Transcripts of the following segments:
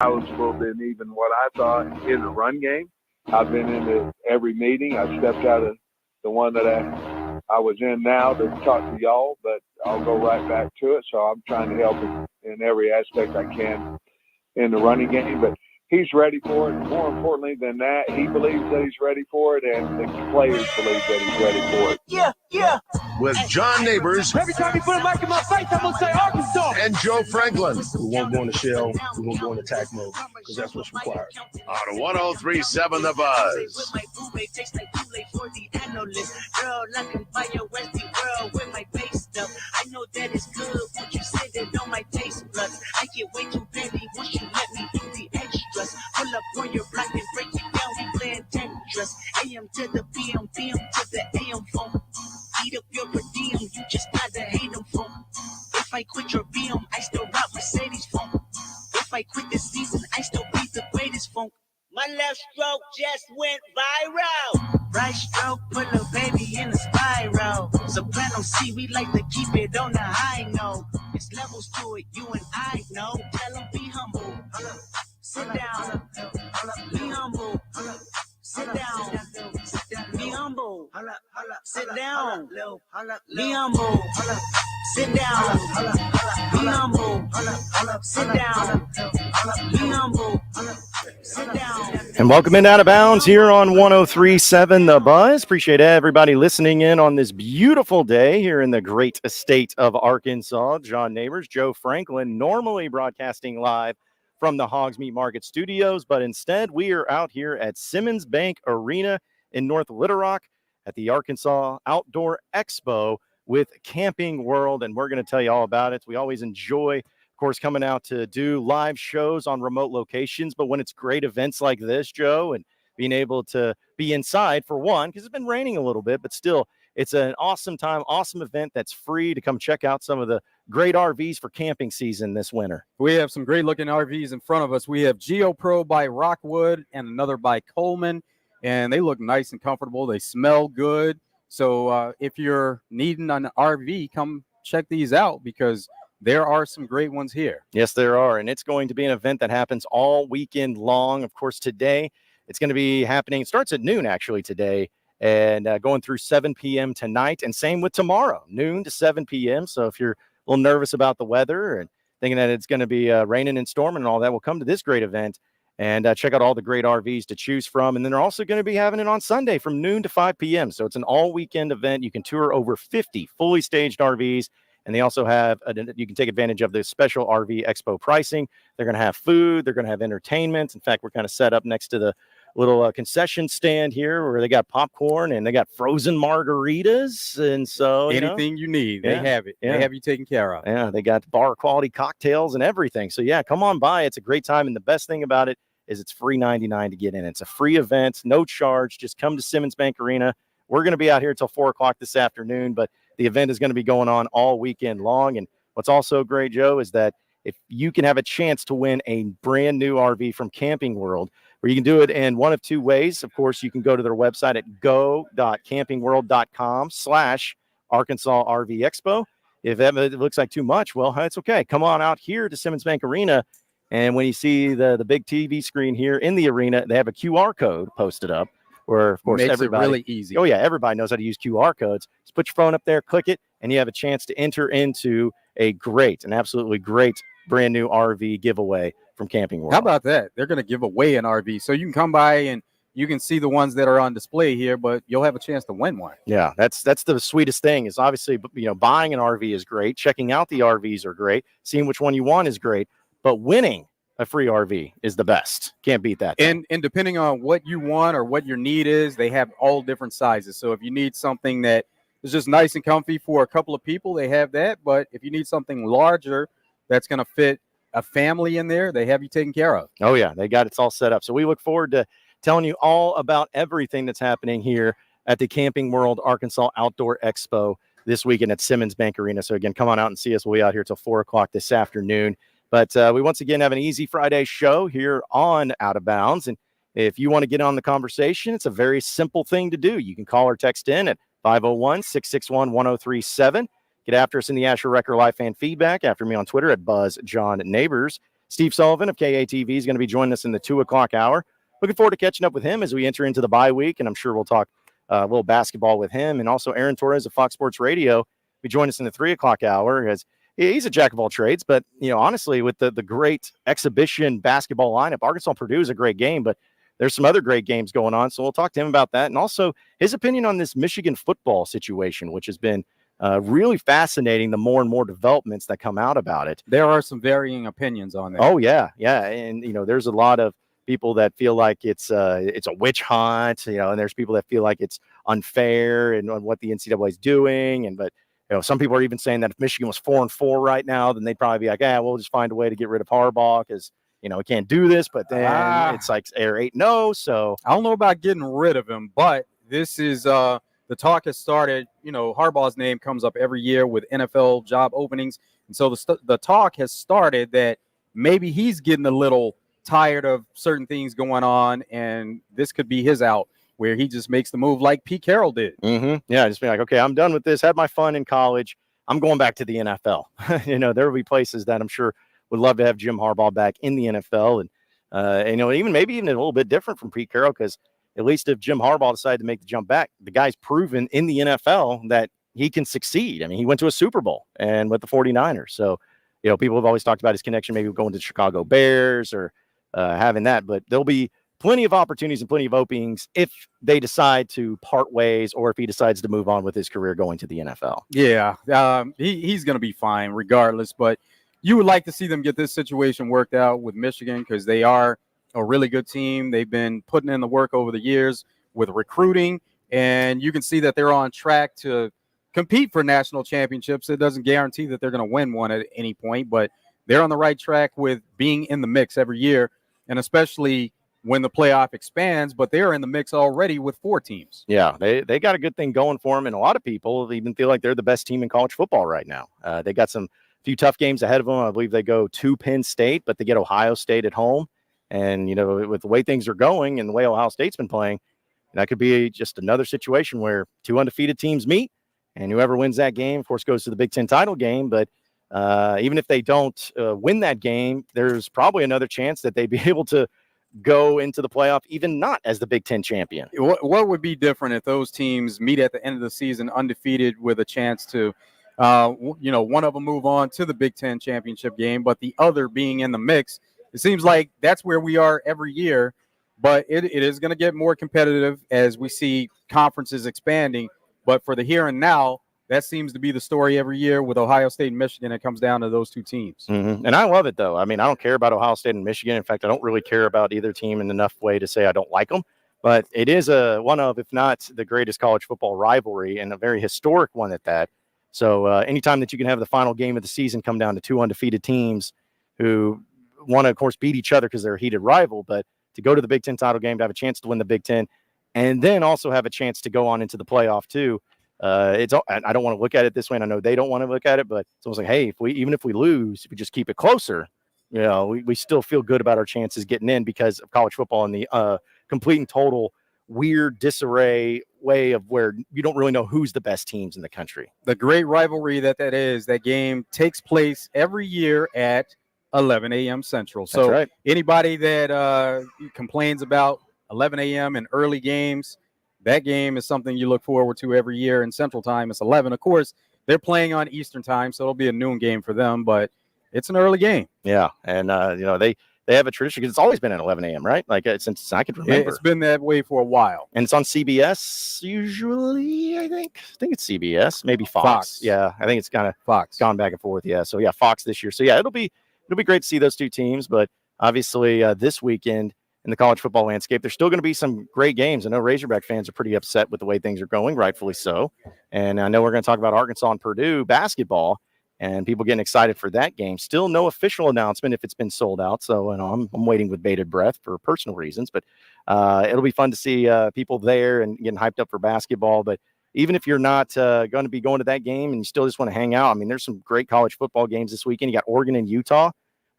knowledgeable than even what I thought in the run game. I've been into every meeting. I stepped out of the one that I was in now to talk to y'all, but I'll go right back to it. So I'm trying to help in every aspect I can in the running game. But he's ready for it. More importantly than that, he believes that he's ready for it, and the players believe that he's ready for it. Yeah. With John Nabors. Every time you put a mic in my face, I'm going to say Arkansas. And Joe Franklin. We won't go in the shell. We won't go in attack mode because that's what's required. On 103.7 The Buzz. Girl, I can buy your Westie world with my base stuff. I know that it's good. What you said that on my taste buds. I get way too petty once you let me do the extras. Pull up on your block and break it down. We playing Tetris. AM to the PM, PM to the AM phone. Eat up your per diem. You just gotta hate them phone. If I quit your BM, I still rock Mercedes phone. If I quit this season, I still be the greatest phone. My left stroke just went viral. Right stroke put a baby in a spiral. Soprano C, we like to keep it on the high note. It's levels to it, you and I know. Tell them be humble. Sit down. Be humble. Sit down. Be humble. Sit down. Be humble. Sit down. Be humble. Sit down. Be humble. Sit down. And welcome in Out of Bounds here on 103.7 The Buzz. Appreciate everybody listening in on this beautiful day here in the great state of Arkansas. John Nabors, Joe Franklin, normally broadcasting live from the Hogs Meat Market Studios, but instead we are out here at Simmons Bank Arena in North Little Rock at the Arkansas Outdoor Expo with Camping World, and we're going to tell you all about it. We always enjoy, of course, coming out to do live shows on remote locations, but when it's great events like this, Joe, and being able to be inside for one, because it's been raining a little bit, but still, it's an awesome time, awesome event that's free to come check out some of the great RVs for camping season this winter. We have some great looking RVs in front of us. We have GeoPro by Rockwood and another by Coleman, and they look nice and comfortable. They smell good. So if you're needing an RV, come check these out because there are some great ones here. Yes, there are. And it's going to be an event that happens all weekend long. Of course, today it's going to be happening. It starts at noon actually today and going through 7 p.m. tonight. And same with tomorrow, noon to 7 p.m. So if you're a little nervous about the weather and thinking that it's going to be raining and storming and all that, we'll come to this great event and check out all the great RVs to choose from. And then they're also going to be having it on Sunday from noon to 5 p.m. So it's an all-weekend event. You can tour over 50 fully staged RVs. And they also have, you can take advantage of the special RV Expo pricing. They're going to have food. They're going to have entertainment. In fact, we're kind of set up next to the little concession stand here where they got popcorn and they got frozen margaritas. And so anything you need, they have it. Yeah. They have you taken care of. Yeah, they got bar quality cocktails and everything. So yeah, come on by. It's a great time. And the best thing about it is it's free $99 to get in. It's a free event, no charge. Just come to Simmons Bank Arena. We're going to be out here until 4 o'clock this afternoon, but the event is going to be going on all weekend long. And what's also great, Joe, is that if you can have a chance to win a brand new RV from Camping World, where you can do it in one of two ways. Of course, you can go to their website at go.campingworld.com/Arkansas RV Expo. If it looks like too much, well, it's okay. Come on out here to Simmons Bank Arena. And when you see the big TV screen here in the arena, they have a QR code posted up where, of course, makes everybody, it really easy. Oh, yeah, everybody knows how to use QR codes. Just put your phone up there, click it, and you have a chance to enter into an absolutely great brand new RV giveaway from Camping World. How about that? They're going to give away an RV. So you can come by and you can see the ones that are on display here, but you'll have a chance to win one. Yeah, that's the sweetest thing is obviously, buying an RV is great. Checking out the RVs are great. Seeing which one you want is great. But winning a free RV is the best. Can't beat that. And depending on what you want or what your need is, they have all different sizes. So if you need something that is just nice and comfy for a couple of people, they have that. But if you need something larger that's going to fit a family in there, they have you taken care of. Oh, yeah, it's all set up. So we look forward to telling you all about everything that's happening here at the Camping World Arkansas Outdoor Expo this weekend at Simmons Bank Arena. So again, come on out and see us. We'll be out here till 4 o'clock this afternoon. But we once again have an easy Friday show here on Out of Bounds. And if you want to get on the conversation, it's a very simple thing to do. You can call or text in at 501-661-1037. Get after us in the Asher Wrecker Live Fan Feedback. After me on Twitter at BuzzJohnNabors. Steve Sullivan of KATV is going to be joining us in the 2 o'clock hour. Looking forward to catching up with him as we enter into the bye week, and I'm sure we'll talk a little basketball with him. And also Aaron Torres of Fox Sports Radio will join us in the 3 o'clock hour, as he's a jack of all trades. But, honestly, with the great exhibition basketball lineup, Arkansas-Purdue is a great game, but there's some other great games going on. So we'll talk to him about that. And also his opinion on this Michigan football situation, which has been really fascinating, the more and more developments that come out about it. There are some varying opinions on that. Oh, yeah. Yeah. And, there's a lot of people that feel like it's a witch hunt, and there's people that feel like it's unfair and on what the NCAA is doing. But some people are even saying that if Michigan was 4-4 right now, then they'd probably be like, we'll just find a way to get rid of Harbaugh because, we can't do this. But then it's like they're 8-0. So I don't know about getting rid of him, but this is the talk has started. Harbaugh's name comes up every year with NFL job openings. And so the talk has started that maybe he's getting a little tired of certain things going on, and this could be his out where he just makes the move like Pete Carroll did. Yeah, just be like, okay, I'm done with this. Had my fun in college. I'm going back to the NFL. There will be places that I'm sure would love to have Jim Harbaugh back in the NFL, and maybe even a little bit different from Pete Carroll, because at least if Jim Harbaugh decided to make the jump back, the guy's proven in the NFL that he can succeed. I mean, he went to a Super Bowl and with the 49ers. So, people have always talked about his connection, maybe going to the Chicago Bears or having that, but there'll be plenty of opportunities and plenty of openings if they decide to part ways, or if he decides to move on with his career going to the NFL. Yeah, he's going to be fine regardless, but you would like to see them get this situation worked out with Michigan because they are a really good team. They've been putting in the work over the years with recruiting, and you can see that they're on track to compete for national championships. It doesn't guarantee that they're going to win one at any point, but they're on the right track with being in the mix every year, and especially when the playoff expands, but they're in the mix already with 4 teams. Yeah, they got a good thing going for them, and a lot of people even feel like they're the best team in college football right now. They got some few tough games ahead of them. I believe they go to Penn State, but they get Ohio State at home. And, with the way things are going and the way Ohio State's been playing, that could be just another situation where 2 undefeated teams meet, and whoever wins that game, of course, goes to the Big Ten title game. But even if they don't win that game, there's probably another chance that they'd be able to go into the playoff, even not as the Big Ten champion. What would be different if those teams meet at the end of the season undefeated with a chance to, one of them move on to the Big Ten championship game, but the other being in the mix? It seems like that's where we are every year, but it is going to get more competitive as we see conferences expanding. But for the here and now, that seems to be the story every year with Ohio State and Michigan. It comes down to those 2 teams. And I love it, though. I mean, I don't care about Ohio State and Michigan. In fact, I don't really care about either team in enough way to say I don't like them. But it is one of, if not the greatest college football rivalry, and a very historic one at that. So anytime that you can have the final game of the season come down to 2 undefeated teams who want to, of course, beat each other because they're a heated rival, but to go to the Big Ten title game, to have a chance to win the Big Ten, and then also have a chance to go on into the playoff too. I don't want to look at it this way, and I know they don't want to look at it, but it's almost like, hey, even if we lose, if we just keep it closer, we still feel good about our chances getting in because of college football and the complete and total weird disarray way of where you don't really know who's the best teams in the country. The great rivalry that is, that game takes place every year at 11 a.m. Central. So That's right. Anybody that complains about 11 a.m. and early games, that game is something you look forward to every year. In Central Time, it's 11. Of course, they're playing on Eastern Time, so it'll be a noon game for them, but it's an early game. Yeah, and they have a tradition because it's always been at 11 a.m., right? Like since I can remember. It's been that way for a while. And it's on CBS usually, I think. I think it's CBS, maybe Fox. Yeah, I think it's kind of Fox gone back and forth. Yeah, so yeah, Fox this year. So yeah, it'll be great to see those 2 teams, but obviously this weekend in the college football landscape, there's still going to be some great games. I know Razorback fans are pretty upset with the way things are going, rightfully so. And I know we're going to talk about Arkansas and Purdue basketball and people getting excited for that game. Still no official announcement if it's been sold out. So I'm waiting with bated breath for personal reasons, but it'll be fun to see people there and getting hyped up for basketball. But even if you're not going to be going to that game and you still just want to hang out, I mean, there's some great college football games this weekend. You got Oregon and Utah,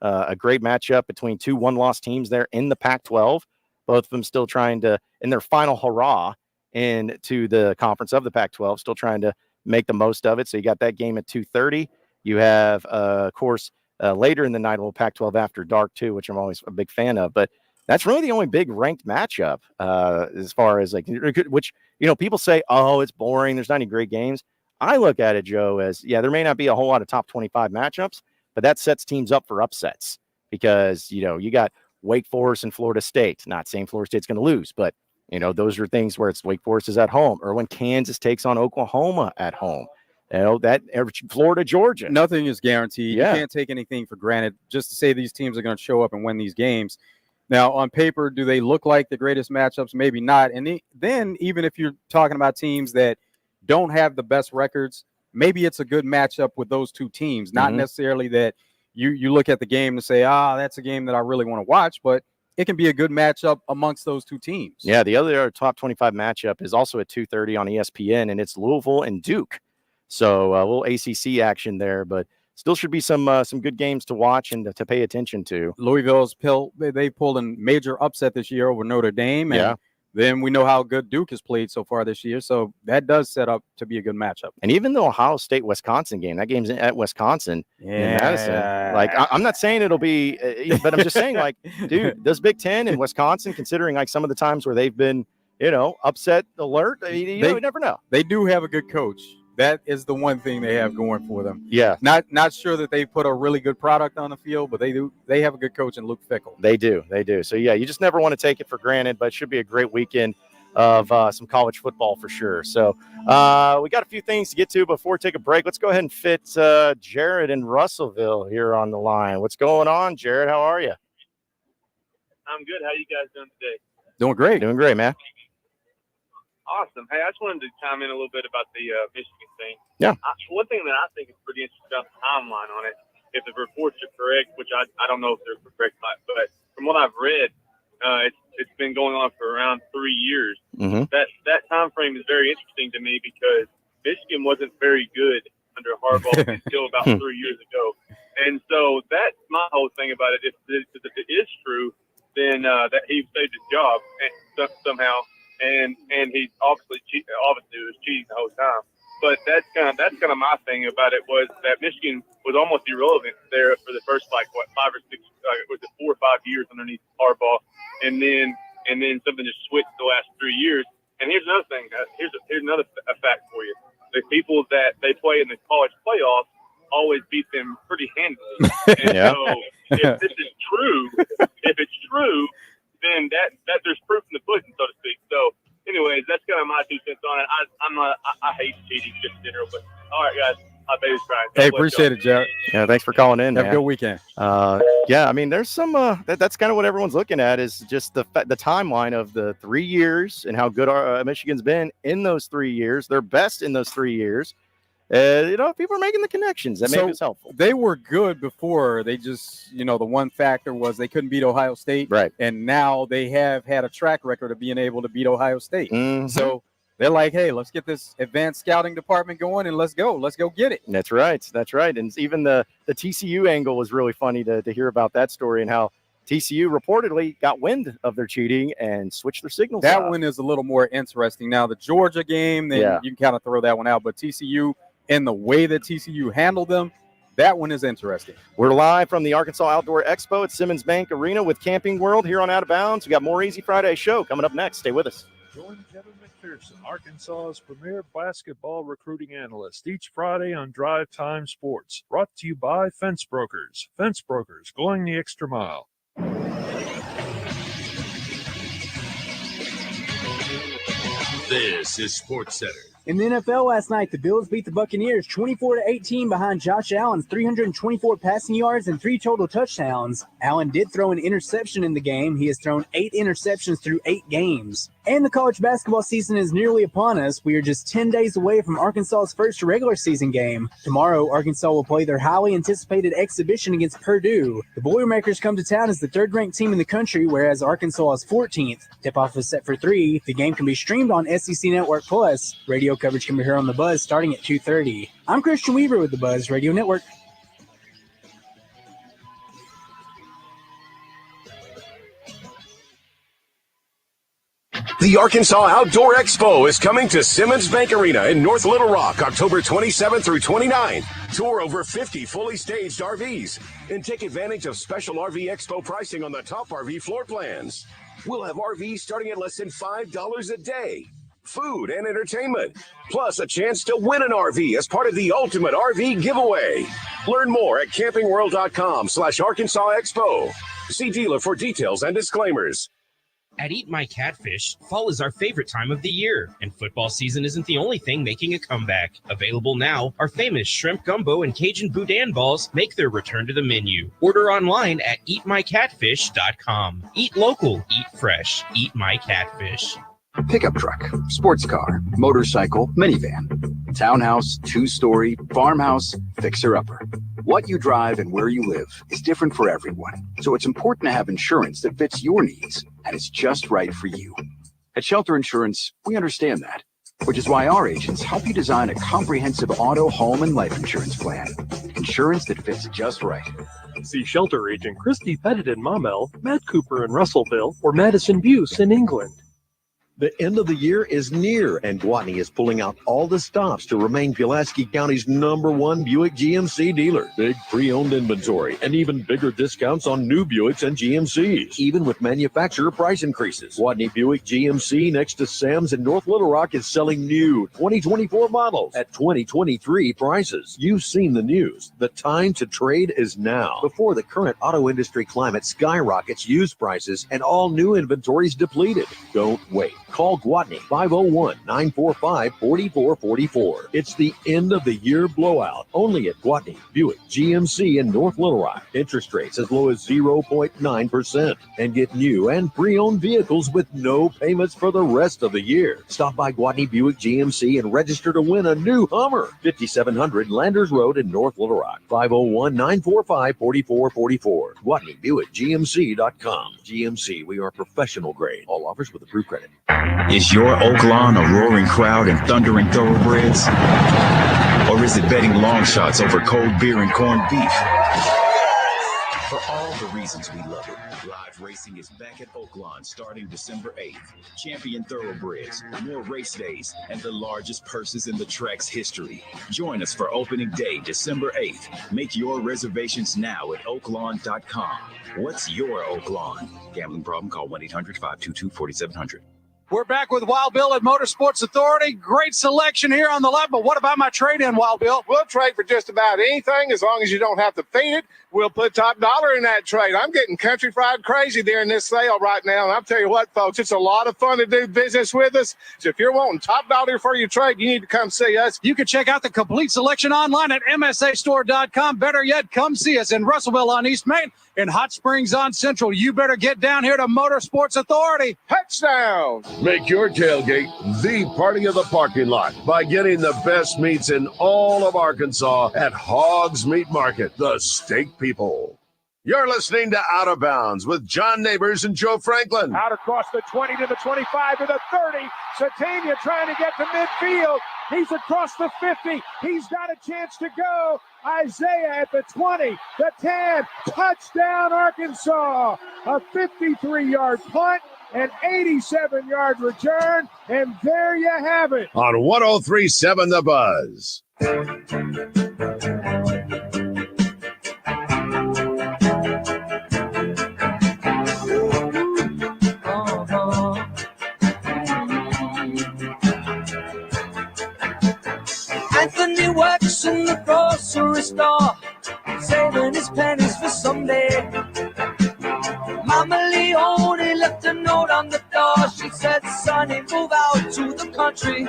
a great matchup between 2 one-loss teams there in the Pac-12. Both of them still trying to, in their final hurrah into the conference of the Pac-12, still trying to make the most of it. So you got that game at 2:30. You have, of course, later in the night, we'll Pac-12 After Dark too, which I'm always a big fan of. But that's really the only big ranked matchup as far as like, which, people say, oh, it's boring. There's not any great games. I look at it, Joe, as, yeah, there may not be a whole lot of top 25 matchups, but that sets teams up for upsets because, you got Wake Forest and Florida State. Not saying Florida State's going to lose, but, those are things where it's Wake Forest is at home, or when Kansas takes on Oklahoma at home. That Florida, Georgia. Nothing is guaranteed. Yeah. You can't take anything for granted just to say these teams are going to show up and win these games. Now, on paper, do they look like the greatest matchups? Maybe not. And then even if you're talking about teams that don't have the best records, maybe it's a good matchup with those two teams. Not necessarily that you look at the game and say, that's a game that I really want to watch, but it can be a good matchup amongst those two teams. Yeah, the other top 25 matchup is also at 2:30 on ESPN, and it's Louisville and Duke. So a little ACC action there, but still should be some good games to watch and to pay attention to. Louisville's they pulled a major upset this year over Notre Dame, and then we know how good Duke has played so far this year, so that does set up to be a good matchup. And even the Ohio State-Wisconsin game, that game's at Wisconsin in Madison. Like, I'm not saying it'll be, but I'm just saying, like, dude, does Big Ten and Wisconsin, considering like some of the times where they've been, upset alert, you never know. They do have a good coach. That is the one thing they have going for them. Yeah. Not sure that they put a really good product on the field, but they have a good coach in Luke Fickell. They do. So yeah, you just never want to take it for granted, but it should be a great weekend of some college football for sure. So we got a few things to get to before we take a break. Let's go ahead and fit Jared in Russellville here on the line. What's going on, Jared? How are you? I'm good. How you guys doing today? Doing great, man. Awesome. Hey, I just wanted to chime in a little bit about the Michigan thing. Yeah. One thing that I think is pretty interesting about the timeline on it, if the reports are correct, which I don't know if they're correct, but from what I've read, it's been going on for around 3 years. That time frame is very interesting to me because Michigan wasn't very good under Harbaugh until about 3 years ago. And so that's my whole thing about it. If it is true, then that he saved his job somehow. And he obviously was cheating the whole time. But that's kind of my thing about it was that Michigan was almost irrelevant there for the first 5 or 6 was it 4 or 5 years underneath Harbaugh, and then something just switched the last 3 years. And here's another thing. Here's another fact for you: the people that they play in the college playoffs always beat them pretty handily. And so if this is true, then that there's proof in the pudding, so to speak. So, anyways, that's kind of my 2 cents on it. I hate cheating just in general, but all right, guys, my baby's crying. Hey, appreciate it, Jared. Yeah, thanks for calling in. Have man. a good weekend. I mean, there's some that's kind of what everyone's looking at is just the timeline of the 3 years and how good Michigan's been in those 3 years. They're best in those 3 years. People are making the connections. That makes it helpful. They were good before. They just, the one factor was they couldn't beat Ohio State. Right. And now they have had a track record of being able to beat Ohio State. So they're like, hey, let's get this advanced scouting department going and let's go get it. That's right. And even the TCU angle was really funny to hear about that story and how TCU reportedly got wind of their cheating and switched their signals. That one is a little more interesting. Now, the Georgia game, then you can kind of throw that one out. But TCU and the way that TCU handled them, that one is interesting. We're live from the Arkansas Outdoor Expo at Simmons Bank Arena with Camping World here on Out of Bounds. We got more Easy Friday show coming up next. Stay with us. Join Kevin McPherson, Arkansas's premier basketball recruiting analyst, each Friday on Drive Time Sports. Brought to you by Fence Brokers. Fence Brokers, going the extra mile. This is Sports Center. In the NFL last night, the Bills beat the Buccaneers 24-18 behind Josh Allen's 324 passing yards and 3 total touchdowns. Allen did throw an interception in the game. He has thrown 8 interceptions through 8 games. And the college basketball season is nearly upon us. We are just 10 days away from Arkansas's first regular season game. Tomorrow, Arkansas will play their highly anticipated exhibition against Purdue. The Boilermakers come to town as the third-ranked team in the country, whereas Arkansas is 14th. Tip-off is set for 3. The game can be streamed on SEC Network Plus. Radio coverage can be heard on The Buzz starting at 2:30. I'm Christian Weaver with The Buzz Radio Network. The Arkansas Outdoor Expo is coming to Simmons Bank Arena in North Little Rock, October 27th through 29th. Tour over 50 fully staged RVs and take advantage of special RV Expo pricing on the top RV floor plans. We'll have RVs starting at less than $5 a day. Food and entertainment, plus a chance to win an RV as part of the ultimate RV giveaway. Learn more at campingworld.com/Arkansas Expo. See dealer for details and disclaimers. At Eat My Catfish, fall is our favorite time of the year, and football season isn't the only thing making a comeback. Available now, our famous shrimp gumbo and Cajun boudin balls make their return to the menu. Order online at eatmycatfish.com. Eat local, eat fresh, Eat My Catfish. Pickup truck, sports car, motorcycle, minivan, townhouse, two-story, farmhouse, fixer-upper. What you drive and where you live is different for everyone, so it's important to have insurance that fits your needs and is just right for you. At Shelter Insurance, we understand that, which is why our agents help you design a comprehensive auto, home, and life insurance plan. Insurance that fits just right. See Shelter Agent Christy Pettit in Maumelle, Matt Cooper in Russellville, or Madison Buse in England. The end of the year is near, and Gwatney is pulling out all the stops to remain Pulaski County's #1 Buick GMC dealer. Big pre-owned inventory and even bigger discounts on new Buicks and GMCs, even with manufacturer price increases. Gwatney Buick GMC next to Sam's in North Little Rock is selling new 2024 models at 2023 prices. You've seen the news. The time to trade is now, before the current auto industry climate skyrockets used prices and all new inventory is depleted. Don't wait. Call Gwatney 501-945-4444. It's the end of the year blowout. Only at Gwatney Buick GMC in North Little Rock. Interest rates as low as 0.9%. And get new and pre-owned vehicles with no payments for the rest of the year. Stop by Gwatney Buick GMC and register to win a new Hummer. 5700 Landers Road in North Little Rock. 501-945-4444. GwatneyBuickGMC.com. GMC, we are professional grade. All offers with approved credit. Is your Oak Lawn a roaring crowd and thundering thoroughbreds? Or is it betting long shots over cold beer and corned beef? For all the reasons we love it, live racing is back at Oak Lawn starting December 8th. Champion thoroughbreds, more race days, and the largest purses in the track's history. Join us for opening day, December 8th. Make your reservations now at oaklawn.com. What's your Oak Lawn? Gambling problem? Call 1-800-522-4700. We're back with Wild Bill at Motorsports Authority. Great selection here on the left, but what about my trade-in, Wild Bill? We'll trade for just about anything as long as you don't have to feed it. We'll put top dollar in that trade. I'm getting country fried crazy during this sale right now, and I'll tell you what, folks, it's a lot of fun to do business with us. So if you're wanting top dollar for your trade, you need to come see us. You can check out the complete selection online at msastore.com. Better yet, come see us in Russellville on East Main and Hot Springs on Central. You better get down here to Motorsports Authority. Touchdown! Make your tailgate the party of the parking lot by getting the best meats in all of Arkansas at Hogs Meat Market, the steak people. You're listening to Out of Bounds with John Nabors and Joe Franklin. Out across the 20 to the 25 to the 30. Satania trying to get to midfield. He's across the 50. He's got a chance to go. Isaiah at the 20, the 10. Touchdown, Arkansas. A 53-yard punt, an 87-yard return, and there you have it. On 103.7 The Buzz. Anthony works in the grocery store, saving his pennies for someday. Mama Leone left a note on the door. She said, Sonny, move out to the country.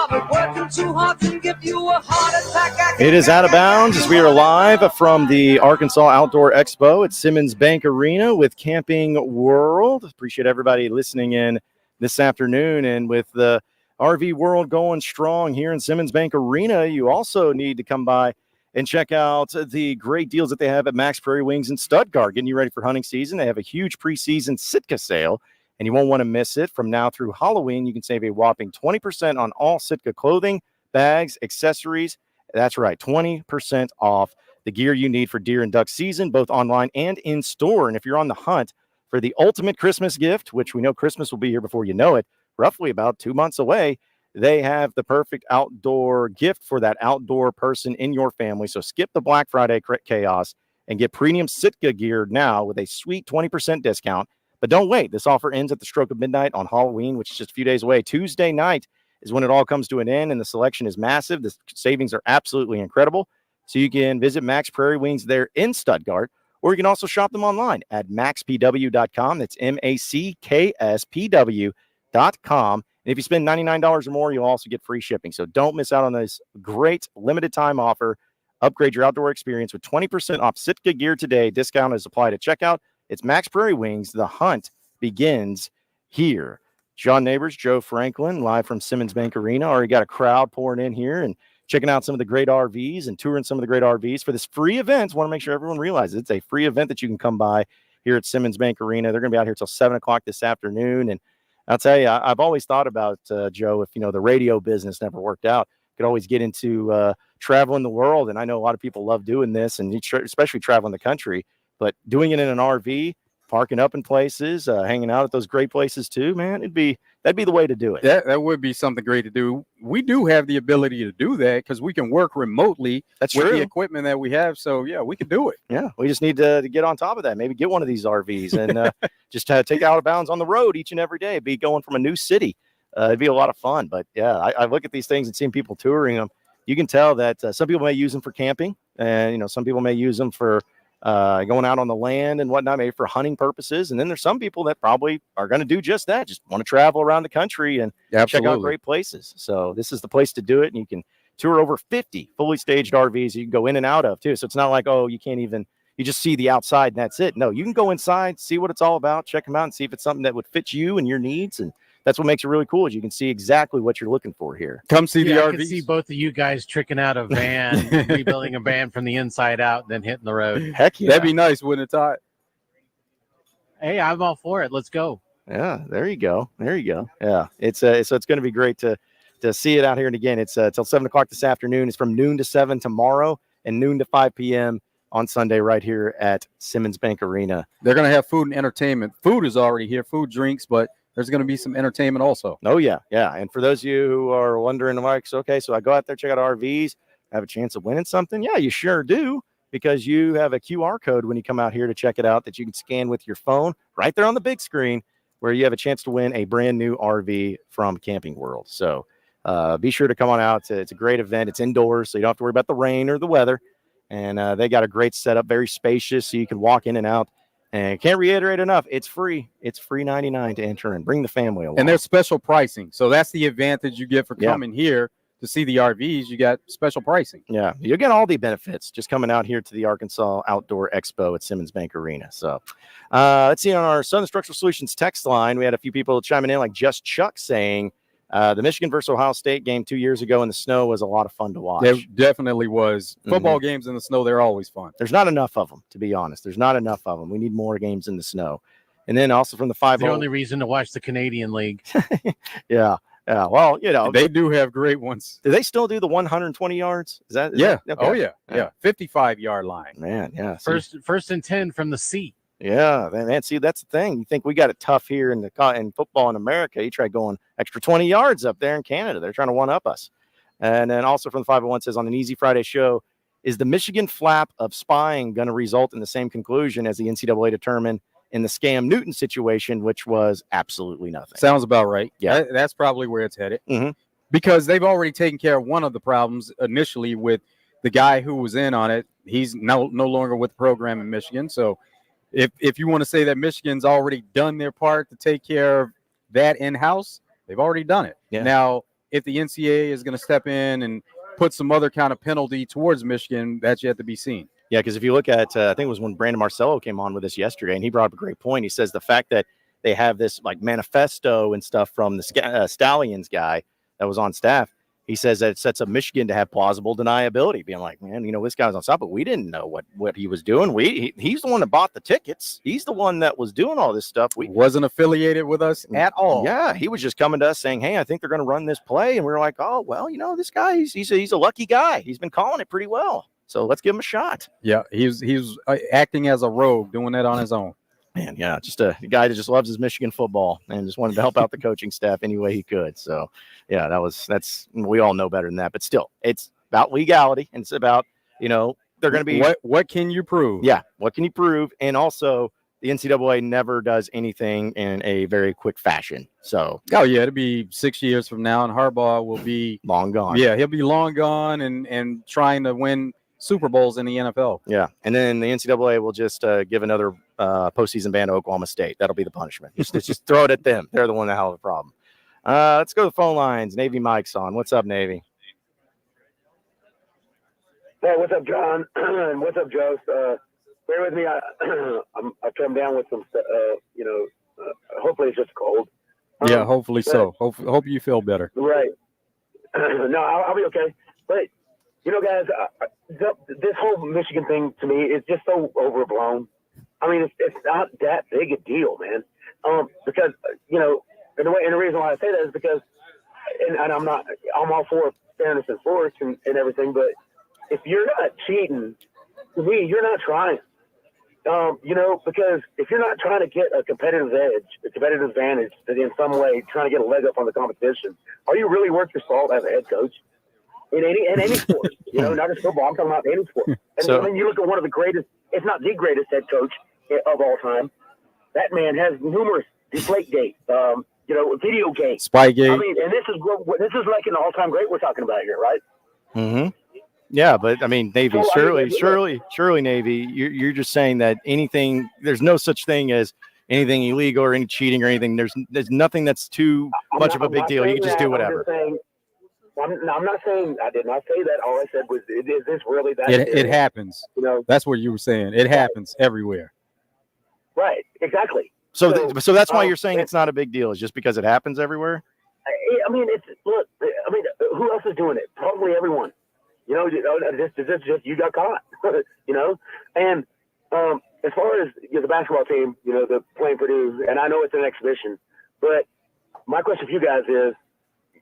But working too hard can give you a heart attack. It is Out of Bounds as we are live from the Arkansas Outdoor Expo at Simmons Bank Arena with Camping World. Appreciate everybody listening in this afternoon. And with the RV world going strong here in Simmons Bank Arena, you also need to come by and check out the great deals that they have at Max Prairie Wings and Stuttgart, getting you ready for hunting season. They have a huge preseason Sitka sale, and you won't want to miss it. From now through Halloween, you can save a whopping 20% on all Sitka clothing, bags, accessories. That's right, 20% off the gear you need for deer and duck season, both online and in store. And if you're on the hunt for the ultimate Christmas gift, which we know Christmas will be here before you know it, roughly about 2 months away, they have the perfect outdoor gift for that outdoor person in your family. So skip the Black Friday chaos and get premium Sitka gear now with a sweet 20% discount. But don't wait. This offer ends at the stroke of midnight on Halloween, which is just a few days away. Tuesday night is when it all comes to an end, and the selection is massive. The savings are absolutely incredible. So you can visit Max Prairie Wings there in Stuttgart, or you can also shop them online at maxpw.com. That's MACKSPW.com. And if you spend $99 or more, you'll also get free shipping. So don't miss out on this great limited time offer. Upgrade your outdoor experience with 20% off Sitka gear today. Discount is applied at checkout. It's Max Prairie Wings. The hunt begins here. John Nabors, Joe Franklin, live from Simmons Bank Arena. Already got a crowd pouring in here and checking out some of the great RVs and touring some of the great RVs for this free event. Want to make sure everyone realizes it's a free event that you can come by here at Simmons Bank Arena. They're going to be out here till 7 o'clock this afternoon. And I'll tell you, I've always thought about, Joe, if, the radio business never worked out, could always get into traveling the world. And I know a lot of people love doing this, and especially traveling the country, but doing it in an RV, parking up in places, hanging out at those great places too, man, that'd be the way to do it. That would be something great to do. We do have the ability to do that because we can work remotely with the equipment that we have. So, yeah, we can do it. Yeah, we just need to get on top of that. Maybe get one of these RVs and just take it out of bounds on the road each and every day. Be going from a new city. It'd be a lot of fun. But, yeah, I look at these things and seeing people touring them. You can tell that some people may use them for camping, and, some people may use them for going out on the land and whatnot, maybe for hunting purposes. And then there's some people that probably are going to do just that, just want to travel around the country and check out great places. So this is the place to do it. And you can tour over 50 fully staged RVs you can go in and out of too. So it's not like, you just see the outside and that's it. No, you can go inside, see what it's all about, check them out and see if it's something that would fit you and your needs. And that's what makes it really cool is you can see exactly what you're looking for here. Come see the RVs. I can see both of you guys tricking out a van, rebuilding a van from the inside out, then hitting the road. Heck yeah. That'd be nice, wouldn't it, Todd? Hey, I'm all for it. Let's go. Yeah, there you go. Yeah, it's so it's going to be great to see it out here. And again, it's till 7 o'clock this afternoon. It's from noon to 7 tomorrow and noon to 5 p.m. on Sunday right here at Simmons Bank Arena. They're going to have food and entertainment. Food is already here, food, drinks, but there's going to be some entertainment also. Oh, yeah. And for those of you who are wondering, like, okay, so I go out there, check out RVs, have a chance of winning something? Yeah, you sure do, because you have a QR code when you come out here to check it out that you can scan with your phone right there on the big screen where you have a chance to win a brand new RV from Camping World. So be sure to come on out. It's a great event. It's indoors, so you don't have to worry about the rain or the weather. And they got a great setup, very spacious, so you can walk in and out. And can't reiterate enough, it's free. It's free $99 to enter and bring the family along. And there's special pricing. So that's the advantage you get for coming here to see the RVs. You got special pricing. Yeah, you'll get all the benefits just coming out here to the Arkansas Outdoor Expo at Simmons Bank Arena. So let's see, on our Southern Structural Solutions text line, we had a few people chiming in, like Just Chuck saying, the Michigan versus Ohio State game 2 years ago in the snow was a lot of fun to watch. It definitely was. Football games in the snow, they're always fun. There's not enough of them, to be honest. There's not enough of them. We need more games in the snow. And then also from the 5-0. The only reason to watch the Canadian League. Yeah. Well, they do have great ones. Do they still do the 120 yards? Is that? Okay. Oh, yeah. 55-yard line. Man, yeah. First and 10 from the seat. Yeah, man. See, that's the thing. You think we got it tough here in football in America. You try going extra 20 yards up there in Canada. They're trying to one-up us. And then also from the 501 says, on an Easy Friday show, is the Michigan flap of spying going to result in the same conclusion as the NCAA determined in the Scam Newton situation, which was absolutely nothing? Sounds about right. Yeah. That's probably where it's headed. Mm-hmm. Because they've already taken care of one of the problems initially with the guy who was in on it. He's no longer with the program in Michigan. So if you want to say that Michigan's already done their part to take care of that in-house, they've already done it. Yeah. Now, if the NCAA is going to step in and put some other kind of penalty towards Michigan, that's yet to be seen. Yeah, because if you look at, I think it was when Brandon Marcello came on with us yesterday, and he brought up a great point. He says the fact that they have this like manifesto and stuff from the Stallions guy that was on staff, he says that it sets up Michigan to have plausible deniability, being like, man, this guy was on top, but we didn't know what he was doing. He's the one that bought the tickets. He's the one that was doing all this stuff. We wasn't affiliated with us at all. Yeah, he was just coming to us saying, hey, I think they're going to run this play. And we were like, oh, well, this guy, he's a lucky guy. He's been calling it pretty well. So let's give him a shot. Yeah, he was acting as a rogue, doing that on his own. Man, yeah, just a guy that just loves his Michigan football and just wanted to help out the coaching staff any way he could. So, yeah, that's we all know better than that. But still, it's about legality, and it's about, they're going to be what can you prove? Yeah, what can you prove? And also, the NCAA never does anything in a very quick fashion. So, oh yeah, it'll be 6 years from now, and Harbaugh will be long gone. Yeah, he'll be long gone and trying to win Super Bowls in the NFL. Yeah, and then the NCAA will just give another postseason ban to Oklahoma State. That'll be the punishment. Just throw it at them. They're the one that have a problem. Let's go to the phone lines. Navy Mike's on. What's up, Navy? Hey, what's up, John? What's up, Joe? Bear with me. I've come down with some, hopefully it's just cold. Yeah, hopefully so. Hope you feel better. Right. No, I'll be okay. But, guys, this whole Michigan thing to me is just so overblown. I mean, it's not that big a deal, man. Because, and the reason why I say that is because, and I'm all for fairness in sports and everything, but if you're not cheating, to me, you're not trying. Because if you're not trying to get a competitive edge, a competitive advantage, that in some way trying to get a leg up on the competition, are you really worth your salt as a head coach in any sport? Not just football. I'm talking about any sport. And So- I mean, you look at one of the greatest, if not the greatest head coach of all time. That man has numerous Deflategate, video games, Spygate. I mean, and this is like an all-time great we're talking about here, right? Mm-hmm. Yeah, but I mean, Navy, So, surely, Navy, you're just saying that there's no such thing as anything illegal or any cheating or anything. There's nothing that's too much of a big deal. You can just do whatever. I'm not saying I did not say that. All I said was, is this really that? It happens. That's what you were saying. It happens everywhere. Right. Exactly. So that's why you're saying it's not a big deal. It's just because it happens everywhere. I mean, who else is doing it? Probably everyone. Just you got caught. And as far as the basketball team, the playing Purdue, and I know it's an exhibition, but my question for you guys is,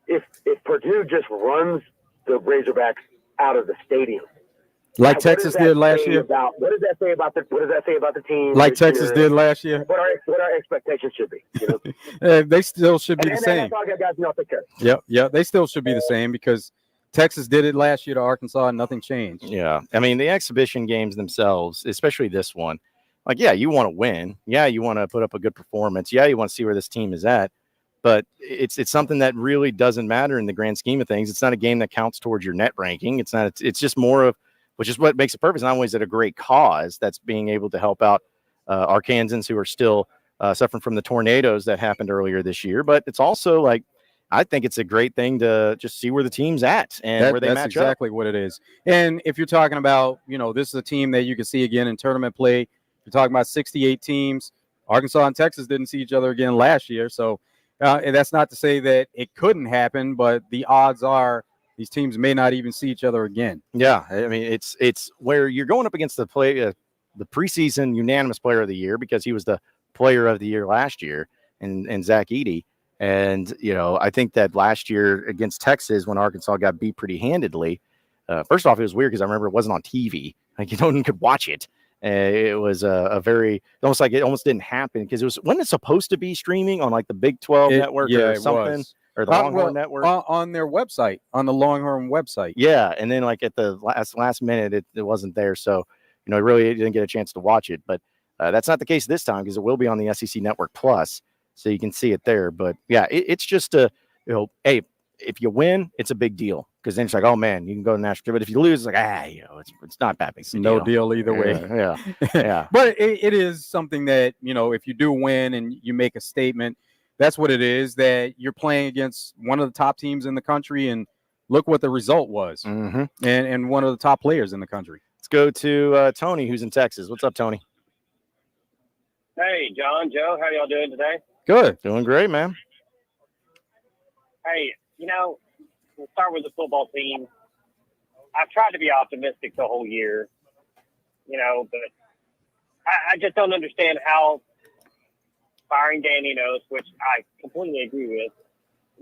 if Purdue just runs the Razorbacks out of the stadium, like Texas did last year. What does that say about the team? Like Texas did last year. What our expectations should be. They still should be the same. That's all I got, guys. Take care. Yep. They still should be the same because Texas did it last year to Arkansas and nothing changed. Yeah. I mean, the exhibition games themselves, especially this one, like, yeah, you want to win. Yeah, you want to put up a good performance. Yeah, you want to see where this team is at. But it's something that really doesn't matter in the grand scheme of things. It's not a game that counts towards your net ranking. It's just more of, which is what makes it perfect. Not only is it a great cause that's being able to help out Arkansans who are still suffering from the tornadoes that happened earlier this year, but it's also like, I think it's a great thing to just see where the team's at and where they match up. That's exactly what it is. And if you're talking about, this is a team that you can see again in tournament play. You're talking about 68 teams. Arkansas and Texas didn't see each other again last year. So and that's not to say that it couldn't happen, but the odds are these teams may not even see each other again. Yeah, I mean, it's where you're going up against the preseason unanimous player of the year because he was the player of the year last year, and Zach Edey. And, I think that last year against Texas when Arkansas got beat pretty handedly, first off, it was weird because I remember it wasn't on TV. Like, you could watch it. It was it almost didn't happen because wasn't it supposed to be streaming on like the Big 12 network or something? Or the Longhorn Network? On their website, on the Longhorn website. Yeah, and then like at the last minute, it wasn't there. So, I really didn't get a chance to watch it. But that's not the case this time because it will be on the SEC Network Plus. So you can see it there. But, yeah, it's just hey, if you win, it's a big deal. Because then it's like, oh, man, you can go to national. But if you lose, it's like, it's not that big. No deal either way. Yeah. But it is something that, if you do win and you make a statement, that's what it is, that you're playing against one of the top teams in the country. And look what the result was. Mm-hmm. And one of the top players in the country. Let's go to Tony, who's in Texas. What's up, Tony? Hey, John, Joe, how y'all doing today? Good. Doing great, man. Hey, we'll start with the football team. I've tried to be optimistic the whole year, but I just don't understand how firing Danny Knows, which I completely agree with,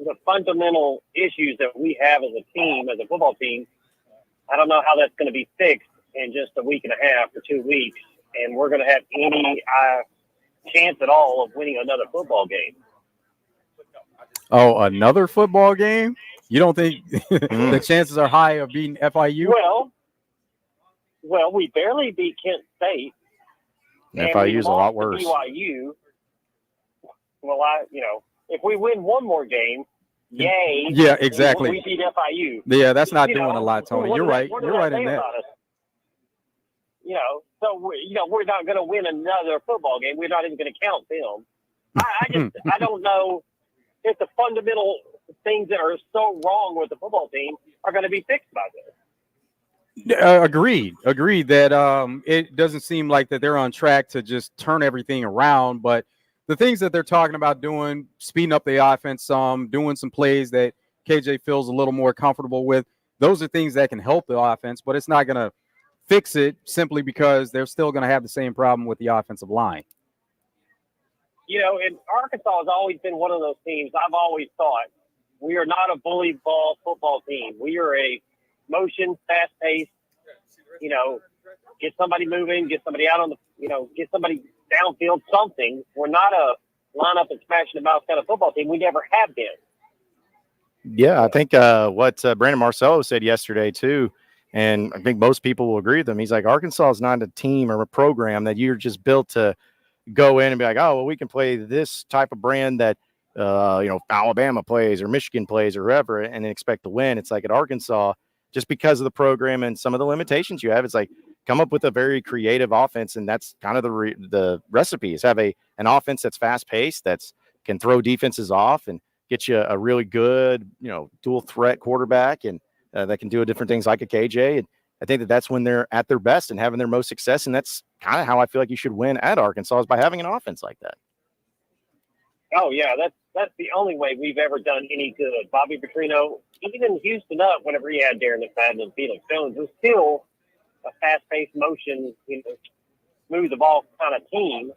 the fundamental issues that we have as a team, as a football team. I don't know how that's going to be fixed in just a week and a half or 2 weeks, and we're going to have any chance at all of winning another football game. Oh, another football game? You don't think the chances are high of beating FIU? Well, we barely beat Kent State. And FIU's a lot worse. BYU. Well, if we win one more game, yay. Yeah, exactly. We beat FIU. Yeah, that's not doing a lot, Tony. You're right. You're right in that. So we're not going to win another football game. We're not even going to count them. I don't know if the fundamental things that are so wrong with the football team are going to be fixed by this. Agreed that it doesn't seem like that they're on track to just turn everything around, but the things that they're talking about doing, speeding up the offense some, doing some plays that KJ feels a little more comfortable with, those are things that can help the offense, but it's not going to fix it simply because they're still going to have the same problem with the offensive line. And Arkansas has always been one of those teams. I've always thought we are not a bully ball football team. We are a motion, fast-paced, get somebody moving, get somebody out on the, get somebody downfield, something. We're not a line up and smash the mouth kind of football team. We never have been. Yeah, I think what Brandon Marcello said yesterday too, and I think most people will agree with him. He's like, Arkansas is not a team or a program that you're just built to go in and be like, oh, well, we can play this type of brand that, Alabama plays or Michigan plays or whoever and expect to win. It's like at Arkansas, just because of the program and some of the limitations you have, it's like come up with a very creative offense. And that's kind of the recipe is have an offense that's fast paced, that's can throw defenses off and get you a really good, dual threat quarterback and that can do different things like a KJ. And I think that's when they're at their best and having their most success. And that's kind of how I feel like you should win at Arkansas is by having an offense like that. Oh yeah, that's the only way we've ever done any good. Bobby Petrino, even Houston up whenever he had Darren McFadden and Felix Jones, was still a fast-paced motion, move the ball kind of team.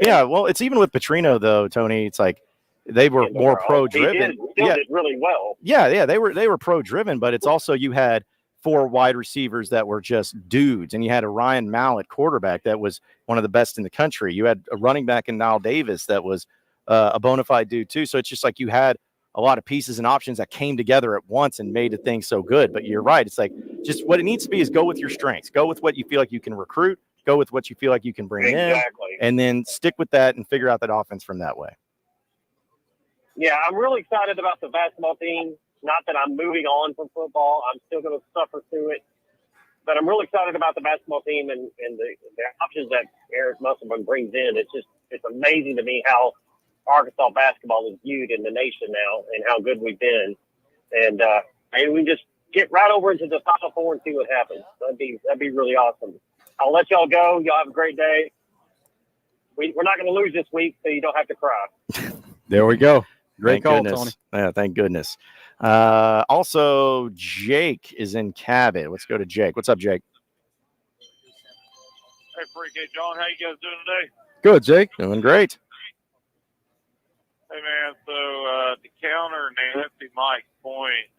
Yeah, well, it's even with Petrino though, Tony. It's like they were more pro-driven. He did really well. Yeah, they were pro-driven, but it's also you had 4 wide receivers that were just dudes, and you had a Ryan Mallett quarterback that was one of the best in the country. You had a running back in Niall Davis that was a bona fide dude too. So it's just like you had a lot of pieces and options that came together at once and made the thing so good. But you're right. It's like just what it needs to be is go with your strengths, go with what you feel like you can recruit, go with what you feel like you can bring in, and then stick with that and figure out that offense from that way. Yeah, I'm really excited about the basketball team. Not that I'm moving on from football. I'm still going to suffer through it. But I'm really excited about the basketball team and the options that Eric Musselman brings in. It's amazing to me how Arkansas basketball is viewed in the nation now and how good we've been. And we just get right over into the Final Four and see what happens. That'd be really awesome. I'll let y'all go. Y'all have a great day. We're not going to lose this week, so you don't have to cry. There we go. Thank Great call, goodness. Tony. Yeah, thank goodness. Also, Jake is in Cabot. Let's go to Jake. What's up, Jake? Hey, Freaky John. How you guys doing today? Good, Jake. Doing great. Hey, man. So to counter Nancy Mike's point,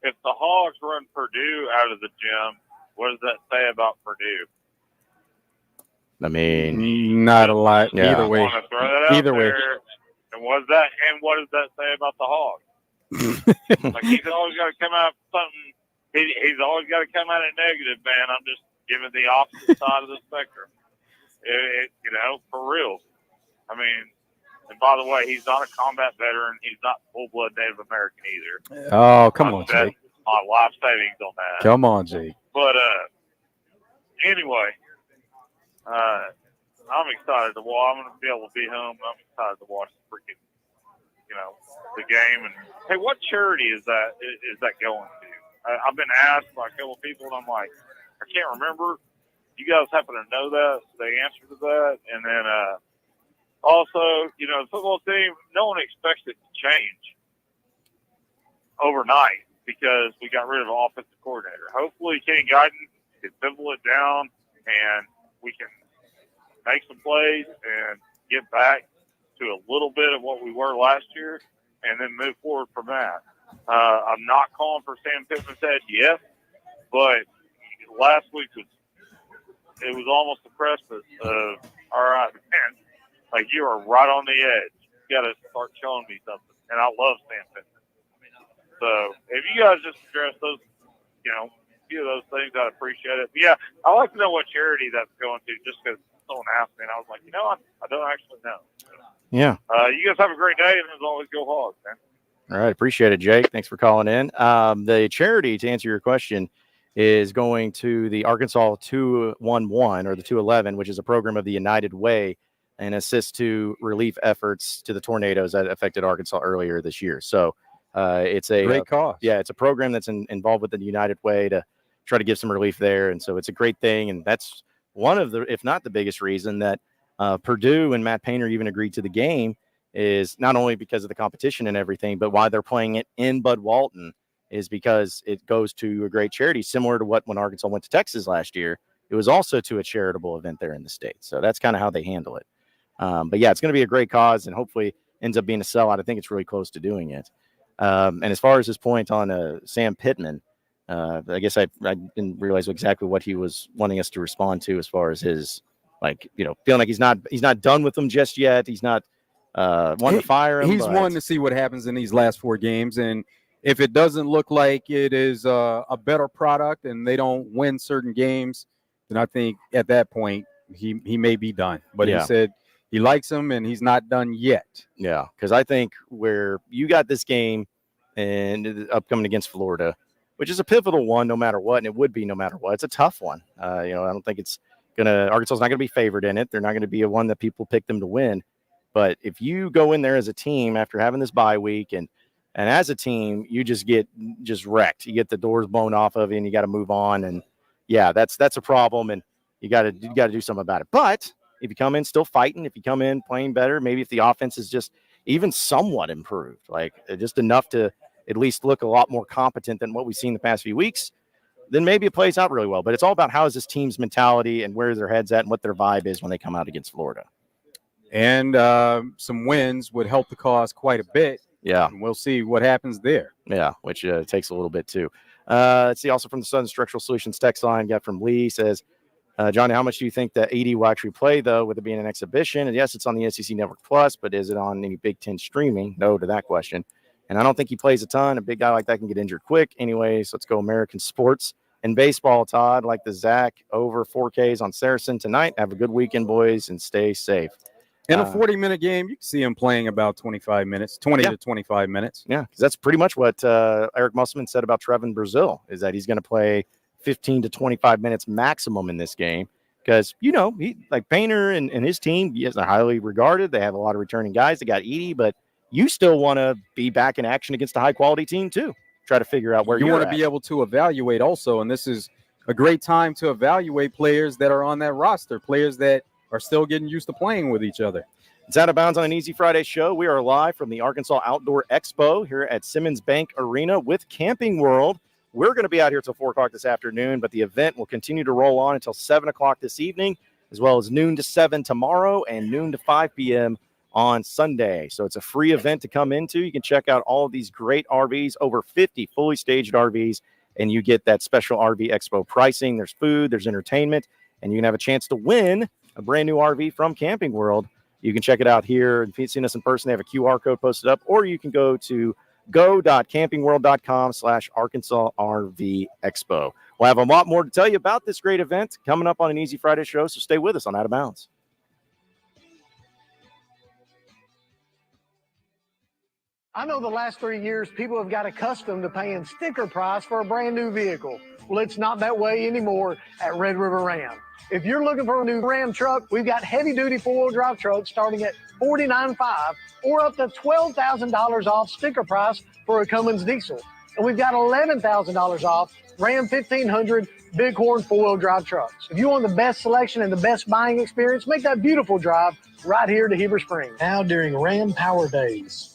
if the Hogs run Purdue out of the gym, what does that say about Purdue? I mean, not a lot. Yeah. Either way. Either way. And what does that say about the Hogs? Like he's always got to come out with something. He's always got to come out at negative, man. I'm just giving the opposite side of the spectrum. For real. I mean, and by the way, he's not a combat veteran. He's not full-blood Native American either. Oh, come on, Bet Jake. my life savings on that. Come on, Jake. But anyway, I'm excited to watch. I'm going to be able to be home. I'm excited to watch the freaking, the game. And hey, what charity is that going to? I've been asked by a couple of people, and I'm like, I can't remember. You guys happen to know that? The answer to that? And then also, the football team, no one expects it to change overnight because we got rid of an offensive coordinator. Hopefully, Kenny Guyton can simple it down, and we can make some plays and get back to a little bit of what we were last year and then move forward from that. I'm not calling for Sam Pittman's head yet, but last week was almost the precipice of all right, man, like you are right on the edge. You got to start showing me something. And I love Sam Pittman. So if you guys just address those, a few of those things, I'd appreciate it. But yeah, I'd like to know what charity that's going to, just because someone asked me, and I was like, I don't actually know. Yeah. You guys have a great day, and as always, go Hogs, man. All right. Appreciate it, Jake. Thanks for calling in. The charity, to answer your question, is going to the Arkansas 211 or the 211, which is a program of the United Way and assist to relief efforts to the tornadoes that affected Arkansas earlier this year. So it's a great cause. Yeah, it's a program that's involved with the United Way to try to give some relief there. And so it's a great thing. And that's one of the, if not the biggest reason that Purdue and Matt Painter even agreed to the game, is not only because of the competition and everything, but why they're playing it in Bud Walton is because it goes to a great charity, similar to when Arkansas went to Texas last year. It was also to a charitable event there in the state. So that's kind of how they handle it. But yeah, it's going to be a great cause and hopefully ends up being a sellout. I think it's really close to doing it. And as far as his point on Sam Pittman, I guess I didn't realize exactly what he was wanting us to respond to as far as his, feeling like he's not done with them just yet. He's not wanting to fire him. He's wanting to see what happens in these last 4 games. And if it doesn't look like it is a better product and they don't win certain games, then I think at that point he may be done. But he said he likes him and he's not done yet. Yeah, because I think where you got this game and upcoming against Florida, which is a pivotal one no matter what, and it would be no matter what. It's a tough one. I don't think it's Arkansas's not gonna be favored in it. They're not gonna be a one that people pick them to win. But if you go in there as a team after having this bye week and as a team, you just get wrecked. You get the doors blown off of you and you got to move on. And yeah, that's a problem. And you got to do something about it. But if you come in still fighting, if you come in playing better, maybe if the offense is just even somewhat improved, like just enough to at least look a lot more competent than what we've seen the past few weeks, then maybe it plays out really well. But it's all about how is this team's mentality and where their head's at and what their vibe is when they come out against Florida. And some wins would help the cause quite a bit. Yeah. And we'll see what happens there. Yeah, which takes a little bit too. Let's see, also from the Southern Structural Solutions text line, got from Lee, says, Johnny, how much do you think that AD will actually play, though, with it being an exhibition? And yes, it's on the SEC Network Plus, but is it on any Big Ten streaming? No to that question. And I don't think he plays a ton. A big guy like that can get injured quick. Anyways, let's go American sports and baseball, Todd. Like the Zach over 4Ks on Saracen tonight. Have a good weekend, boys, and stay safe. In a 40-minute game, you can see him playing about 25 minutes, 20 to 25 minutes. Yeah, because that's pretty much what Eric Musselman said about Trevin Brazil, is that he's going to play 15 to 25 minutes maximum in this game. Because, he like Painter and his team, yes, they're highly regarded. They have a lot of returning guys. They got Edey, but you still want to be back in action against a high-quality team, too. Try to figure out where you want to be able to evaluate also, and this is a great time to evaluate players that are on that roster, players that are still getting used to playing with each other. It's Out of Bounds on an Easy Friday show. We are live from the Arkansas Outdoor Expo here at Simmons Bank Arena with Camping World. We're going to be out here till 4 o'clock this afternoon, but the event will continue to roll on until 7 o'clock this evening, as well as noon to 7 tomorrow and noon to 5 p.m. on Sunday. So it's a free event to come into. You can check out all of these great RVs, over 50 fully staged RVs, and you get that special RV Expo pricing. There's food, there's entertainment, and you can have a chance to win a brand new RV from Camping World. You can check it out here. If you've seen us in person, they have a QR code posted up, or you can go to go.campingworld.com/Arkansas RV Expo. We'll have a lot more to tell you about this great event coming up on an Easy Friday show, so stay with us on Out of Bounds. I know the last 3 years, people have got accustomed to paying sticker price for a brand new vehicle. Well, it's not that way anymore at Red River Ram. If you're looking for a new Ram truck, we've got heavy-duty four-wheel drive trucks starting at $49,500 or up to $12,000 off sticker price for a Cummins diesel. And we've got $11,000 off Ram 1500 Bighorn four-wheel drive trucks. If you want the best selection and the best buying experience, make that beautiful drive right here to Heber Springs. Now during Ram Power Days.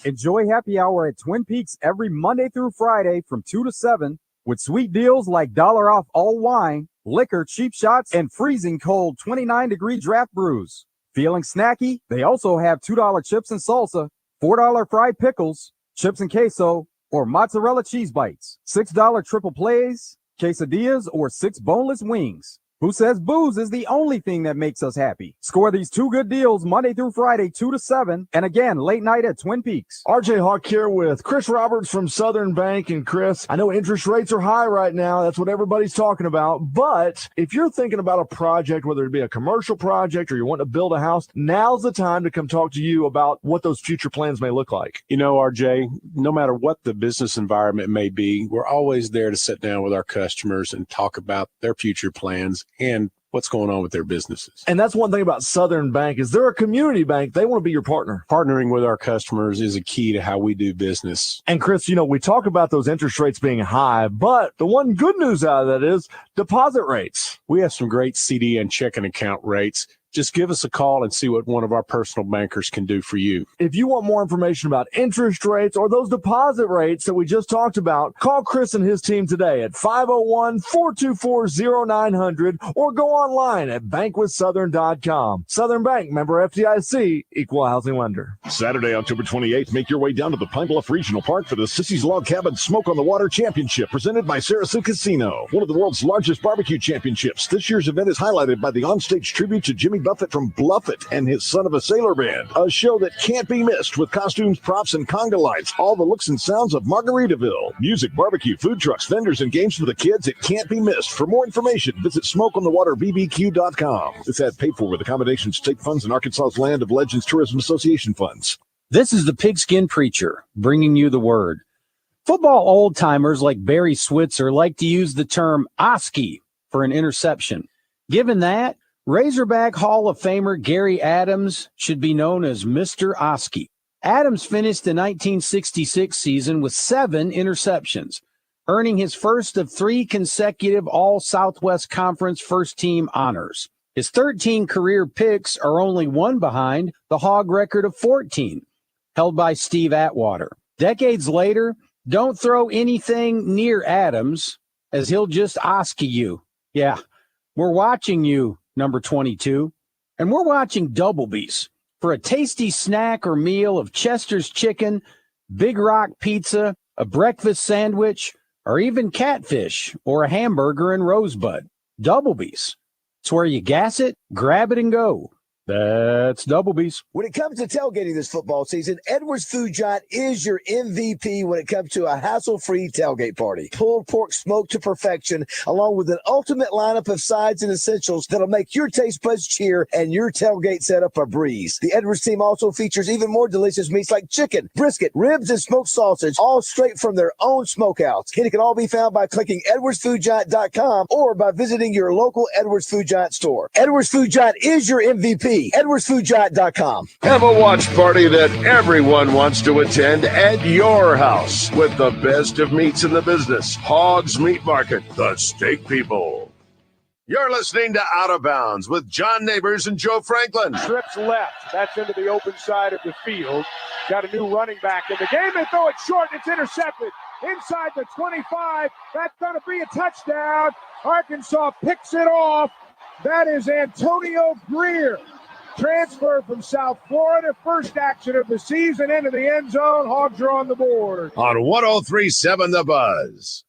Enjoy happy hour at Twin Peaks every Monday through Friday from 2 to 7 with sweet deals like $1 off all wine, liquor, cheap shots, and freezing cold 29-degree draft brews. Feeling snacky? They also have $2 chips and salsa, $4 fried pickles, chips and queso, or mozzarella cheese bites, $6 triple plays, quesadillas, or 6 boneless wings. Who says booze is the only thing that makes us happy? Score these 2 good deals Monday through Friday, 2 to 7, and again, late night at Twin Peaks. RJ Hawk here with Chris Roberts from Southern Bank. And Chris, I know interest rates are high right now. That's what everybody's talking about. But if you're thinking about a project, whether it be a commercial project or you want to build a house, now's the time to come talk to you about what those future plans may look like. You know, RJ, no matter what the business environment may be, we're always there to sit down with our customers and talk about their future plans and what's going on with their businesses. And that's one thing about Southern Bank is they're a community bank. They want to be your partner. Partnering with our customers is a key to how we do business. And Chris, you know, we talk about those interest rates being high, but the one good news out of that is deposit rates. We have some great CD and checking account rates. Just give us a call and see what one of our personal bankers can do for you. If you want more information about interest rates or those deposit rates that we just talked about, call Chris and his team today at 501-424-0900 or go online at bankwithsouthern.com. Southern Bank, member FDIC, equal housing lender. Saturday, October 28th, make your way down to the Pine Bluff Regional Park for the Sissy's Log Cabin Smoke on the Water Championship presented by Sarasota Casino, one of the world's largest barbecue championships. This year's event is highlighted by the onstage tribute to Jimmy Buffett from Bluffett and his Son of a Sailor Band, a show that can't be missed with costumes, props, and conga lights, all the looks and sounds of Margaritaville. Music, barbecue, food trucks, vendors, and games for the kids. It can't be missed. For more information, visit smokeonthewaterbbq.com. This ad paid for with accommodations, state funds, and Arkansas's Land of Legends Tourism Association funds. This is the Pigskin Preacher bringing you the word. Football old-timers like Barry Switzer like to use the term Oski for an interception. Given that, Razorback Hall of Famer Gary Adams should be known as Mr. Oski. Adams finished the 1966 season with 7 interceptions, earning his first of 3 consecutive All-Southwest Conference first-team honors. His 13 career picks are only 1 behind the Hog record of 14, held by Steve Atwater. Decades later, don't throw anything near Adams, as he'll just Oski you. Yeah, we're watching you, number 22, and we're watching Doublebees for a tasty snack or meal of Chester's chicken, Big Rock pizza, a breakfast sandwich, or even catfish or a hamburger in Rosebud. Doublebees. It's where you gas it, grab it, and go. That's Doublebees. When it comes to tailgating this football season, Edwards Food Giant is your MVP when it comes to a hassle-free tailgate party. Pulled pork smoked to perfection, along with an ultimate lineup of sides and essentials that'll make your taste buds cheer and your tailgate setup a breeze. The Edwards team also features even more delicious meats like chicken, brisket, ribs, and smoked sausage, all straight from their own smokehouse. And it can all be found by clicking edwardsfoodgiant.com or by visiting your local Edwards Food Giant store. Edwards Food Giant is your MVP. EdwardsFoodGiant.com. Have a watch party that everyone wants to attend at your house with the best of meats in the business. Hogs Meat Market, the steak people. You're listening to Out of Bounds with John Nabors and Joe Franklin. Trips left. That's into the open side of the field. Got a new running back in the game. They throw it short. It's intercepted. Inside the 25. That's going to be a touchdown. Arkansas picks it off. That is Antonio Greer. Transfer from South Florida, first action of the season into the end zone. Hogs are on the board. On 103.7 The Buzz.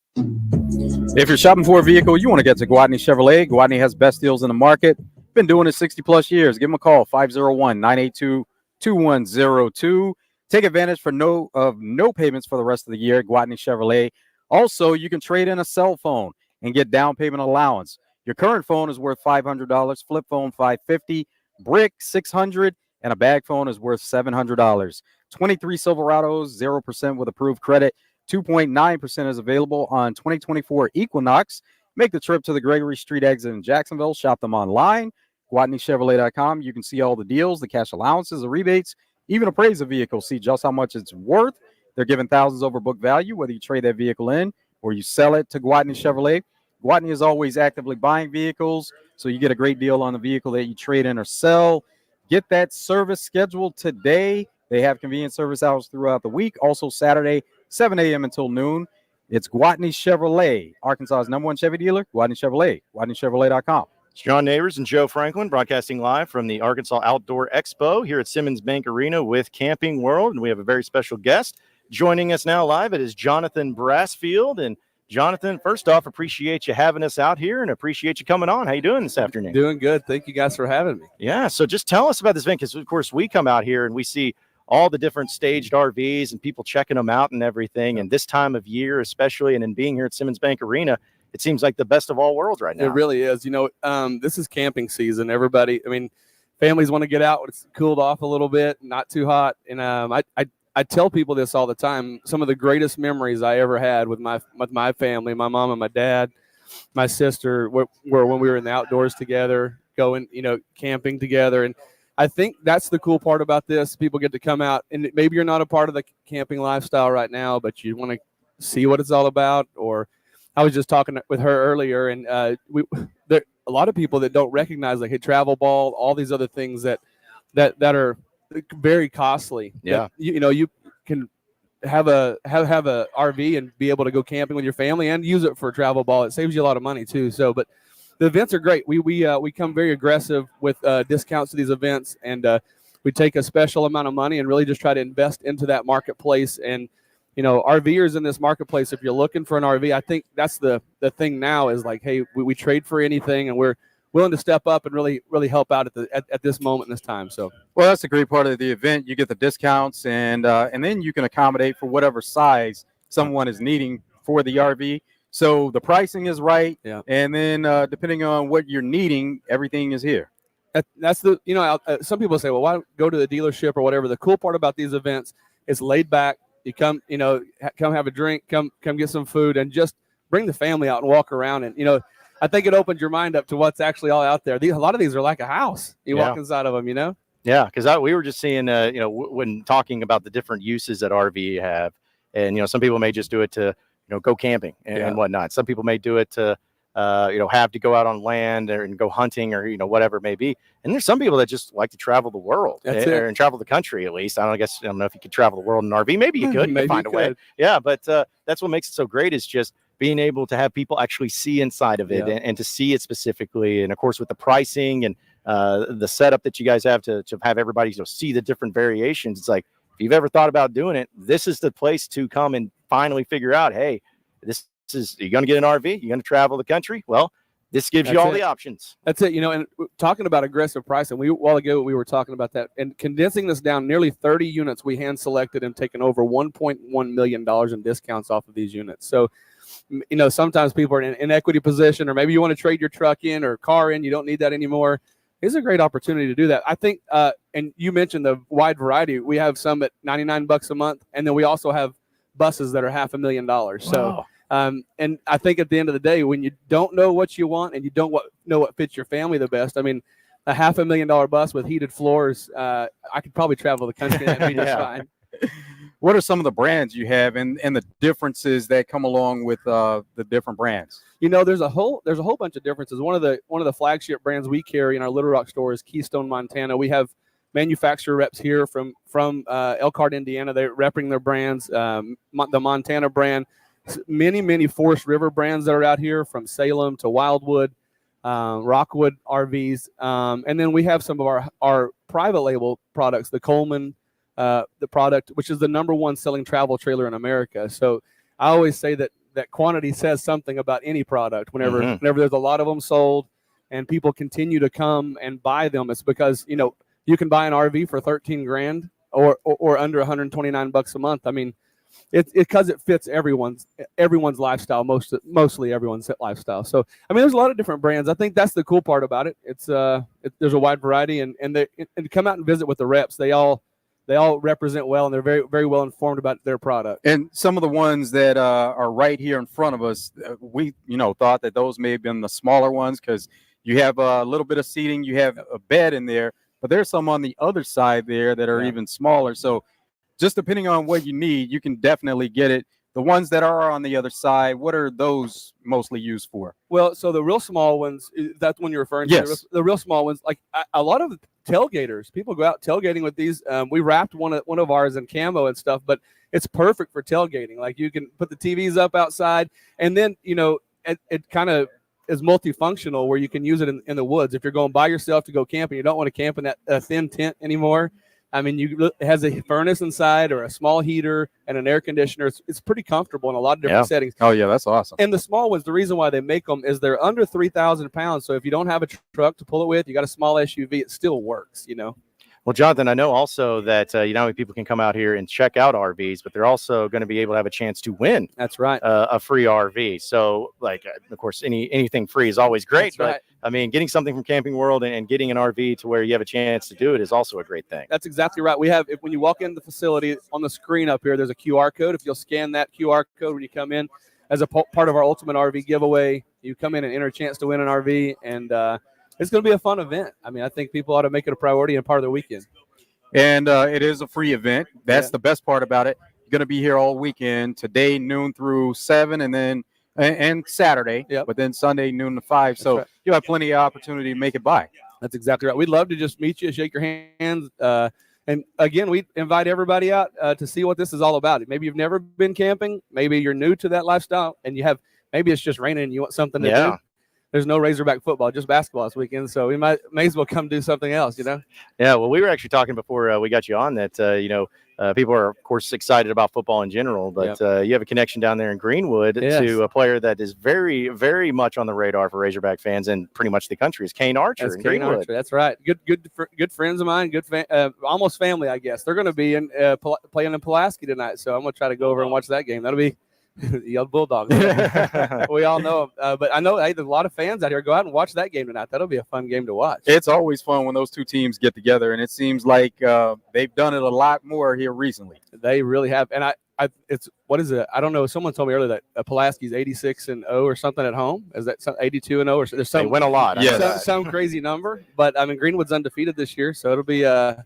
If you're shopping for a vehicle, you want to get to Gwatney Chevrolet. Gwatney has best deals in the market. Been doing it 60-plus years. Give them a call, 501-982-2102. Take advantage of no payments for the rest of the year at Gwatney Chevrolet. Also, you can trade in a cell phone and get down payment allowance. Your current phone is worth $500, flip phone $550, brick $600, and a bag phone is worth $700. 23 Silverados, 0% with approved credit. 2.9% is available on 2024 Equinox. Make the trip to the Gregory Street exit in Jacksonville. Shop them online, GwatneyChevrolet.com. You can see all the deals, the cash allowances, the rebates, even appraise a vehicle. See just how much it's worth. They're giving thousands over book value, whether you trade that vehicle in or you sell it to Gwatney Chevrolet. Gwatney is always actively buying vehicles, so you get a great deal on the vehicle that you trade in or sell. Get that service scheduled today. They have convenient service hours throughout the week. Also Saturday, 7 a.m. until noon. It's Gwatney Chevrolet, Arkansas's #1 Chevy dealer. Gwatney Chevrolet, GwatneyChevrolet.com. It's John Nabors and Joe Franklin broadcasting live from the Arkansas Outdoor Expo here at Simmons Bank Arena with Camping World. And we have a very special guest joining us now live. It is Jonathan Brassfield. And Jonathan, first off, appreciate you having us out here and appreciate you coming on. How you doing this afternoon? Doing good. Thank you guys for having me. Yeah, so just tell us about this event, because, of course, we come out here and we see all the different staged RVs and people checking them out and everything. And this time of year, especially, and in being here at Simmons Bank Arena, it seems like the best of all worlds right now. It really is. This is camping season. Everybody, families want to get out when it's cooled off a little bit, not too hot. And I tell people this all the time. Some of the greatest memories I ever had with my family, my mom and my dad, my sister, were when we were in the outdoors together, going, camping together. And I think that's the cool part about this. People get to come out, and maybe you're not a part of the camping lifestyle right now, but you want to see what it's all about. Or I was just talking with her earlier, and there a lot of people that don't recognize, like, hey, travel ball, all these other things that are very costly. Yeah. You can have a RV and be able to go camping with your family and use it for a travel ball. It saves you a lot of money too. So, but the events are great. We come very aggressive with discounts to these events, and we take a special amount of money and really just try to invest into that marketplace. And RVers in this marketplace, if you're looking for an RV, I think that's the thing now is like, hey, we trade for anything, and we're willing to step up and really help out at this moment in this time. So, well, that's a great part of the event. You get the discounts, and then you can accommodate for whatever size someone is needing for the RV. So the pricing is right, yeah. And then depending on what you're needing, everything is here. That's some people say, well, why go to the dealership or whatever? The cool part about these events is laid back. You come, come have a drink, come get some food, and just bring the family out and walk around. And I think it opens your mind up to what's actually all out there. A lot of these are like a house. You walk inside of them, Yeah, because we were just seeing, when talking about the different uses that RV have, and some people may just do it to, go camping and whatnot. Some people may do it to, have to go out on land and go hunting or whatever it may be. And there's some people that just like to travel the world and travel the country at least. I don't know if you could travel the world in an RV. Maybe you could. Maybe find a way. Yeah, but that's what makes it so great is just being able to have people actually see inside of it and to see it specifically. And of course, with the pricing and the setup that you guys have to have everybody see the different variations, it's like, if you've ever thought about doing it, this is the place to come and finally figure out, hey, this is, you're going to get an RV, you're going to travel the country. Well, this gives you all the options. That's it. And talking about aggressive pricing, a while ago we were talking about that, and condensing this down, nearly 30 units we hand selected and taken over $1.1 million in discounts off of these units. So, sometimes people are in an equity position, or maybe you want to trade your truck in or car in. You don't need that anymore. It's a great opportunity to do that. I think, and you mentioned the wide variety. We have some at $99 a month, and then we also have buses that are $500,000. So, and I think at the end of the day, when you don't know what you want and you don't know what fits your family the best, a $500,000 bus with heated floors, I could probably travel the country and that'd be just fine. What are some of the brands you have and the differences that come along with the different brands? There's a whole bunch of differences. One of the flagship brands we carry in our Little Rock store is Keystone, Montana. We have manufacturer reps here from Elkhart, Indiana. They're repping their brands. The Montana brand, many Forest River brands that are out here, from Salem to Wildwood, Rockwood RVs, and then we have some of our private label products, the Coleman. The product, which is the #1 selling travel trailer in America. So I always say that quantity says something about any product. Whenever there's a lot of them sold and people continue to come and buy them, it's because, you can buy an RV for $13,000 or under $129 a month. It's because it fits everyone's lifestyle, mostly everyone's lifestyle. So, there's a lot of different brands. I think that's the cool part about it. It's there's a wide variety, and come out and visit with the reps. They all represent well, and they're very, very well informed about their product. And some of the ones that are right here in front of us, we thought that those may have been the smaller ones because you have a little bit of seating, you have a bed in there, but there's some on the other side there that are even smaller. So just depending on what you need, you can definitely get it. The ones that are on the other side, what are those mostly used for? Well, so the real small ones, that's when you're referring to. Yes. The real small ones, like a lot of tailgaters, people go out tailgating with these. We wrapped one of ours in camo and stuff, but it's perfect for tailgating. Like, you can put the TVs up outside, and then, it kind of is multifunctional where you can use it in the woods. If you're going by yourself to go camping, you don't want to camp in that thin tent anymore. I mean, it has a furnace inside or a small heater and an air conditioner. It's pretty comfortable in a lot of different settings. Oh, yeah, that's awesome. And the small ones, the reason why they make them is they're under 3,000 pounds. So if you don't have a truck to pull it with, you got a small SUV, it still works, you know. Well, Jonathan, I know also that you know, people can come out here and check out RVs, but they're also going to be able to have a chance to win. That's right. A free RV. So, like, of course, anything free is always great. That's right. But I mean, getting something from Camping World and getting an RV to where you have a chance to do it is also a great thing. That's exactly right. We have, when you walk into the facility, on the screen up here, there's a QR code. If you'll scan that QR code when you come in, as a part of our Ultimate RV giveaway, you come in and enter a chance to win an RV, and it's going to be a fun event. I mean, I think people ought to make it a priority and part of their weekend. And it is a free event. That's the best part about it. You're going to be here all weekend, today noon through 7, and then and Saturday, but then Sunday noon to 5. So you'll have plenty of opportunity to make it by. That's exactly right. We'd love to just meet you, shake your hands. And again, we invite everybody out to see what this is all about. Maybe you've never been camping. Maybe you're new to that lifestyle, and maybe it's just raining and you want something to do. There's no Razorback football, just basketball this weekend. So we may as well come do something else, you know? Yeah, well, we were actually talking before we got you on that, you know, people are, of course, excited about football in general, but you have a connection down there in Greenwood to a player that is very, very much on the radar for Razorback fans and pretty much the country is Kane Archer in Greenwood. Archer. That's right. Good friends of mine, almost family, I guess. They're going to be playing in Pulaski tonight, so I'm going to try to go over and watch that game. That'll be the old Bulldogs. We all know them. But I know there's a lot of fans out here. Go out and watch that game tonight. That'll be a fun game to watch. It's always fun when those two teams get together, and it seems like they've done it a lot more here recently. They really have. And what is it? I don't know. Someone told me earlier that Pulaski's 86-0 or something at home. Is that 82-0 or there's some? They win a lot. Some crazy number. But I mean, Greenwood's undefeated this year, so it'll be a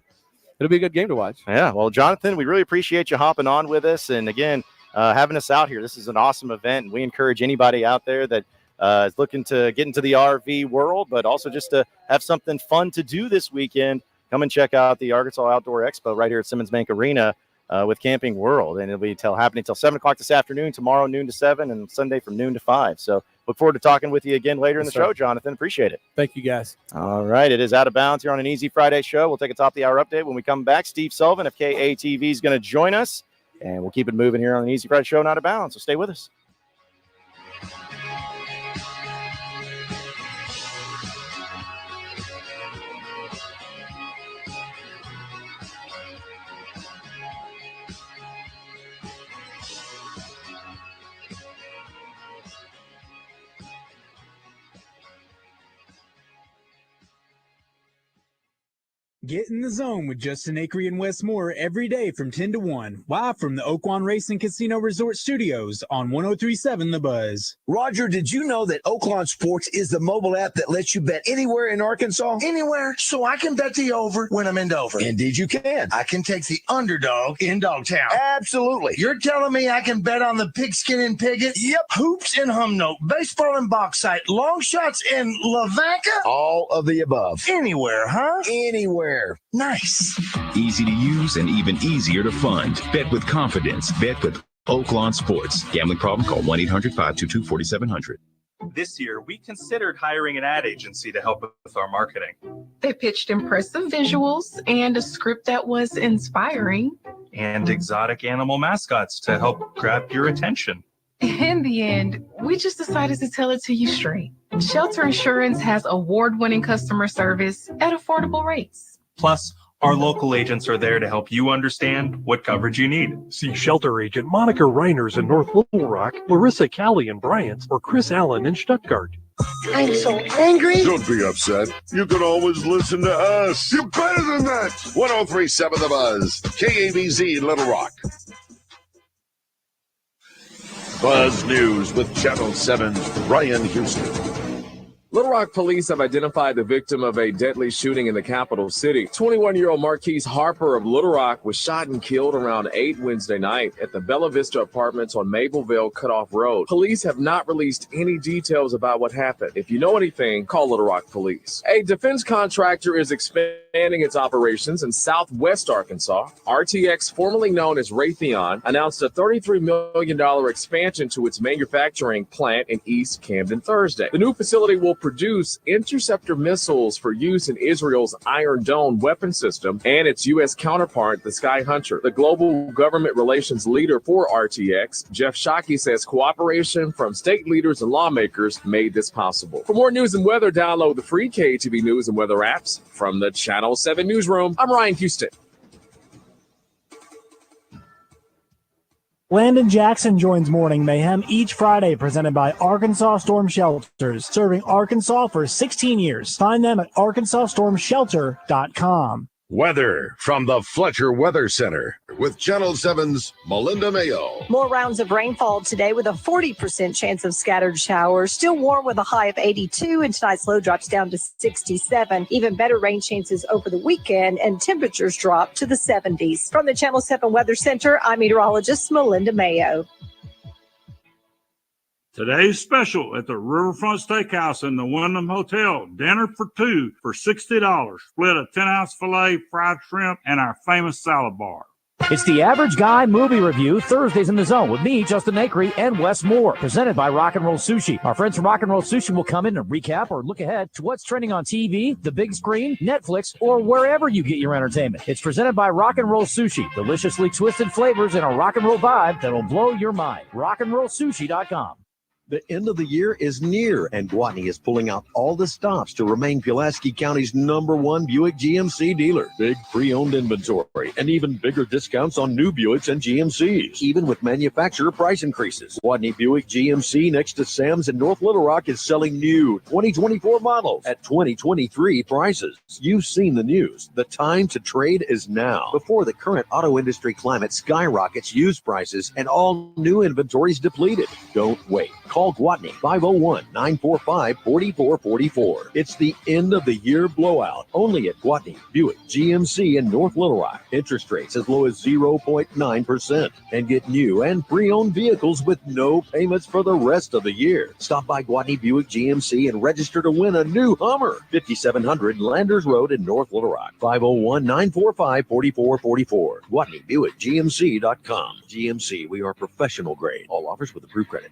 good game to watch. Yeah. Well, Jonathan, we really appreciate you hopping on with us, and again, having us out here. This is an awesome event, and we encourage anybody out there that is looking to get into the RV world, but also just to have something fun to do this weekend. Come and check out the Arkansas Outdoor Expo right here at Simmons Bank Arena with Camping World, and it'll be happening until 7 o'clock this afternoon, tomorrow noon to 7, and Sunday from noon to 5. So look forward to talking with you again later in the show, Jonathan. Appreciate it. Thank you, guys. All right, it is Out of Bounds here on an Easy Friday show. We'll take a top of the hour update when we come back. Steve Sullivan of KATV is going to join us. And we'll keep it moving here on the Easy Friday show, Not Out of Bounds. So stay with us. Get in the zone with Justin Acree and Wes Moore every day from 10 to 1, live from the Oaklawn Racing Casino Resort Studios on 103.7 The Buzz. Roger, did you know that Oaklawn Sports is the mobile app that lets you bet anywhere in Arkansas? Anywhere, so I can bet the over when I'm in Dover. Indeed you can. I can take the underdog in Dogtown. Absolutely. You're telling me I can bet on the pigskin and Piggott? Yep. Hoops and Humnoke, baseball and Bauxite, long shots and Lavanka? All of the above. Anywhere, huh? Anywhere. Nice. Easy to use and even easier to fund. Bet with confidence. Bet with Oaklawn Sports. Gambling problem? Call 1-800-522-4700. This year, we considered hiring an ad agency to help with our marketing. They pitched impressive visuals and a script that was inspiring. And exotic animal mascots to help grab your attention. In the end, we just decided to tell it to you straight. Shelter Insurance has award-winning customer service at affordable rates. Plus, our local agents are there to help you understand what coverage you need. See Shelter Agent Monica Reiners in North Little Rock, Larissa Callie in Bryant, or Chris Allen in Stuttgart. I'm so angry. Don't be upset. You can always listen to us. You're better than that. 103.7 The Buzz. KABZ Little Rock. Buzz News with Channel 7's Ryan Houston. Little Rock police have identified the victim of a deadly shooting in the capital city. 21-year-old Marquise Harper of Little Rock was shot and killed around 8 Wednesday night at the Bella Vista Apartments on Mapleville Cutoff Road. Police have not released any details about what happened. If you know anything, call Little Rock Police. A defense contractor is expanding its operations in southwest Arkansas. RTX, formerly known as Raytheon, announced a $33 million expansion to its manufacturing plant in East Camden Thursday. The new facility will produce interceptor missiles for use in Israel's Iron Dome weapon system and its U.S. counterpart, the Sky Hunter. The global government relations leader for RTX, Jeff Shockey, says cooperation from state leaders and lawmakers made this possible. For more news and weather, download the free KATV News and Weather apps from the Channel 7 Newsroom. I'm Ryan Houston. Landon Jackson joins Morning Mayhem each Friday, presented by Arkansas Storm Shelters, serving Arkansas for 16 years. Find them at arkansastormshelter.com. Weather from the Fletcher Weather Center with Channel 7's Melinda Mayo. More rounds of rainfall today with a 40% chance of scattered showers. Still warm with a high of 82, and tonight's low drops down to 67. Even better rain chances over the weekend, and temperatures drop to the 70s. From the Channel 7 Weather Center, I'm meteorologist Melinda Mayo. Today's special at the Riverfront Steakhouse in the Wyndham Hotel. Dinner for two for $60. Split a 10-ounce filet, fried shrimp, and our famous salad bar. It's the Average Guy Movie Review, Thursdays in the Zone, with me, Justin Acree, and Wes Moore, presented by Rock and Roll Sushi. Our friends from Rock and Roll Sushi will come in and recap or look ahead to what's trending on TV, the big screen, Netflix, or wherever you get your entertainment. It's presented by Rock and Roll Sushi, deliciously twisted flavors and a rock and roll vibe that'll blow your mind. rockandrollsushi.com. The end of the year is near, and Gwatney is pulling out all the stops to remain Pulaski County's #1 Buick GMC dealer. Big pre-owned inventory and even bigger discounts on new Buicks and GMCs, even with manufacturer price increases. Gwatney Buick GMC next to Sam's in North Little Rock is selling new 2024 models at 2023 prices. You've seen the news. The time to trade is now, before the current auto industry climate skyrockets used prices and all new inventory is depleted. Don't wait. Call Gwatney, 501-945-4444. It's the end of the year blowout, only at Gwatney Buick GMC in North Little Rock. Interest rates as low as 0.9%. And get new and pre-owned vehicles with no payments for the rest of the year. Stop by Gwatney Buick GMC and register to win a new Hummer. 5700 Landers Road in North Little Rock. 501-945-4444. GwatneyBuickGMC.com. GMC, we are professional grade. All offers with approved credit.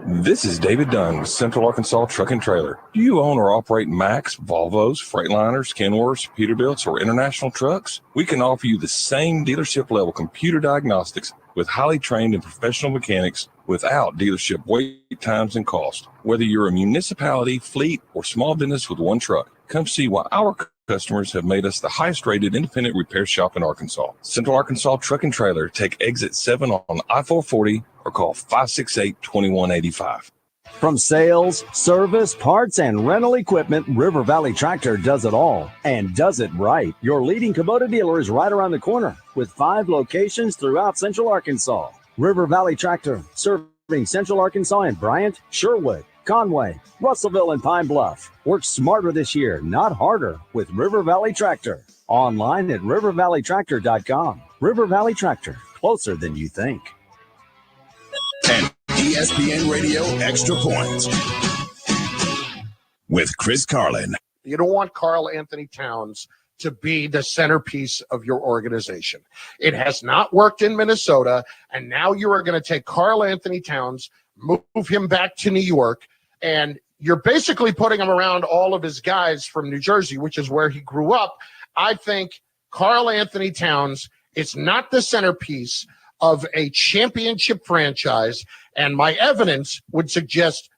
This is David Dunn with Central Arkansas Truck and Trailer. Do you own or operate Max, Volvos, Freightliners, Kenworths, Peterbilts, or international trucks? We can offer you the same dealership level computer diagnostics with highly trained and professional mechanics without dealership wait times and cost. Whether you're a municipality, fleet, or small business with one truck, come see why our customers have made us the highest rated independent repair shop in Arkansas. Central Arkansas Truck and Trailer. Take exit 7 on I-440 or call 568-2185. From sales, service, parts, and rental equipment, River Valley Tractor does it all and does it right. Your leading Kubota dealer is right around the corner with 5 locations throughout Central Arkansas. River Valley Tractor, serving Central Arkansas and Bryant, Sherwood, Conway, Russellville, and Pine Bluff. Work smarter this year, not harder, with River Valley Tractor. Online at rivervalleytractor.com. River Valley Tractor, closer than you think. And ESPN Radio Extra Points with Chris Carlin. You don't want Karl Anthony Towns to be the centerpiece of your organization. It has not worked in Minnesota, and now you are going to take Karl Anthony Towns, move him back to New York, and you're basically putting him around all of his guys from New Jersey, which is where he grew up. I think Karl Anthony Towns is not the centerpiece of a championship franchise, and my evidence would suggest,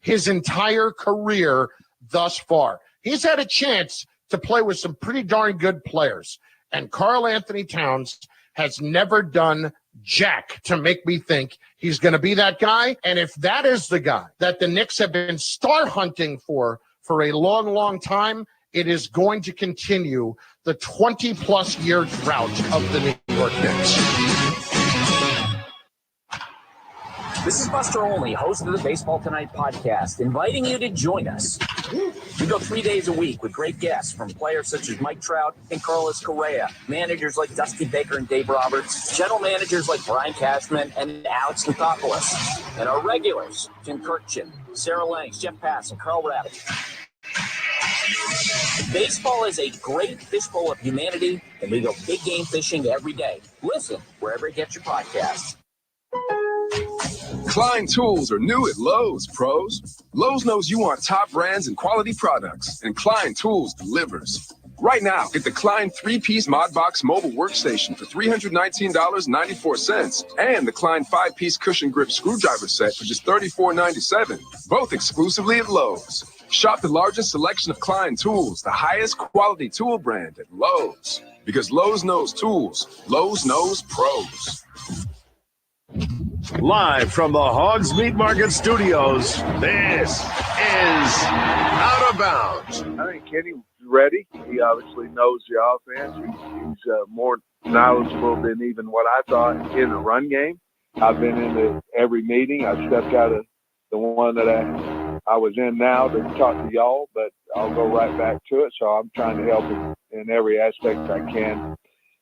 his entire career thus far. He's had a chance to play with some pretty darn good players, and Karl Anthony Towns has never done jack to make me think he's going to be that guy. And if that is the guy that the Knicks have been star hunting for a long, long time, it is going to continue the 20-plus year drought of the New York Knicks. This is Buster Olney, host of the Baseball Tonight podcast, inviting you to join us. We go 3 days a week with great guests from players such as Mike Trout and Carlos Correa, managers like Dusty Baker and Dave Roberts, general managers like Brian Cashman and Alex Lukopoulos, and our regulars, Tim Kirkchin, Sarah Langs, Jeff Pass, and Carl Rabbit. Baseball is a great fishbowl of humanity, and we go big game fishing every day. Listen wherever you get your podcasts. Klein tools are new at Lowe's, pros. Lowe's knows you want top brands and quality products, and Klein Tools delivers. Right now, get the Klein 3-piece ModBox mobile workstation for $319.94 and the Klein 5-piece cushion grip screwdriver set for just $34.97, both exclusively at Lowe's. Shop the largest selection of Klein tools, the highest quality tool brand at Lowe's. Because Lowe's knows tools, Lowe's knows pros. Live from the Hogs Meat Market Studios, this is Out of Bounds. I think Kenny's ready. He obviously knows the offense. He's more knowledgeable than even what I thought in the run game. I've been into every meeting. I've stepped out of the one that I was in now to talk to y'all, but I'll go right back to it. So I'm trying to help him in every aspect I can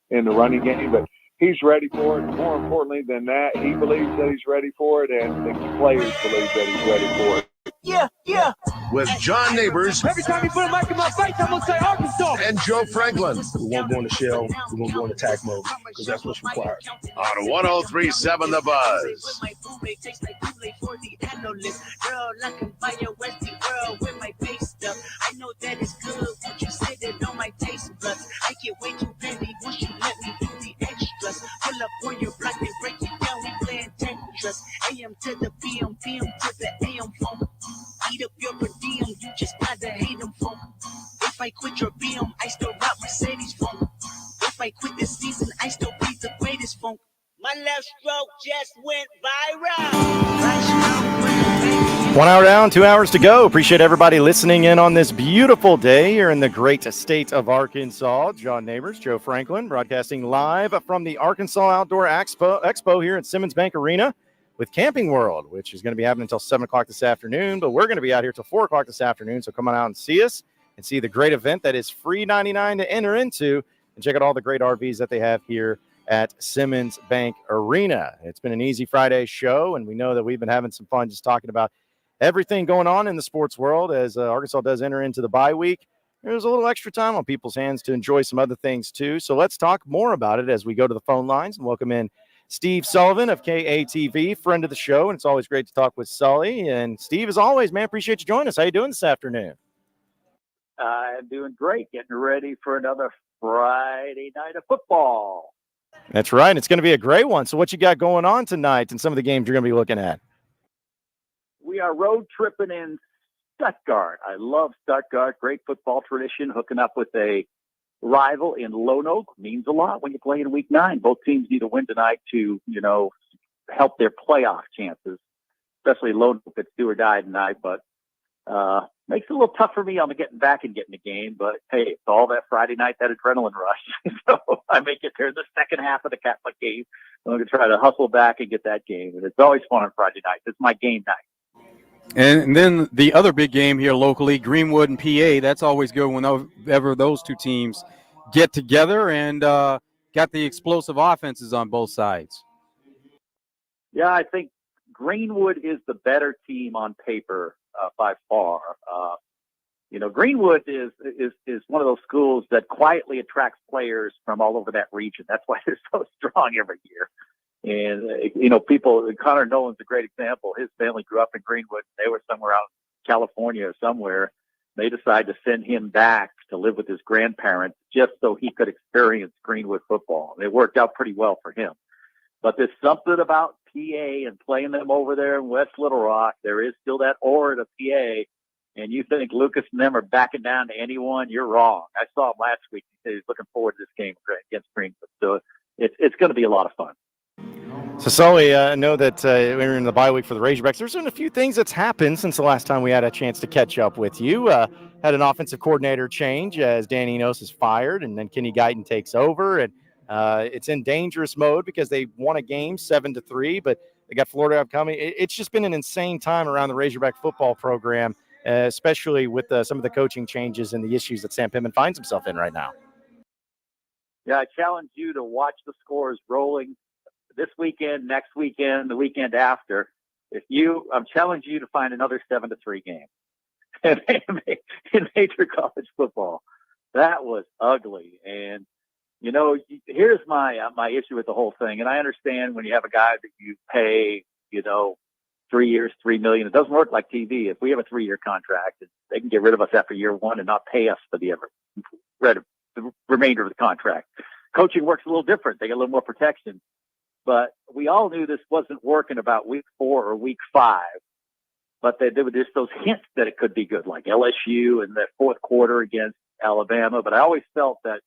in the running game. But he's ready for it. More importantly than that, he believes that he's ready for it, and the players believe that he's ready for it. Yeah. With John Nabors. Every time you put a mic in my face, I'm going to say Arkansas. And Joe Franklin. We won't go in the shell. We're going to go in attack mode because that's what's required. On 103.7 The Buzz. I know that it's good. Won't you say that on my taste buds? I get way too petty once you let me do the extras. Pull up on your block and break it down. We playing Tetris. AM to the PM, PM to the AM phone. Eat up your per diem. You just gotta hate them phone. If I quit your BM, I still rock Mercedes phone. If I quit this season, I still be the greatest phone. My left stroke just went viral. 1 hour down, 2 hours to go. Appreciate everybody listening in on this beautiful day here in the great state of Arkansas. John Nabors, Joe Franklin, broadcasting live from the Arkansas Outdoor Expo here at Simmons Bank Arena with Camping World, which is going to be happening until 7 o'clock this afternoon. But we're going to be out here till 4 o'clock this afternoon. So come on out and see us and see the great event that is free 99 to enter into, and check out all the great RVs that they have here at Simmons Bank Arena. It's been an easy Friday show, and we know that we've been having some fun just talking about everything going on in the sports world as Arkansas does enter into the bye week. There's a little extra time on people's hands to enjoy some other things too. So let's talk more about it as we go to the phone lines and welcome in Steve Sullivan of KATV, friend of the show. And it's always great to talk with Sully. And Steve, as always, man, appreciate you joining us. How you doing this afternoon? I'm doing great. Getting ready for another Friday night of football. That's right. It's going to be a great one. So what you got going on tonight and some of the games you're going to be looking at? We are road tripping in Stuttgart. I love Stuttgart. Great football tradition. Hooking up with a rival in Lone Oak means a lot when you play in week 9. Both teams need to win tonight to, help their playoff chances, especially Lone Oak. It's do or die tonight, but makes it a little tough for me on the getting back and getting the game. But hey, it's all that Friday night, that adrenaline rush. So I may get there in the second half of the Catholic game. I'm going to try to hustle back and get that game. And it's always fun on Friday night. It's my game night. And then the other big game here locally, Greenwood and PA, that's always good whenever those two teams get together and got the explosive offenses on both sides. Yeah, I think Greenwood is the better team on paper by far. Greenwood is one of those schools that quietly attracts players from all over that region. That's why they're so strong every year. And, Connor Nolan's a great example. His family grew up in Greenwood. They were somewhere out in California or somewhere. They decided to send him back to live with his grandparents just so he could experience Greenwood football. It worked out pretty well for him. But there's something about PA and playing them over there in West Little Rock. There is still that aura to PA. And you think Lucas and them are backing down to anyone, you're wrong. I saw him last week. He said he's looking forward to this game against Greenwood. So it's going to be a lot of fun. So, Sully, I know that we're in the bye week for the Razorbacks. There's been a few things that's happened since the last time we had a chance to catch up with you. Had an offensive coordinator change as Dan Enos is fired, and then Kenny Guyton takes over. And it's in dangerous mode because they won a game 7-3, but they got Florida upcoming. It's just been an insane time around the Razorback football program, especially with some of the coaching changes and the issues that Sam Pittman finds himself in right now. Yeah, I challenge you to watch the scores rolling this weekend, next weekend, the weekend after. I'm challenging you to find another 7-3 game in major college football. That was ugly. And, here's my issue with the whole thing. And I understand when you have a guy that you pay, 3 years, $3 million. It doesn't work like TV. If we have a 3-year contract, they can get rid of us after year 1 and not pay us for the remainder of the contract. Coaching works a little different. They get a little more protection. But we all knew this wasn't working about week 4 or week 5. But there were just those hints that it could be good, like LSU in the fourth quarter against Alabama. But I always felt that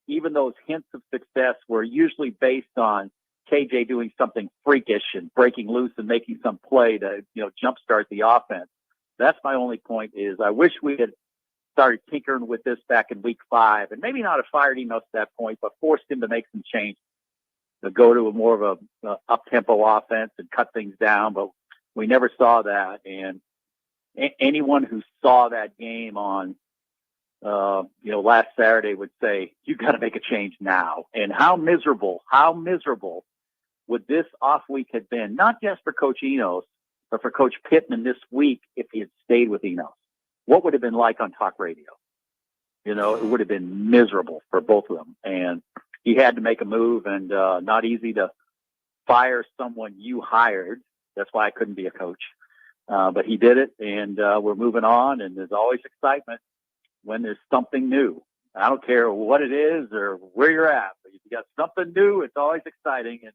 even those hints of success were usually based on KJ doing something freakish and breaking loose and making some play to, jumpstart the offense. That's my only point is I wish we had started tinkering with this back in week 5 and maybe not have fired him at that point, but forced him to make some change, to go to a more of a up-tempo offense and cut things down. But we never saw that. And anyone who saw that game on, last Saturday would say, you got to make a change now. And how miserable would this off week have been, not just for Coach Enos, but for Coach Pittman this week if he had stayed with Enos? What would it have been like on talk radio? It would have been miserable for both of them. And he had to make a move, and not easy to fire someone you hired. That's why I couldn't be a coach. But he did it, and we're moving on, and there's always excitement when there's something new. I don't care what it is or where you're at, but if you got something new, it's always exciting. And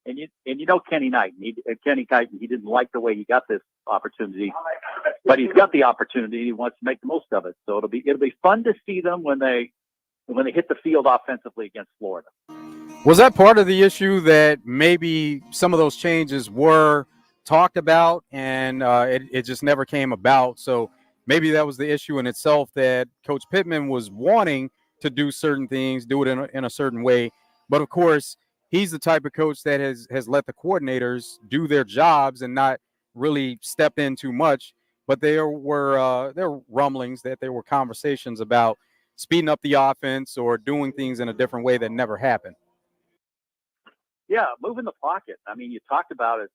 Kenny Knighton. Kenny Knighton, he didn't like the way he got this opportunity, but he's got the opportunity. He wants to make the most of it. So it'll be fun to see them when they hit the field offensively against Florida. Was that part of the issue that maybe some of those changes were talked about and it just never came about? So maybe that was the issue in itself, that Coach Pittman was wanting to do certain things, do it in a certain way. But of course, he's the type of coach that has let the coordinators do their jobs and not really step in too much. But there were rumblings that there were conversations about speeding up the offense or doing things in a different way that never happened. Yeah, moving the pocket. I mean, you talked about it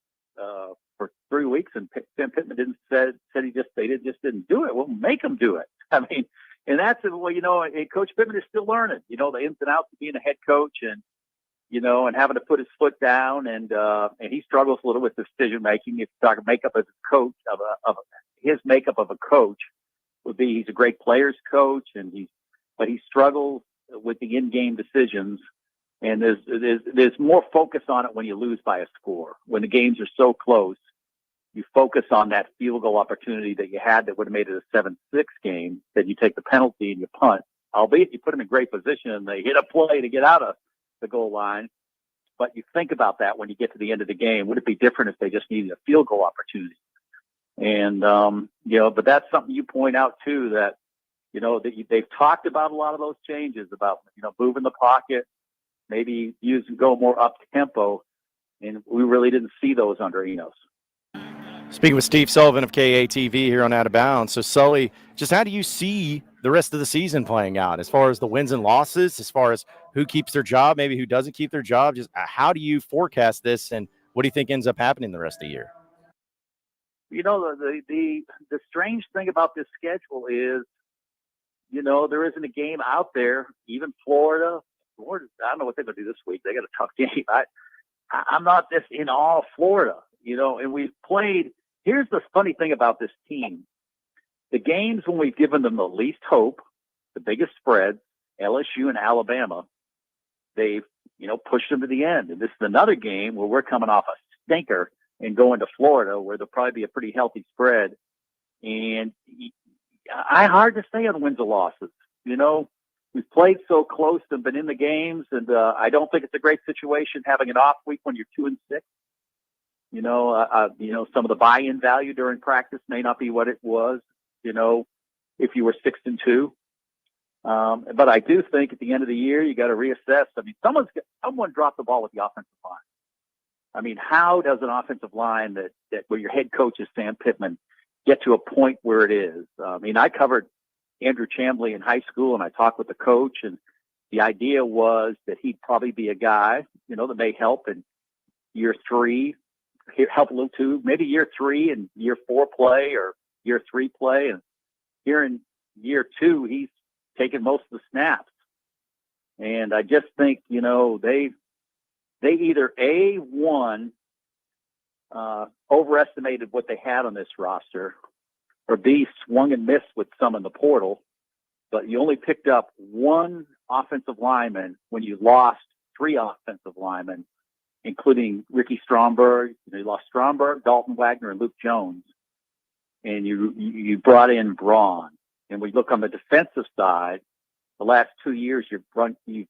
for 3 weeks, and Sam Pittman said they just didn't do it. Well, make them do it. I mean, and that's and Coach Pittman is still learning. The ins and outs of being a head coach, and having to put his foot down, and he struggles a little with decision making. If you talk makeup as a coach of his makeup of a coach would be he's a great players coach, but he struggles with the in-game decisions. And there's more focus on it when you lose by a score. When the games are so close, you focus on that field goal opportunity that you had that would have made it a 7-6 game, that you take the penalty and you punt, albeit you put them in great position and they hit a play to get out of the goal line. But you think about that when you get to the end of the game. Would it be different if they just needed a field goal opportunity? And, but that's something you point out too, that, that they've talked about a lot of those changes about, moving the pocket, maybe go more up tempo, and we really didn't see those under Enos. Speaking with Steve Sullivan of KATV here on Out of Bounds. So, Sully, just how do you see the rest of the season playing out as far as the wins and losses, as far as who keeps their job, maybe who doesn't keep their job? Just how do you forecast this, and what do you think ends up happening the rest of the year? The strange thing about this schedule is, there isn't a game out there, even Florida, I don't know what they're going to do this week. They got a tough game. I'm not just in awe of Florida, and we've played. Here's the funny thing about this team. The games when we've given them the least hope, the biggest spread, LSU and Alabama, they've, pushed them to the end. And this is another game where we're coming off a stinker and going to Florida, where there'll probably be a pretty healthy spread. And hard to say on wins or losses, We've played so close and been in the games, and I don't think it's a great situation having an off week when you're 2-6. Some of the buy-in value during practice may not be what it was, if you were 6-2. But I do think at the end of the year you got to reassess. I mean, someone dropped the ball with the offensive line. I mean, how does an offensive line that where your head coach is Sam Pittman get to a point where it is? I mean, I covered Andrew Chamblee in high school, and I talked with the coach, and the idea was that he'd probably be a guy, that may help in year 3, help a little too, maybe year 3 and year 4 play or year 3 play. And here in year 2, he's taken most of the snaps. And I just think, they either won overestimated what they had on this roster, or B, swung and missed with some in the portal, but you only picked up one offensive lineman when you lost three offensive linemen, including Ricky Stromberg. You lost Stromberg, Dalton Wagner, and Luke Jones. And you brought in Braun. And we look on the defensive side, the last 2 years you've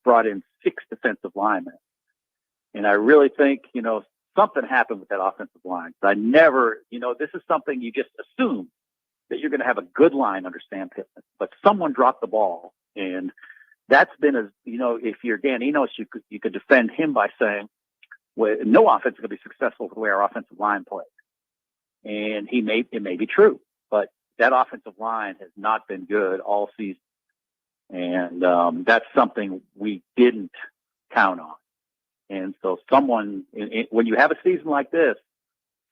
brought in 6 defensive linemen. And I really think, something happened with that offensive line. I never, this is something you just assume that you're going to have a good line under Sam Pittman, but someone dropped the ball. And that's been if you're Dan Enos, you could defend him by saying, well, no offense is going to be successful the way our offensive line plays. And it may be true, but that offensive line has not been good all season. And that's something we didn't count on. And so when you have a season like this,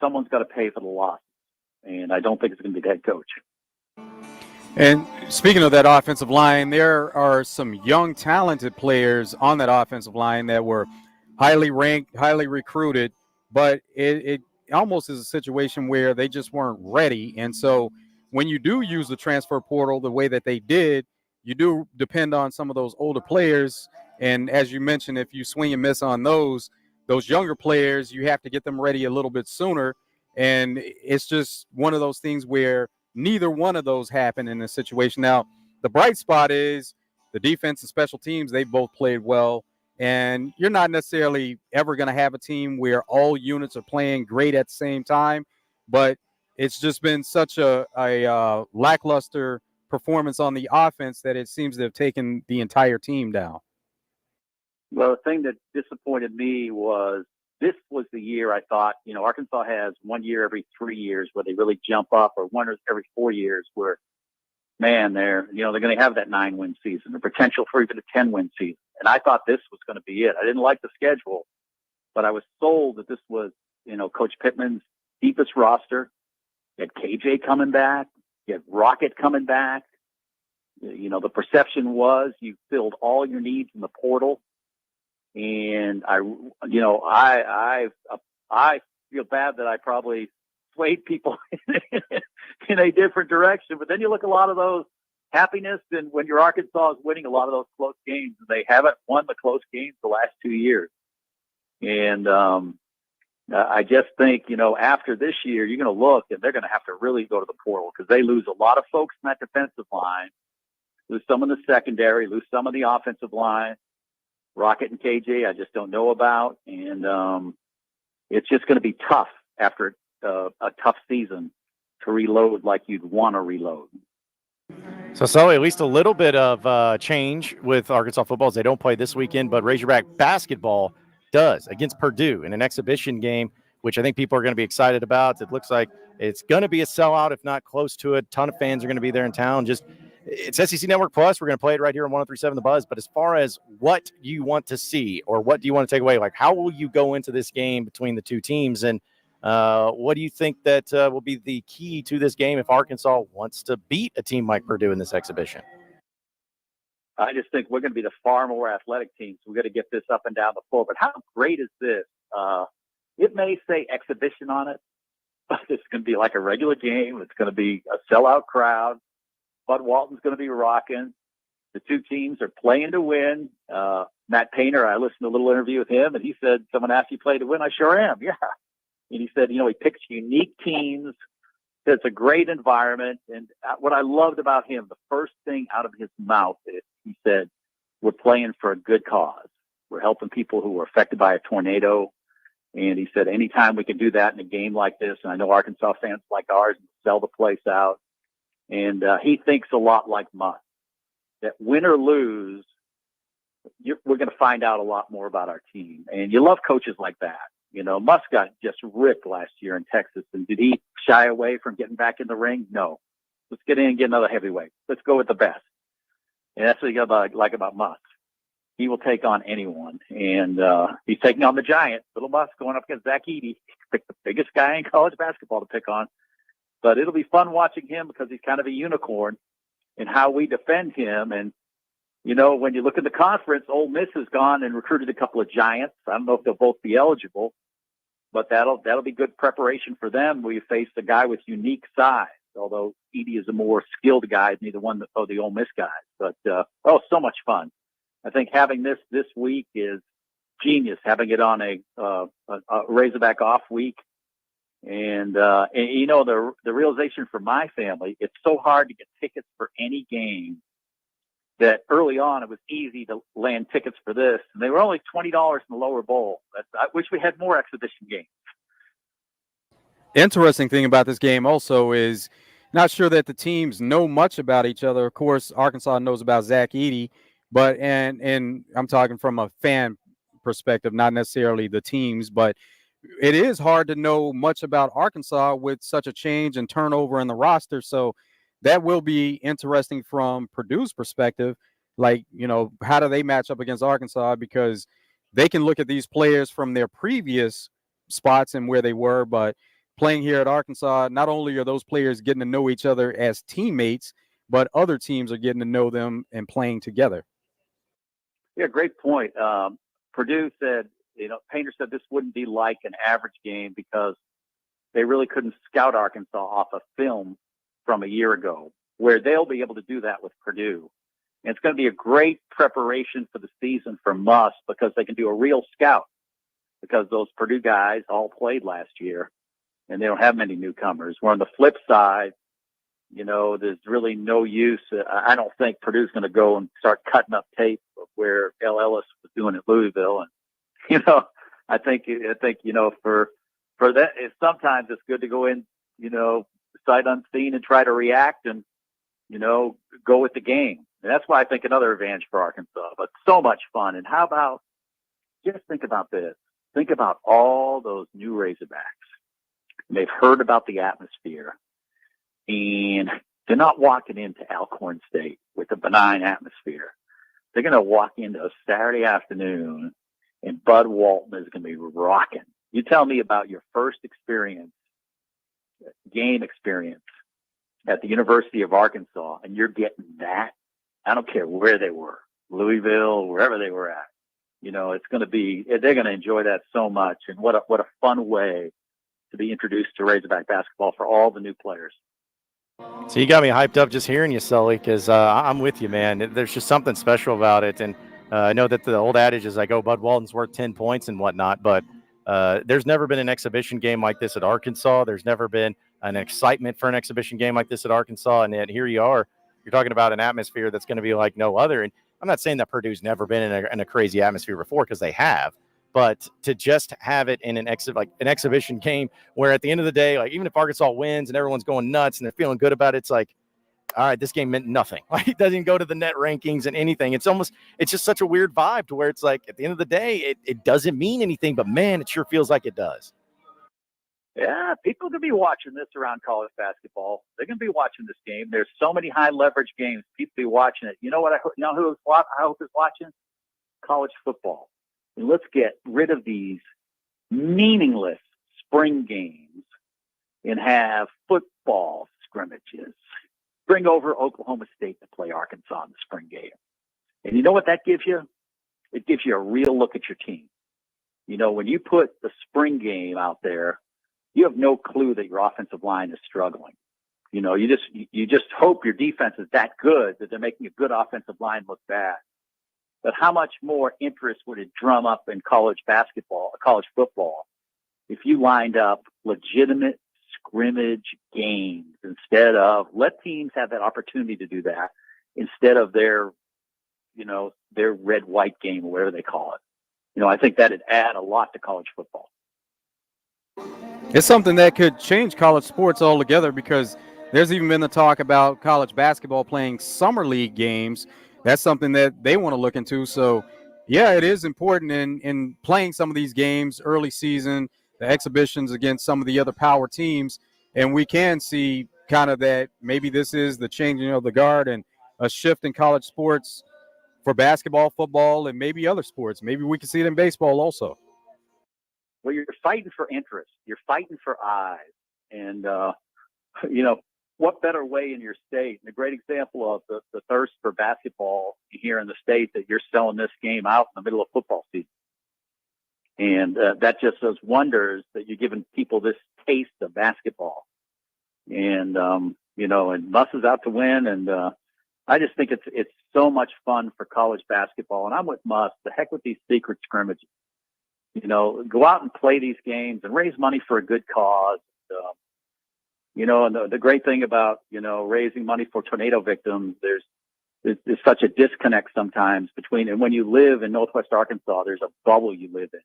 someone's got to pay for the loss. And I don't think it's going to be the head coach. And speaking of that offensive line, there are some young, talented players on that offensive line that were highly ranked, highly recruited, but it almost is a situation where they just weren't ready. And so when you do use the transfer portal the way that they did, you do depend on some of those older players. And as you mentioned, if you swing and miss on those younger players, you have to get them ready a little bit sooner. And it's just one of those things where neither one of those happen in this situation. Now, the bright spot is the defense and special teams. They both played well. And you're not necessarily ever going to have a team where all units are playing great at the same time. But it's just been such a lackluster performance on the offense that it seems to have taken the entire team down. Well, the thing that disappointed me was this was the year I thought, Arkansas has 1 year every 3 years where they really jump up, or one every 4 years where, man, they're going to have that 9-win season, the potential for even a 10-win season. And I thought this was going to be it. I didn't like the schedule, but I was sold that this was, Coach Pittman's deepest roster. You had KJ coming back. You had Rocket coming back. The perception was you filled all your needs in the portal. And I feel bad that I probably swayed people in a different direction. But then you look at a lot of those happiness, and when your Arkansas is winning a lot of those close games, and they haven't won the close games the last 2 years. And I just think, after this year, you're going to look, and they're going to have to really go to the portal because they lose a lot of folks in that defensive line, lose some in the secondary, lose some of the offensive line. Rocket and KJ, I just don't know about. And it's just going to be tough after a tough season to reload like you'd want to reload. So, Sully, at least a little bit of change with Arkansas football as they don't play this weekend, but Razorback basketball does against Purdue in an exhibition game, which I think people are going to be excited about. It looks like it's going to be a sellout, if not close to it. A ton of fans are going to be there in town. It's SEC Network Plus. We're going to play it right here on 103.7 The Buzz. But as far as what you want to see or what do you want to take away, like how will you go into this game between the two teams? And what do you think that will be the key to this game if Arkansas wants to beat a team like Purdue in this exhibition? I just think we're going to be the far more athletic team. So we've got to get this up and down the floor. But how great is this? It may say exhibition on it, but it's going to be like a regular game. It's going to be a sellout crowd. Bud Walton's going to be rocking. The two teams are playing to win. Matt Painter, I listened to a little interview with him, and he said, someone asked you to play to win? I sure am, yeah. And he said, he picks unique teams. It's a great environment. And what I loved about him, the first thing out of his mouth is he said, we're playing for a good cause. We're helping people who were affected by a tornado. And he said, anytime we can do that in a game like this, and I know Arkansas fans like ours sell the place out. And he thinks a lot like Musk, that win or lose, we're going to find out a lot more about our team. And you love coaches like that. Musk got just ripped last year in Texas. And did he shy away from getting back in the ring? No. Let's get in and get another heavyweight. Let's go with the best. And that's what you like about Musk. He will take on anyone. And he's taking on the giant, little Musk, going up against Zach Edey. Picked the biggest guy in college basketball to pick on. But it'll be fun watching him because he's kind of a unicorn in how we defend him. And, when you look at the conference, Ole Miss has gone and recruited a couple of giants. I don't know if they'll both be eligible. but that'll be good preparation for them. Where you face a guy with unique size, although Edie is a more skilled guy, neither one of the Ole Miss guys. But so much fun. I think having this week is genius. Having it on a Razorback off week, and you know, the realization for my family, it's so hard to get tickets for any game that early on it was easy to land tickets for this, and they were only $20 in the lower bowl. I wish we had more exhibition games. Interesting thing about this game also is not sure that the teams know much about each other. Of course, Arkansas knows about Zach Edey, but and I'm talking from a fan perspective, not necessarily the teams, but it is hard to know much about Arkansas with such a change and turnover in the roster. So that will be interesting from Purdue's perspective. Like, you know, how do they match up against Arkansas? Because they can look at these players from their previous spots and where they were, but playing here at Arkansas, not only are those players getting to know each other as teammates, but other teams are getting to know them and playing together. Yeah, great point. Purdue said, you know, Painter said this wouldn't be like an average game because they really couldn't scout Arkansas off of film from a year ago, where they'll be able to do that with Purdue. And it's going to be a great preparation for the season for Muss because they can do a real scout, because those Purdue guys all played last year and they don't have many newcomers. Where on the flip side, you know, there's really no use. I don't think Purdue's going to go and start cutting up tape of where L. Ellis was doing at Louisville. And, you know, I think, you know, for that, sometimes it's good to go in, you know, sight unseen and try to react and, you know, go with the game. And that's why I think another advantage for Arkansas, but so much fun. And how about, just think about this. Think about all those new Razorbacks. They've heard about the atmosphere, and they're not walking into Alcorn State with a benign atmosphere. They're going to walk into a Saturday afternoon, and Bud Walton is going to be rocking. You tell me about your first game experience at the University of Arkansas, and you're getting that. I don't care where they were, Louisville, wherever they were at. You know, it's going to be, they're going to enjoy that so much. And what a fun way to be introduced to Razorback basketball for all the new players. So you got me hyped up just hearing you, Sully, because I'm with you, man. There's just something special about it. And I know that the old adage is like, oh, Bud Walton's worth 10 points and whatnot, but there's never been an exhibition game like this at Arkansas. There's never been an excitement for an exhibition game like this at Arkansas. And yet here you are. You're talking about an atmosphere that's going to be like no other. And I'm not saying that Purdue's never been in a crazy atmosphere before, because they have. But to just have it in an exhibition game where at the end of the day, like even if Arkansas wins and everyone's going nuts and they're feeling good about it, it's like, all right, this game meant nothing. Like it doesn't go to the net rankings and anything. It's just such a weird vibe to where it's like at the end of the day, it doesn't mean anything, but man, it sure feels like it does. Yeah, people are going to be watching this around college basketball. They're going to be watching this game. There's so many high leverage games. People be watching it. You know what? I hope is watching college football. And let's get rid of these meaningless spring games and have football scrimmages. Bring over Oklahoma State to play Arkansas in the spring game. And you know what that gives you? It gives you a real look at your team. You know, when you put the spring game out there, you have no clue that your offensive line is struggling. You know, you just hope your defense is that good that they're making a good offensive line look bad. But how much more interest would it drum up in college basketball, college football, if you lined up legitimate scrimmage games instead of let teams have that opportunity to do that instead of their red-white game or whatever they call it. You know, I think that'd add a lot to college football. It's something that could change college sports altogether, because there's even been the talk about college basketball playing summer league games. That's something that they want to look into. So, yeah, it is important in playing some of these games early season, the exhibitions against some of the other power teams, and we can see kind of that maybe this is the changing of the guard and a shift in college sports for basketball, football, and maybe other sports. Maybe we can see it in baseball also. Well, you're fighting for interest. You're fighting for eyes. And, you know, what better way in your state? And a great example of the thirst for basketball here in the state that you're selling this game out in the middle of football season. And that just does wonders that you're giving people this taste of basketball. And, and Muss is out to win. And I just think it's so much fun for college basketball. And I'm with Muss. The heck with these secret scrimmages. Go out and play these games and raise money for a good cause. And the great thing about, raising money for tornado victims, there's such a disconnect sometimes between, and when you live in Northwest Arkansas, there's a bubble you live in.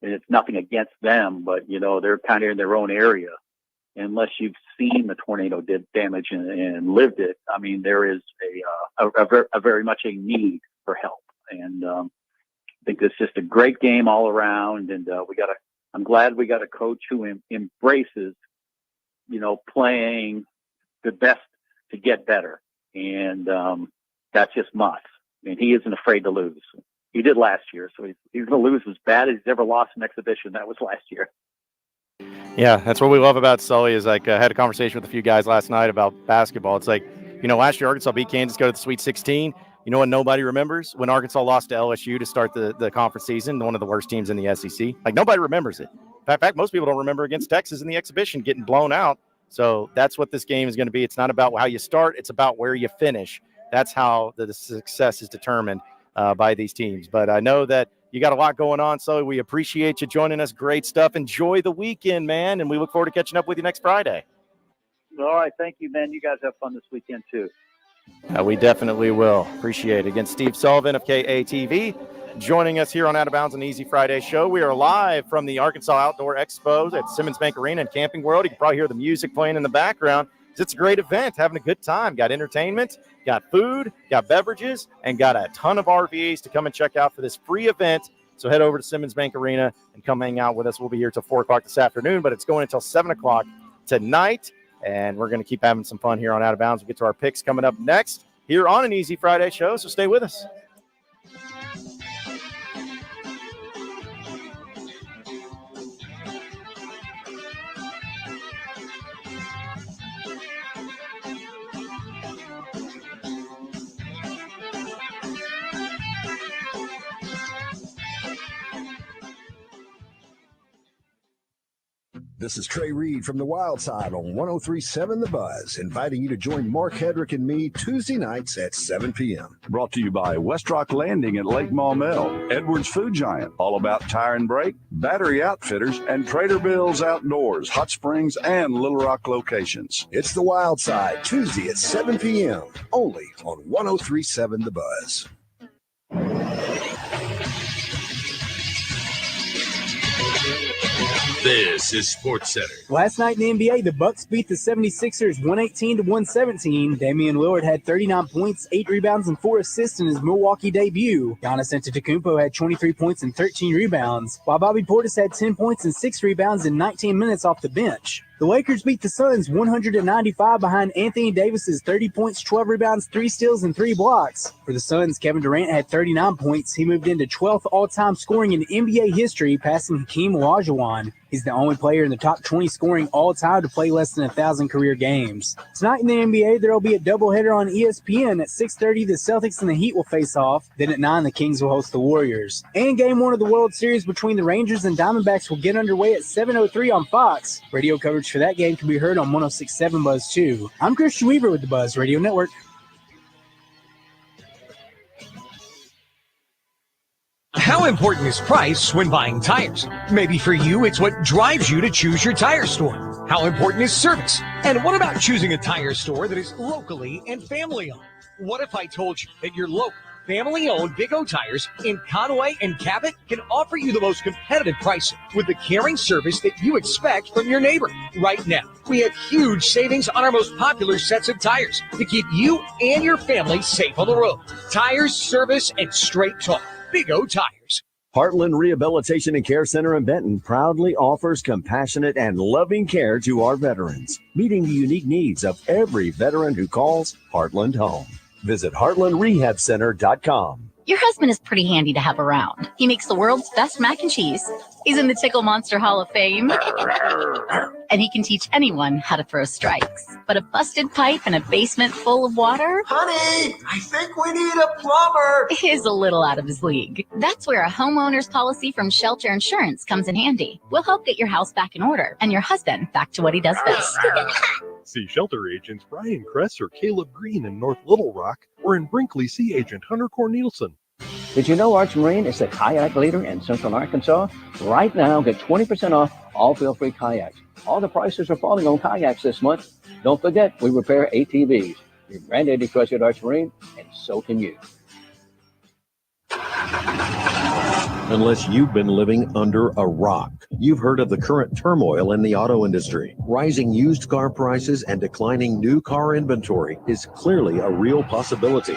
And it's nothing against them, but, they're kind of in their own area. Unless you've seen the tornado did damage and lived it, I mean, there is a very much a need for help. And I think it's just a great game all around. And I'm glad we got a coach who embraces, playing the best to get better. And that's just Muss. I mean, he isn't afraid to lose. He did last year, so he's going to lose as bad as he's ever lost an exhibition. That was last year. Yeah, that's what we love about Sully is like I had a conversation with a few guys last night about basketball. It's like, last year Arkansas beat Kansas, go to the Sweet 16. You know what nobody remembers? When Arkansas lost to LSU to start the conference season, one of the worst teams in the SEC. Like, nobody remembers it. In fact, most people don't remember against Texas in the exhibition getting blown out. So that's what this game is going to be. It's not about how you start. It's about where you finish. That's how the success is determined by these teams. But I know that you got a lot going on, so we appreciate you joining us. Great stuff. Enjoy the weekend, man, and we look forward to catching up with you next Friday. All right. Thank you, man. You guys have fun this weekend, too. We definitely will. Appreciate it. Again, Steve Sullivan of KATV joining us here on Out of Bounds on Easy Friday show. We are live from the Arkansas Outdoor Expo at Simmons Bank Arena and Camping World. You can probably hear the music playing in the background. It's a great event, having a good time. Got entertainment, got food, got beverages, and got a ton of RVs to come and check out for this free event. So head over to Simmons Bank Arena and come hang out with us. We'll be here till 4 o'clock this afternoon, but it's going until 7 o'clock tonight. And we're going to keep having some fun here on Out of Bounds. We'll get to our picks coming up next here on an Easy Friday show, so stay with us. This is Trey Reed from the Wild Side on 103.7 The Buzz, inviting you to join Mark Hedrick and me Tuesday nights at 7 p.m. Brought to you by West Rock Landing at Lake Maumelle, Edwards Food Giant, all about tire and brake, battery outfitters, and Trader Bill's Outdoors, Hot Springs, and Little Rock locations. It's the Wild Side, Tuesday at 7 p.m., only on 103.7 The Buzz. This is Sports Center. Last night in the NBA, the Bucks beat the 76ers 118-117. Damian Lillard had 39 points, 8 rebounds, and 4 assists in his Milwaukee debut. Giannis Antetokounmpo had 23 points and 13 rebounds, while Bobby Portis had 10 points and 6 rebounds in 19 minutes off the bench. The Lakers beat the Suns 195 behind Anthony Davis's 30 points, 12 rebounds, 3 steals, and 3 blocks. For the Suns, Kevin Durant had 39 points. He moved into 12th all-time scoring in NBA history, passing Hakeem Olajuwon. He's the only player in the top 20 scoring all-time to play less than 1,000 career games. Tonight in the NBA, there will be a doubleheader on ESPN. At 6:30, the Celtics and the Heat will face off. Then at 9, the Kings will host the Warriors. And Game 1 of the World Series between the Rangers and Diamondbacks will get underway at 7:03 on Fox. Radio coverage for that game can be heard on 106.7 Buzz 2. I'm Christian Weaver with the Buzz Radio Network. How important is price when buying tires? Maybe for you, it's what drives you to choose your tire store. How important is service? And what about choosing a tire store that is locally and family-owned? What if I told you that your local, family-owned Big O Tires in Conway and Cabot can offer you the most competitive pricing with the caring service that you expect from your neighbor? Right now, we have huge savings on our most popular sets of tires to keep you and your family safe on the road. Tires, service, and straight talk. Big O Tires. Heartland Rehabilitation and Care Center in Benton proudly offers compassionate and loving care to our veterans, meeting the unique needs of every veteran who calls Heartland home. Visit heartlandrehabcenter.com. Your husband is pretty handy to have around. He makes the world's best mac and cheese. He's in the Tickle Monster Hall of Fame. and he can teach anyone how to throw strikes. But a busted pipe in a basement full of water? Honey, I think we need a plumber. Is a little out of his league. That's where a homeowner's policy from Shelter Insurance comes in handy. We'll help get your house back in order and your husband back to what he does best. See Shelter agents Brian Kress or Caleb Green in North Little Rock, or in Brinkley, see agent Hunter Cornelison. Did you know Arch Marine is the kayak leader in Central Arkansas? Right now, get 20% off all feel-free kayaks. All the prices are falling on kayaks this month. Don't forget, we repair ATVs. Your granddaddy trusted Arch Marine, and so can you. Unless you've been living under a rock, you've heard of the current turmoil in the auto industry. Rising used car prices and declining new car inventory is clearly a real possibility.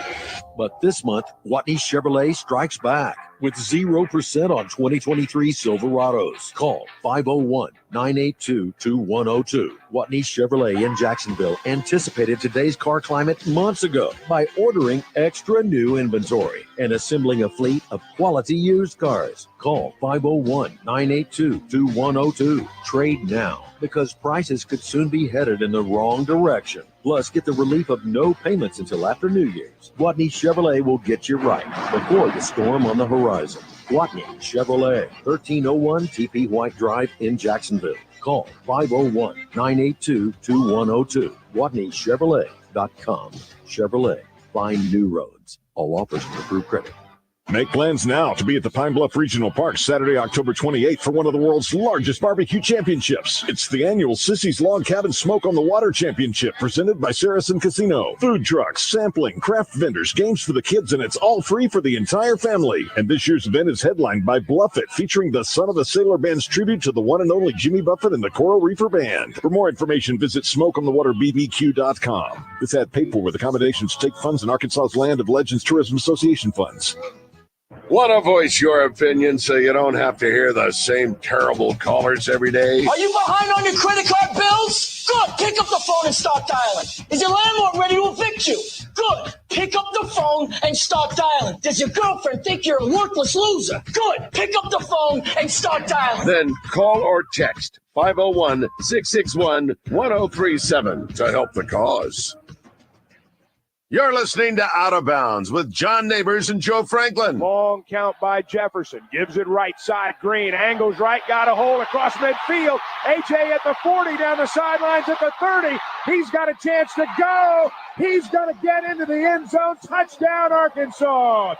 But this month, Watney Chevrolet strikes back with 0% on 2023 Silverados. Call 501-982-2102. Watney Chevrolet in Jacksonville anticipated today's car climate months ago by ordering extra new inventory and assembling a fleet of quality used cars. Call 501-982-2102. Trade now, because prices could soon be headed in the wrong direction. Plus, get the relief of no payments until after New Year's. Watney Chevrolet will get you right before the storm on the horizon. Watney Chevrolet, 1301 TP White Drive in Jacksonville. Call 501-982-2102. WatneyChevrolet.com. Chevrolet. Find new roads. All offers with approved credit. Make plans now to be at the Pine Bluff Regional Park Saturday, October 28th for one of the world's largest barbecue championships. It's the annual Sissy's Log Cabin Smoke on the Water Championship presented by Saracen Casino. Food trucks, sampling, craft vendors, games for the kids, and it's all free for the entire family. And this year's event is headlined by Bluff It, featuring the Son of a Sailor Band's tribute to the one and only Jimmy Buffett and the Coral Reefer Band. For more information, visit smokeonthewaterbbq.com. This ad paid for with accommodations to take funds in Arkansas's Land of Legends Tourism Association funds. Want to voice your opinion so you don't have to hear the same terrible callers every day? Are you behind on your credit card bills? Good. Pick up the phone and start dialing. Is your landlord ready to evict you? Good. Pick up the phone and start dialing. Does your girlfriend think you're a worthless loser? Good. Pick up the phone and start dialing. Then call or text 501-661-1037 to help the cause. You're listening to Out of Bounds with John Nabors and Joe Franklin. Long count by Jefferson. Gives it right side. Green angles right. Got a hold across midfield. AJ at the 40, down the sidelines at the 30. He's got a chance to go. He's going to get into the end zone. Touchdown, Arkansas.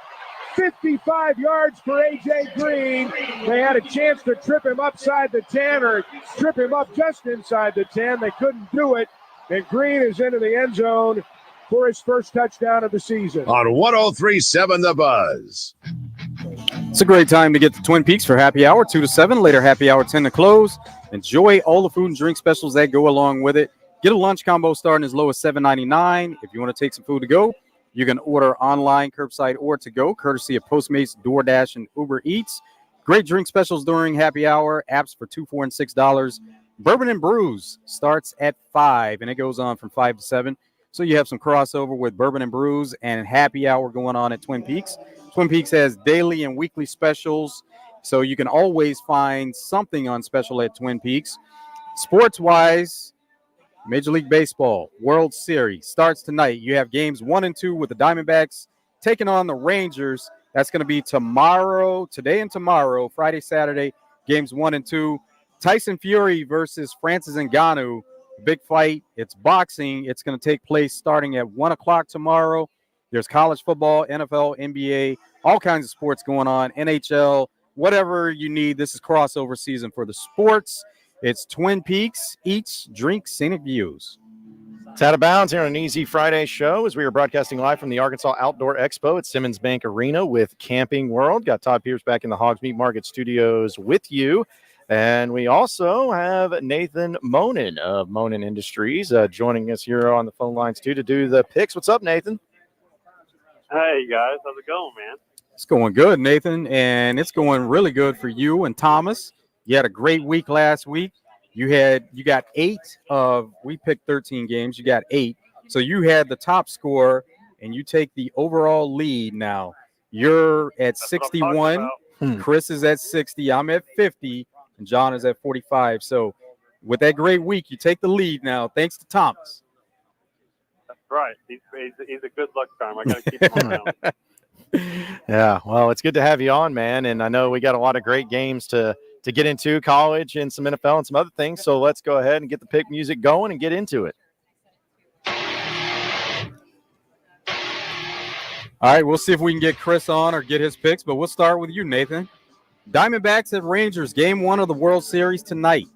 55 yards for A.J. Green. They had a chance to trip him upside the 10 or trip him up just inside the 10. They couldn't do it. And Green is into the end zone for his first touchdown of the season. On 103.7 The Buzz. It's a great time to get to Twin Peaks for happy hour, 2 to 7. Later, happy hour, 10 to close. Enjoy all the food and drink specials that go along with it. Get a lunch combo starting as low as $7.99. If you want to take some food to go, you can order online, curbside, or to go, courtesy of Postmates, DoorDash, and Uber Eats. Great drink specials during happy hour. Apps for $2, $4, and $6. Bourbon and Brews starts at 5, and it goes on from 5 to 7. So you have some crossover with Bourbon and Brews and happy hour going on at Twin Peaks. Twin Peaks has daily and weekly specials, so you can always find something on special at Twin Peaks. Sports-wise, Major League Baseball, World Series starts tonight. You have games 1 and 2 with the Diamondbacks taking on the Rangers. That's going to be tomorrow, today and tomorrow, Friday, Saturday, games 1 and 2. Tyson Fury versus Francis Ngannou. Big fight. It's boxing. It's going to take place starting at 1 o'clock tomorrow. There's college football, NFL, NBA, all kinds of sports going on, NHL, whatever you need. This is crossover season for the sports. It's Twin Peaks. Eats, drink, scenic views. It's Out of Bounds here on an Easy Friday show as we are broadcasting live from the Arkansas Outdoor Expo at Simmons Bank Arena with Camping World. Got Todd Pierce back in the Hogs Meat Market studios with you. And we also have Nathan Monin of Monin Industries joining us here on the phone lines, too, to do the picks. What's up, Nathan? Hey, guys. How's it going, man? It's going good, Nathan, and it's going really good for you and Thomas. You had a great week last week. You got 8 of – we picked 13 games. You got 8. So you had the top score, and you take the overall lead now. You're at 61. Chris is at 60. I'm at 50. And John is at 45. So with that great week, you take the lead now, thanks to Thomas. That's right. He's a good luck charm. I got to keep him around. Yeah, well, it's good to have you on, man. And I know we got a lot of great games to get into, college and some NFL and some other things. So let's go ahead and get the pick music going and get into it. All right, we'll see if we can get Chris on or get his picks, but we'll start with you, Nathan. Diamondbacks at Rangers, game 1 of the World Series tonight.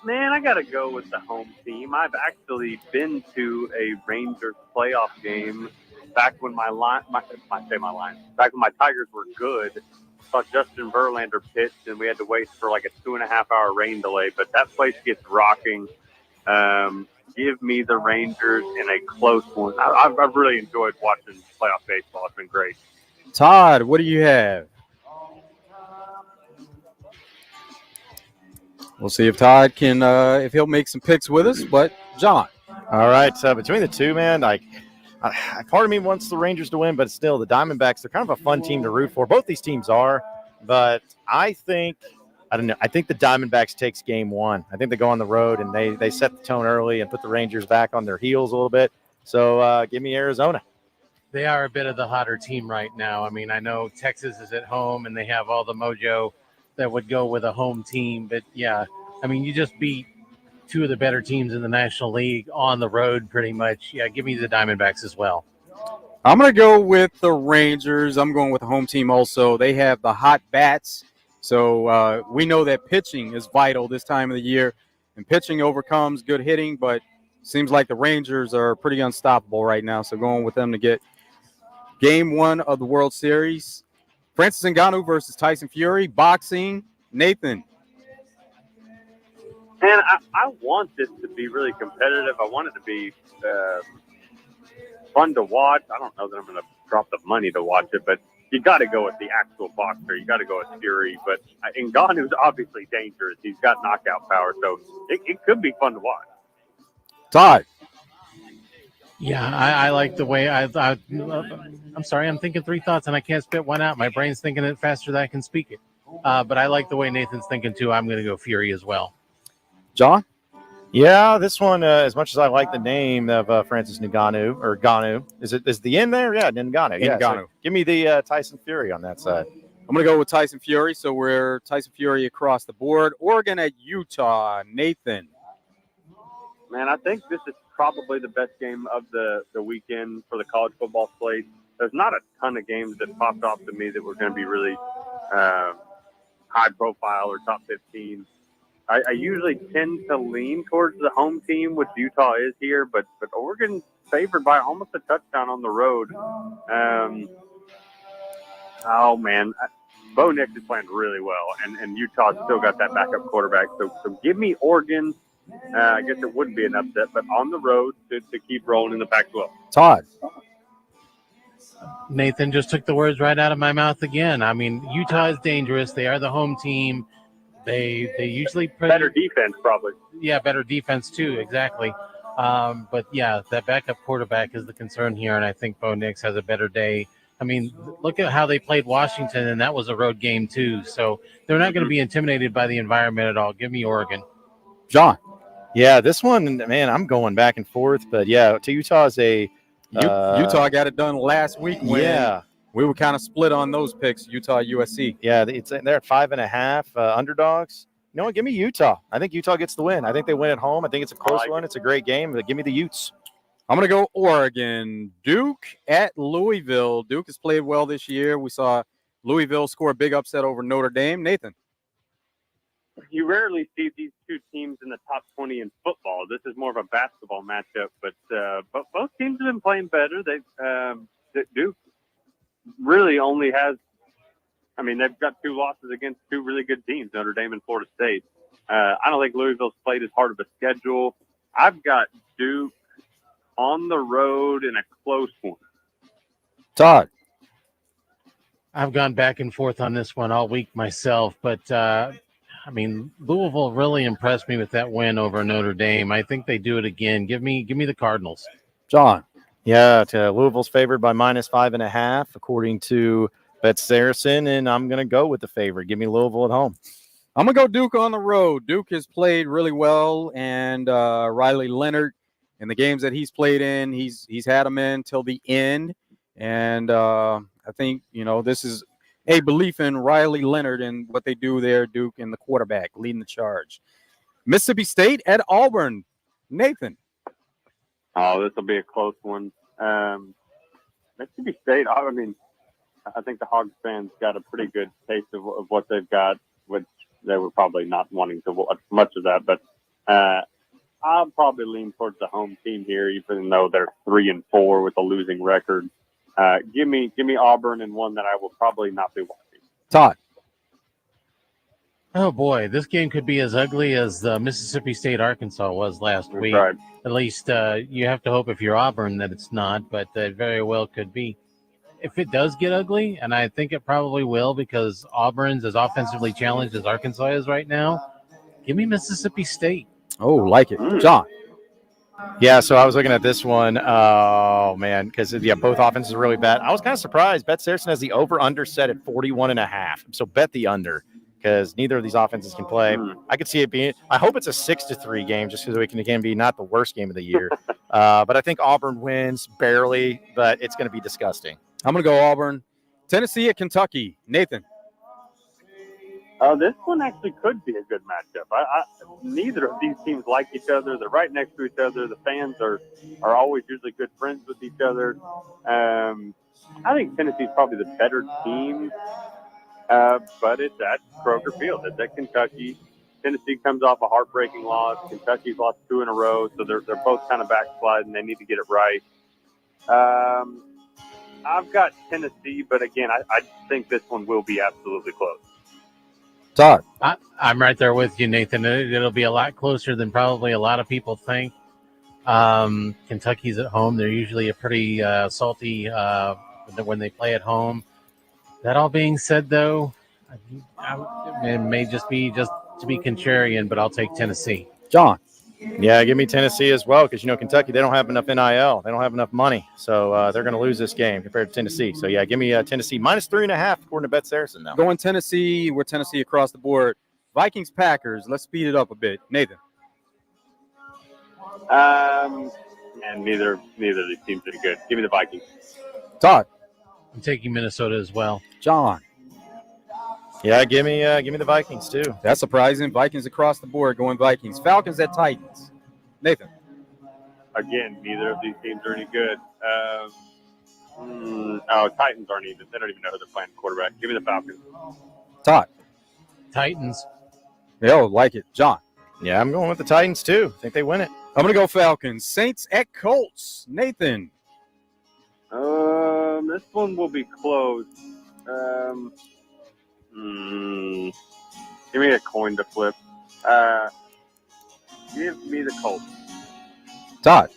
Man, I got to go with the home team. I've actually been to a Rangers playoff game back when back when my Tigers were good. Saw Justin Verlander pitch, and we had to wait for like a 2.5-hour rain delay. But that place gets rocking. Give me the Rangers in a close one. I've really enjoyed watching playoff baseball. It's been great. Todd, what do you have? We'll see if Todd can, if he'll make some picks with us. But John, all right. So between the two, man, part of me wants the Rangers to win, but still, the Diamondbacks, they're kind of a fun team to root for. Both these teams are, but I think the Diamondbacks takes game 1. I think they go on the road and they set the tone early and put the Rangers back on their heels a little bit. So give me Arizona. They are a bit of the hotter team right now. I mean, I know Texas is at home and they have all the mojo that would go with a home team. But, yeah, I mean, you just beat 2 of the better teams in the National League on the road pretty much. Yeah, give me the Diamondbacks as well. I'm going to go with the Rangers. I'm going with the home team also. They have the hot bats. So we know that pitching is vital this time of the year. And pitching overcomes good hitting, but seems like the Rangers are pretty unstoppable right now. So going with them to get game 1 of the World Series. Francis Ngannou versus Tyson Fury, boxing. Nathan. Man, I want this to be really competitive. I want it to be fun to watch. I don't know that I'm going to drop the money to watch it, but you got to go with the actual boxer. You got to go with Fury. But Ngannou's obviously dangerous. He's got knockout power, so it could be fun to watch. Todd. Yeah, I like the way I'm sorry, I'm thinking 3 thoughts and I can't spit one out. My brain's thinking it faster than I can speak it. But I like the way Nathan's thinking too. I'm going to go Fury as well. John? Yeah, this one, as much as I like the name of Francis Ngannou, or Ngannou, is the end there? Yeah, Ngannou. Yeah, Ngannou. So give me the Tyson Fury on that side. I'm going to go with Tyson Fury, so we're Tyson Fury across the board. Oregon at Utah. Nathan. Man, I think this is probably the best game of the weekend for the college football slate. There's not a ton of games that popped off to me that were going to be really high profile or top 15. I usually tend to lean towards the home team, which Utah is here, but Oregon's favored by almost a touchdown on the road. Oh, man. Bo Nix is playing really well, and Utah's still got that backup quarterback. So give me Oregon. I guess it wouldn't be an upset, but on the road to keep rolling in the Pac-12. Todd. Nathan just took the words right out of my mouth again. I mean, Utah is dangerous. They are the home team. They usually better defense, probably. Yeah, better defense too. Exactly. But yeah, that backup quarterback is the concern here, and I think Bo Nix has a better day. I mean, look at how they played Washington, and that was a road game too. So they're not going to be intimidated by the environment at all. Give me Oregon. John. Yeah, this one, man, I'm going back and forth, but yeah, to Utah's Utah got it done last week. Yeah. We were kind of split on those picks, Utah, USC. Yeah, they're at 5.5 underdogs. You know what? Give me Utah. I think Utah gets the win. I think they win at home. I think it's a close one. It's a great game, but give me the Utes. I'm going to go Oregon. Duke at Louisville. Duke has played well this year. We saw Louisville score a big upset over Notre Dame. Nathan. You rarely see these two teams in the top 20 in football. This is more of a basketball matchup, but both teams have been playing better. Duke really only has, I mean, they've got 2 losses against 2 really good teams, Notre Dame and Florida State. I don't think Louisville's played as hard of a schedule. I've got Duke on the road in a close one. Todd. I've gone back and forth on this one all week myself, but I mean, Louisville really impressed me with that win over Notre Dame. I think they do it again. Give me the Cardinals. John. Yeah, Louisville's favored by -5.5, according to Bet Saracen, and I'm going to go with the favorite. Give me Louisville at home. I'm going to go Duke on the road. Duke has played really well, and Riley Leonard, in the games that he's played in, he's had them in till the end. And I think, this is a belief in Riley Leonard and what they do there, Duke, and the quarterback leading the charge. Mississippi State at Auburn. Nathan. Oh, this will be a close one. Mississippi State, I think the Hogs fans got a pretty good taste of what they've got, which they were probably not wanting to watch much of that. But I'll probably lean towards the home team here, even though they're 3-4 with a losing record. Give me Auburn and one that I will probably not be watching. Todd. Oh boy, this game could be as ugly as the Mississippi State Arkansas was last week. Right. At least you have to hope if you're Auburn that it's not, but it very well could be. If it does get ugly, and I think it probably will because Auburn's as offensively challenged as Arkansas is right now, give me Mississippi State. Oh, like it. John. Yeah, so I was looking at this one. Oh, man, because, both offenses are really bad. I was kind of surprised. Bet Saracen has the over-under set at 41.5. So bet the under because neither of these offenses can play. I could see it being – I hope it's a 6-3 game just because it can, again, be not the worst game of the year. But I think Auburn wins barely, but it's going to be disgusting. I'm going to go Auburn. Tennessee at Kentucky. Nathan. This one actually could be a good matchup. Neither of these teams like each other. They're right next to each other. The fans are always usually good friends with each other. I think Tennessee's probably the better team, but it's at Kroger Field. It's at Kentucky. Tennessee comes off a heartbreaking loss. Kentucky's lost 2 in a row, so they're both kind of backsliding. They need to get it right. I've got Tennessee, but again, I think this one will be absolutely close. Todd. I'm right there with you, Nathan. It'll be a lot closer than probably a lot of people think. Kentucky's at home. They're usually a pretty salty when they play at home. That all being said, though, it may just be to be contrarian, but I'll take Tennessee. John. Yeah, give me Tennessee as well because, Kentucky, they don't have enough NIL. They don't have enough money. So they're going to lose this game compared to Tennessee. So, yeah, give me Tennessee minus 3.5 according to Bet Saracen now. Going Tennessee. We're Tennessee across the board. Vikings-Packers. Let's speed it up a bit. Nathan. And neither of these teams are good. Give me the Vikings. Todd. I'm taking Minnesota as well. John. Yeah, give me the Vikings too. That's surprising. Vikings across the board going Vikings. Falcons at Titans. Nathan. Again, neither of these teams are any good. Titans aren't even. They don't even know who they're playing quarterback. Give me the Falcons. Todd. Titans. Yeah, like it. John. Yeah, I'm going with the Titans too. I think they win it. I'm going to go Falcons. Saints at Colts. Nathan. This one will be close. Give me a coin to flip. Give me the Colts. Todd.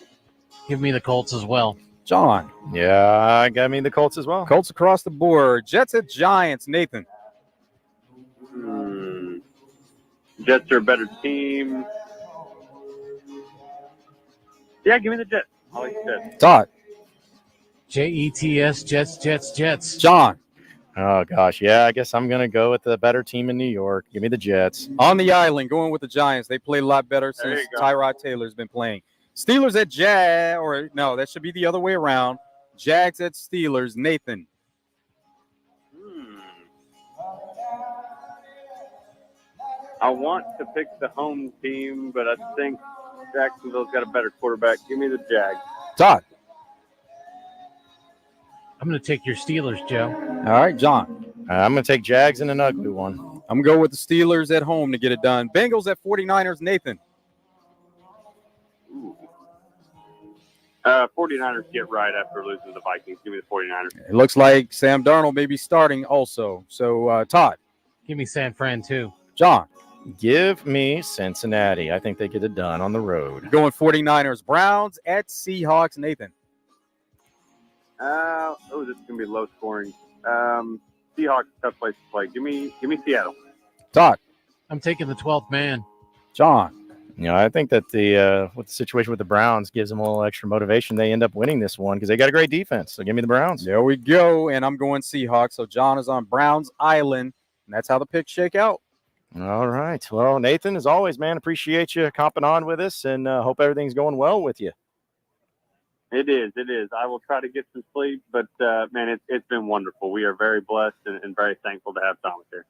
Give me the Colts as well. John. Yeah, got me the Colts as well. Colts across the board. Jets at Giants. Nathan. Jets are a better team. Yeah, give me the Jets. I like the Jets. Todd. Jets, Jets. John. Oh, gosh. Yeah, I guess I'm going to go with the better team in New York. Give me the Jets. On the island, going with the Giants. They play a lot better since Tyrod Taylor's been playing. Steelers at that should be the other way around. Jags at Steelers. Nathan. I want to pick the home team, but I think Jacksonville's got a better quarterback. Give me the Jags. Todd. I'm going to take your Steelers, Joe. All right, John. I'm going to take Jags in an ugly one. I'm going to go with the Steelers at home to get it done. Bengals at 49ers. Nathan. 49ers get right after losing to the Vikings. Give me the 49ers. It looks like Sam Darnold may be starting also. So, Todd. Give me San Fran, too. John. Give me Cincinnati. I think they get it done on the road. Going 49ers. Browns at Seahawks. Nathan. This is going to be low scoring. Seahawks, tough place to play. Give me Seattle. Todd. I'm taking the 12th man. John. I think that with the situation with the Browns gives them a little extra motivation. They end up winning this one because they got a great defense. So give me the Browns. There we go. And I'm going Seahawks. So John is on Browns Island. And that's how the picks shake out. All right. Well, Nathan, as always, man, appreciate you copping on with us, and hope everything's going well with you. It is. I will try to get some sleep, but man, it's been wonderful. We are very blessed and very thankful to have Thomas here.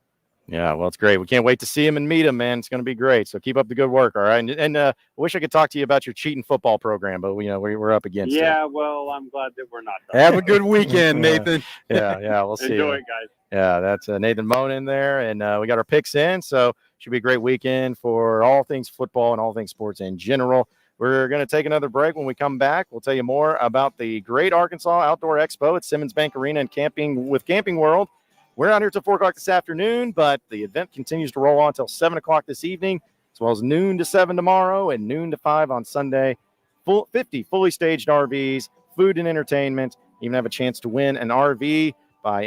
Yeah, well, it's great. We can't wait to see him and meet him, man. It's going to be great. So keep up the good work, all right? And I wish I could talk to you about your cheating football program, but we're up against it. Yeah, well, I'm glad that we're not done. Have a good weekend, Nathan. Yeah, we'll see. Enjoy it, guys. Yeah, that's Nathan Moan in there, and we got our picks in, so should be a great weekend for all things football and all things sports in general. We're going to take another break. When we come back, we'll tell you more about the Great Arkansas Outdoor Expo at Simmons Bank Arena and Camping World. We're not here till 4 o'clock this afternoon, but the event continues to roll on until 7 o'clock this evening, as well as noon to 7 tomorrow and noon to 5 on Sunday. 50 fully staged RVs, food and entertainment. You even have a chance to win an RV by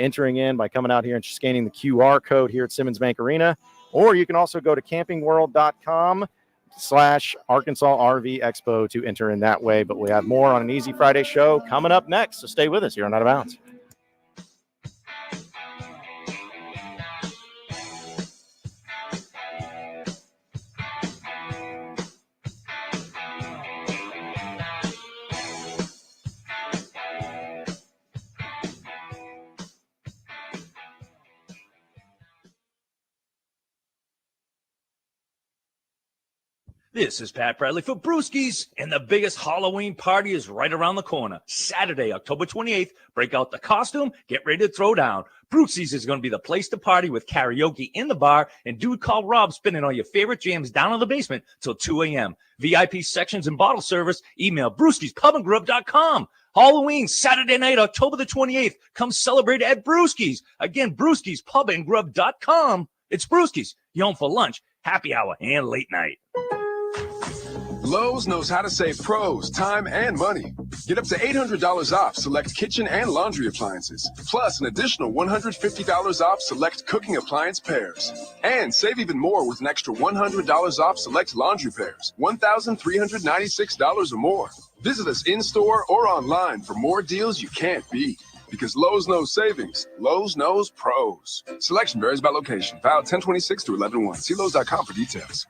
coming out here and scanning the QR code here at Simmons Bank Arena. Or you can also go to campingworld.com/Arkansas RV Expo to enter in that way. But we have more on an Easy Friday show coming up next, so stay with us here on Out of Bounds. This is Pat Bradley for Brewskis, and the biggest Halloween party is right around the corner. Saturday, October 28th, break out the costume, get ready to throw down. Brewskis is going to be the place to party with karaoke in the bar and dude called Rob spinning all your favorite jams down in the basement till 2 a.m. VIP sections and bottle service, email brewskispubandgrub.com. Halloween, Saturday night, October the 28th. Come celebrate at Brewskis. Again, brewskispubandgrub.com. It's Brewskis. You home for lunch, happy hour, and late night. Lowe's knows how to save pros time and money. Get up to $800 off select kitchen and laundry appliances, plus an additional $150 off select cooking appliance pairs. And save even more with an extra $100 off select laundry pairs, $1,396 or more. Visit us in-store or online for more deals you can't beat. Because Lowe's knows savings, Lowe's knows pros. Selection varies by location. Valid 10/26 to 11/1. See Lowe's.com for details.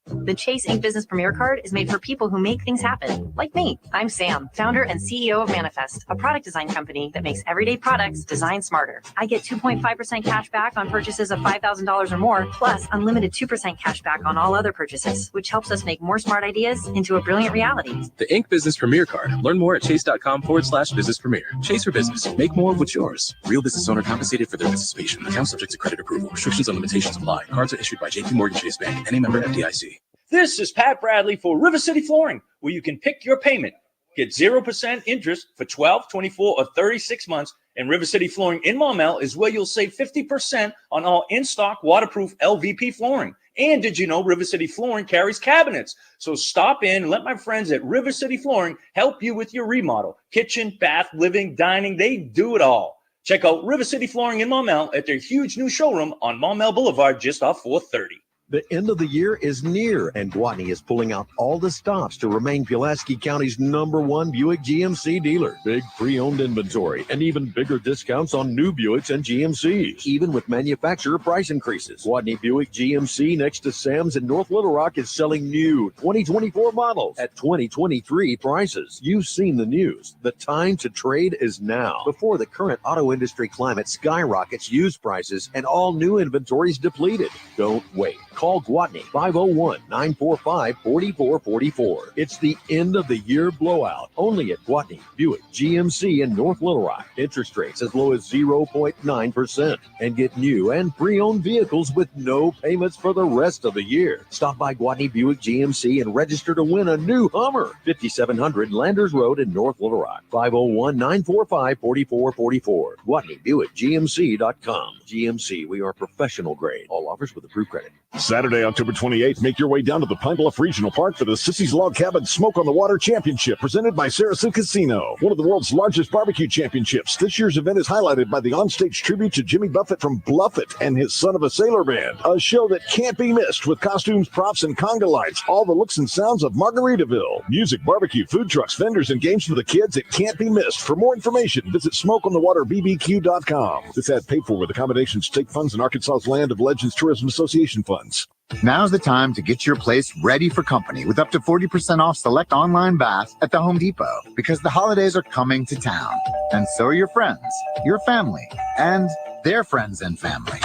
The Chase Ink Business Premier Card is made for people who make things happen, like me. I'm Sam, founder and CEO of Manifest, a product design company that makes everyday products designed smarter. I get 2.5% cash back on purchases of $5,000 or more, plus unlimited 2% cash back on all other purchases, which helps us make more smart ideas into a brilliant reality. The Ink Business Premier Card. Learn more at chase.com/business premier. Chase for business. Make more of what's yours. Real business owner compensated for their participation. Account subject to credit approval. Restrictions and limitations apply. Cards are issued by JPMorgan Chase Bank. Any member FDIC. This is Pat Bradley for River City Flooring, where you can pick your payment. Get 0% interest for 12, 24, or 36 months. And River City Flooring in Maumelle is where you'll save 50% on all in-stock waterproof LVP flooring. And did you know River City Flooring carries cabinets? So stop in and let my friends at River City Flooring help you with your remodel. Kitchen, bath, living, dining, they do it all. Check out River City Flooring in Maumelle at their huge new showroom on Maumelle Boulevard just off 430. The end of the year is near, and Guatney is pulling out all the stops to remain Pulaski County's #1 Buick GMC dealer. Big pre-owned inventory and even bigger discounts on new Buicks and GMCs, even with manufacturer price increases. Guatney Buick GMC next to Sam's in North Little Rock is selling new 2024 models at 2023 prices. You've seen the news. The time to trade is now, before the current auto industry climate skyrockets used prices and all new inventory is depleted. Don't wait. Call Guatney, 501-945-4444. It's the end of the year blowout. Only at Guatney Buick GMC in North Little Rock. Interest rates as low as 0.9%. And get new and pre-owned vehicles with no payments for the rest of the year. Stop by Guatney Buick GMC and register to win a new Hummer. 5700 Landers Road in North Little Rock. 501-945-4444. GuatneyBuickGMC.com. GMC, we are professional grade. All offers with approved credit. Saturday, October 28th, make your way down to the Pine Bluff Regional Park for the Sissy's Log Cabin Smoke on the Water Championship, presented by Saracen Casino, one of the world's largest barbecue championships. This year's event is highlighted by the onstage tribute to Jimmy Buffett from Bluffett and his Son of a Sailor Band, a show that can't be missed with costumes, props, and conga lights, all the looks and sounds of Margaritaville. Music, barbecue, food trucks, vendors, and games for the kids. It can't be missed. For more information, visit smokeonthewaterbbq.com. This ad paid for with accommodations, state funds, and Arkansas's Land of Legends Tourism Association funds. Now's the time to get your place ready for company with up to 40% off select online baths at the Home Depot, because the holidays are coming to town. And so are your friends, your family, and their friends and family.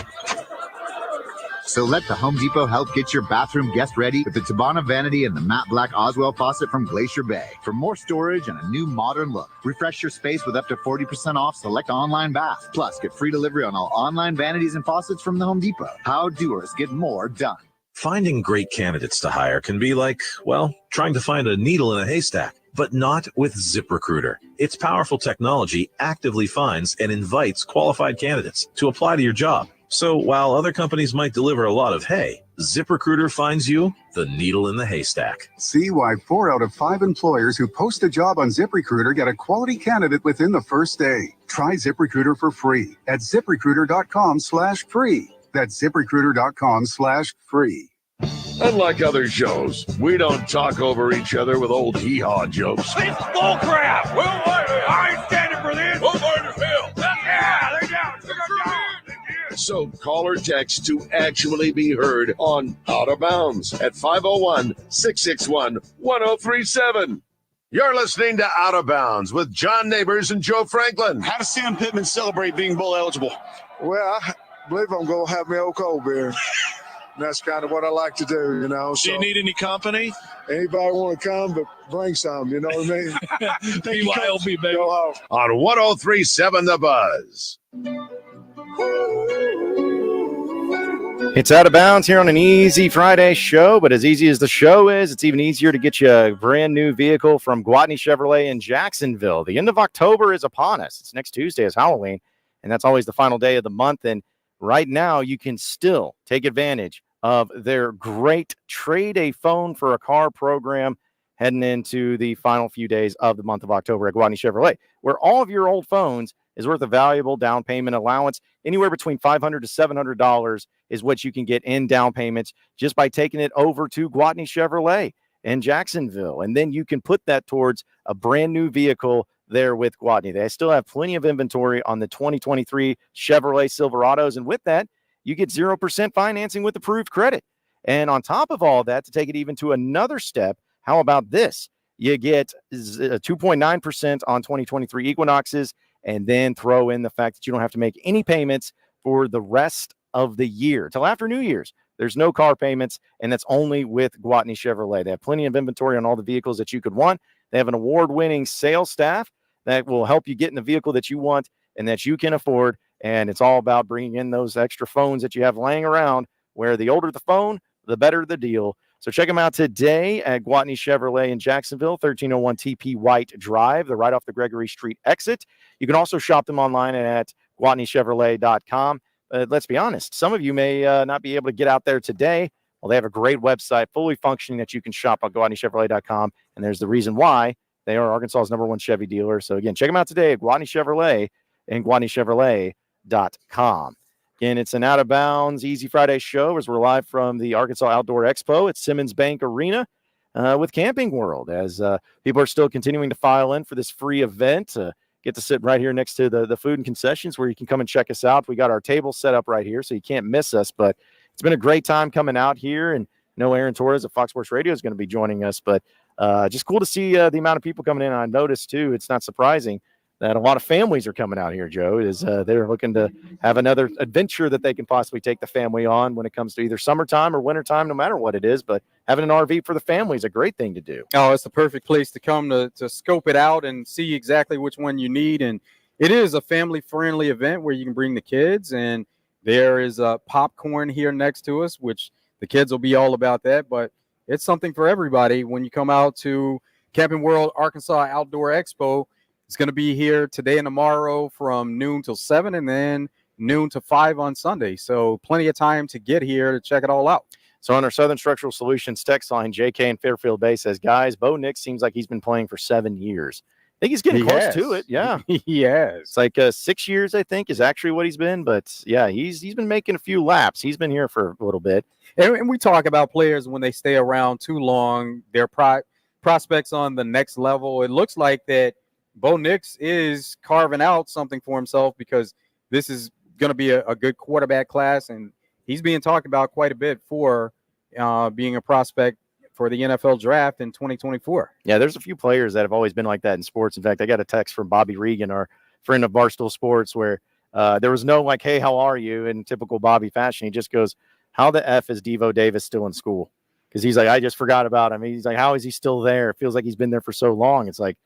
So let the Home Depot help get your bathroom guest ready with the Tabana Vanity and the matte black Oswell faucet from Glacier Bay. For more storage and a new modern look, refresh your space with up to 40% off select online baths. Plus, get free delivery on all online vanities and faucets from the Home Depot. How doers get more done. Finding great candidates to hire can be like, well, trying to find a needle in a haystack, but not with ZipRecruiter. Its powerful technology actively finds and invites qualified candidates to apply to your job. So while other companies might deliver a lot of hay, ZipRecruiter finds you the needle in the haystack. See why 4 out of 5 employers who post a job on ZipRecruiter get a quality candidate within the first day. Try ZipRecruiter for free at ZipRecruiter.com/free. That's ZipRecruiter.com/free. Unlike other shows, we don't talk over each other with old hee-haw jokes. It's bullcrap! I ain't standing for this! We'll burn the field! Yeah, they're down! So call or text to actually be heard on Out of Bounds at 501-661-1037. You're listening to Out of Bounds with John Nabors and Joe Franklin. How does Sam Pittman celebrate being bowl eligible? Well, I believe I'm going to have my old cold beer. And that's kind of what I like to do, you know. Do you need any company? Anybody want to come, but bring some, you know what I mean? BYOB, baby. Go home. On 1037 The Buzz. It's Out of Bounds here on an easy Friday show, but as easy as the show is, it's even easier to get you a brand new vehicle from Gwatney Chevrolet in Jacksonville. The end of October is upon us. It's next Tuesday is Halloween, and that's always the final day of the month. And right now, you can still take advantage of their great Trade a Phone for a Car program heading into the final few days of the month of October at Gwatney Chevrolet, where all of your old phones is worth a valuable down payment allowance. Anywhere between $500 to $700 is what you can get in down payments just by taking it over to Gwatney Chevrolet in Jacksonville. And then you can put that towards a brand new vehicle there with Gwatney. They still have plenty of inventory on the 2023 Chevrolet Silverados. And with that, you get 0% financing with approved credit. And on top of all that, to take it even to another step, how about this? You get 2.9% on 2023 Equinoxes, and then throw in the fact that you don't have to make any payments for the rest of the year. Till after New Year's, there's no car payments, and that's only with Gwatney Chevrolet. They have plenty of inventory on all the vehicles that you could want. They have an award-winning sales staff that will help you get in the vehicle that you want and that you can afford, and it's all about bringing in those extra phones that you have laying around, where the older the phone, the better the deal. So check them out today at Gwatney Chevrolet in Jacksonville, 1301 TP White Drive. They're right off the Gregory Street exit. You can also shop them online at GwatneyChevrolet.com. Let's be honest, some of you may not be able to get out there today. Well, they have a great website, fully functioning, that you can shop at GwatneyChevrolet.com. And there's the reason why they are Arkansas's #1 Chevy dealer. So again, check them out today at Gwatney Chevrolet and GwatneyChevrolet.com. Again, it's an Out of Bounds Easy Friday show as we're live from the Arkansas Outdoor Expo at Simmons Bank Arena with Camping World, as people are still continuing to file in for this free event. Get to sit right here next to the food and concessions where you can come and check us out. We got our table set up right here, so you can't miss us. But it's been a great time coming out here, and I know Aaron Torres of Fox Sports Radio is going to be joining us. But just cool to see the amount of people coming in. I noticed, too, it's not surprising that a lot of families are coming out here, Joe. They're looking to have another adventure that they can possibly take the family on when it comes to either summertime or wintertime, no matter what it is. But having an RV for the family is a great thing to do. Oh, it's the perfect place to come to scope it out and see exactly which one you need. And it is a family-friendly event where you can bring the kids. And there is popcorn here next to us, which the kids will be all about that. But it's something for everybody when you come out to Camping World Arkansas Outdoor Expo. It's going to be here today and tomorrow from noon till 7 and then noon to 5 on Sunday. So plenty of time to get here to check it all out. So on our Southern Structural Solutions text line, JK in Fairfield Bay says, guys, Bo Nix seems like he's been playing for 7 years. I think he's getting close to it. Yeah. He has. It's like 6 years, I think, is actually what he's been. But, yeah, he's been making a few laps. He's been here for a little bit. And we talk about players when they stay around too long, their prospects on the next level. It looks like that Bo Nix is carving out something for himself because this is going to be a good quarterback class, and he's being talked about quite a bit for being a prospect for the NFL draft in 2024. Yeah, there's a few players that have always been like that in sports. In fact, I got a text from Bobby Regan, our friend of Barstool Sports, where there was no like, hey, how are you? In typical Bobby fashion. He just goes, how the F is Devo Davis still in school? Because he's like, I just forgot about him. He's like, how is he still there? It feels like he's been there for so long. It's like,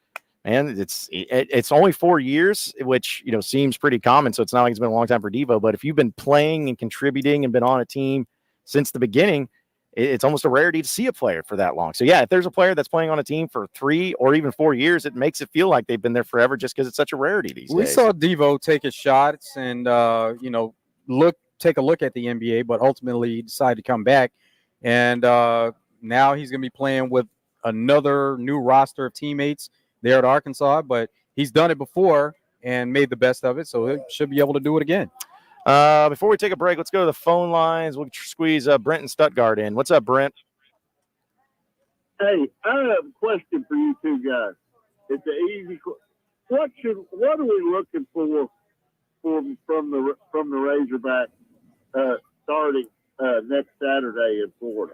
man, it's only 4 years, which, seems pretty common. So it's not like it's been a long time for Devo. But if you've been playing and contributing and been on a team since the beginning, it's almost a rarity to see a player for that long. So, yeah, if there's a player that's playing on a team for 3 or even 4 years, it makes it feel like they've been there forever just because it's such a rarity these days. We saw Devo take his shots and, take a look at the NBA, but ultimately he decided to come back. And now he's going to be playing with another new roster of teammates there at Arkansas. But he's done it before and made the best of it, so he should be able to do it again. Before we take a break, let's go to the phone lines. We'll squeeze Brent and Stuttgart in. What's up, Brent? Hey, I have a question for you two guys. It's an easy question. What are we looking for from the Razorback starting next Saturday in Florida?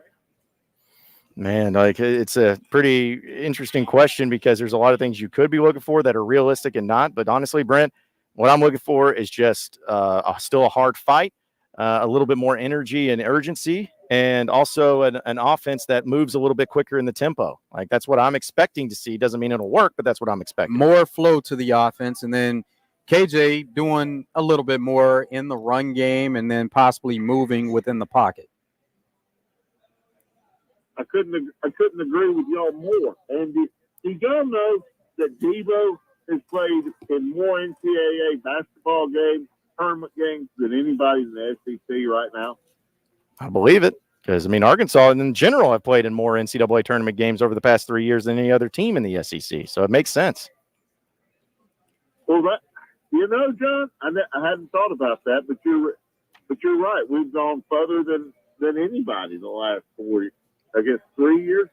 Man, it's a pretty interesting question because there's a lot of things you could be looking for that are realistic and not. But honestly, Brent, what I'm looking for is just still a hard fight, a little bit more energy and urgency, and also an offense that moves a little bit quicker in the tempo. Like, that's what I'm expecting to see. Doesn't mean it'll work, but that's what I'm expecting. More flow to the offense, and then KJ doing a little bit more in the run game and then possibly moving within the pocket. I couldn't agree with y'all more. And do y'all know that Devo has played in more NCAA basketball games, tournament games than anybody in the SEC right now? I believe it because, Arkansas in general have played in more NCAA tournament games over the past 3 years than any other team in the SEC. So it makes sense. Well, John, I hadn't thought about that, but you're right. We've gone further than anybody the last 3 years.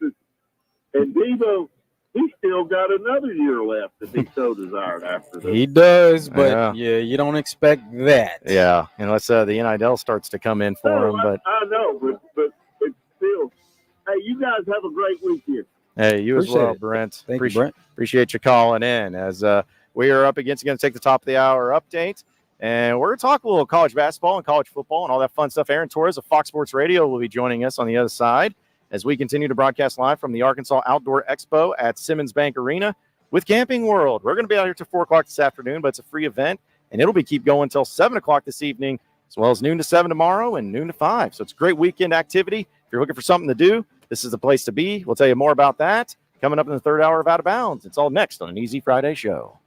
And Devo, he's still got another year left if he so desired after this. He does, but you don't expect that. Yeah, unless the NIL starts to come in for him. But I know, but it's still. Hey, you guys have a great weekend. Hey, you as well, Brent. Thank you, Brent. Appreciate you calling in as we are up against going to take the top of the hour update. And we're going to talk a little college basketball and college football and all that fun stuff. Aaron Torres of Fox Sports Radio will be joining us on the other side as we continue to broadcast live from the Arkansas Outdoor Expo at Simmons Bank Arena with Camping World. We're going to be out here till 4 o'clock this afternoon, but it's a free event, and it'll keep going until 7 o'clock this evening, as well as noon to 7 tomorrow and noon to 5. So it's a great weekend activity. If you're looking for something to do, this is the place to be. We'll tell you more about that coming up in the third hour of Out of Bounds. It's all next on an Easy Friday show.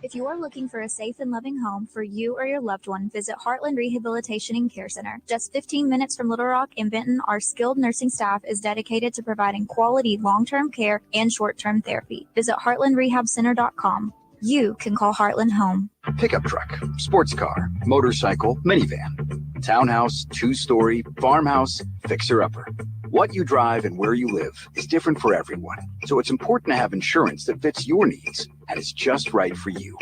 If you are looking for a safe and loving home for you or your loved one, visit Heartland Rehabilitation and Care Center. Just 15 minutes from Little Rock and Benton, our skilled nursing staff is dedicated to providing quality long-term care and short-term therapy. Visit heartlandrehabcenter.com. You can call Heartland home. Pickup truck, sports car, motorcycle, minivan, townhouse, 2-story, farmhouse, fixer-upper. What you drive and where you live is different for everyone, so it's important to have insurance that fits your needs and is just right for you.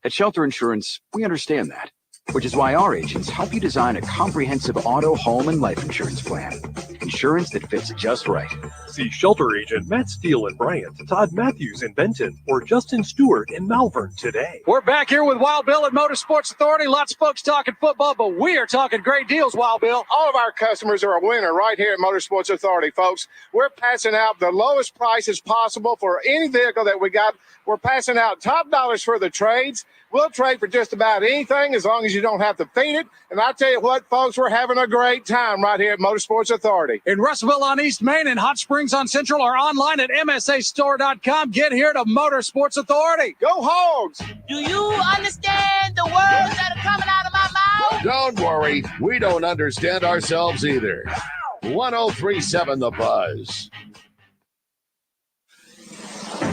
At Shelter Insurance, we understand that, which is why our agents help you design a comprehensive auto, home, and life insurance plan. Insurance that fits just right. See Shelter Agent Matt Steele in Bryant, Todd Matthews in Benton, or Justin Stewart in Malvern today. We're back here with Wild Bill at Motorsports Authority. Lots of folks talking football, but we are talking great deals, Wild Bill. All of our customers are a winner right here at Motorsports Authority, folks. We're passing out the lowest prices possible for any vehicle that we got. We're passing out top dollars for the trades. We'll trade for just about anything as long as you don't have to feed it. And I tell you what, folks, we're having a great time right here at Motorsports Authority. In Russellville on East Main and Hot Springs on Central or online at msastore.com. Get here to Motorsports Authority. Go Hogs! Do you understand the words that are coming out of my mouth? Don't worry, we don't understand ourselves either. 1037 The Buzz.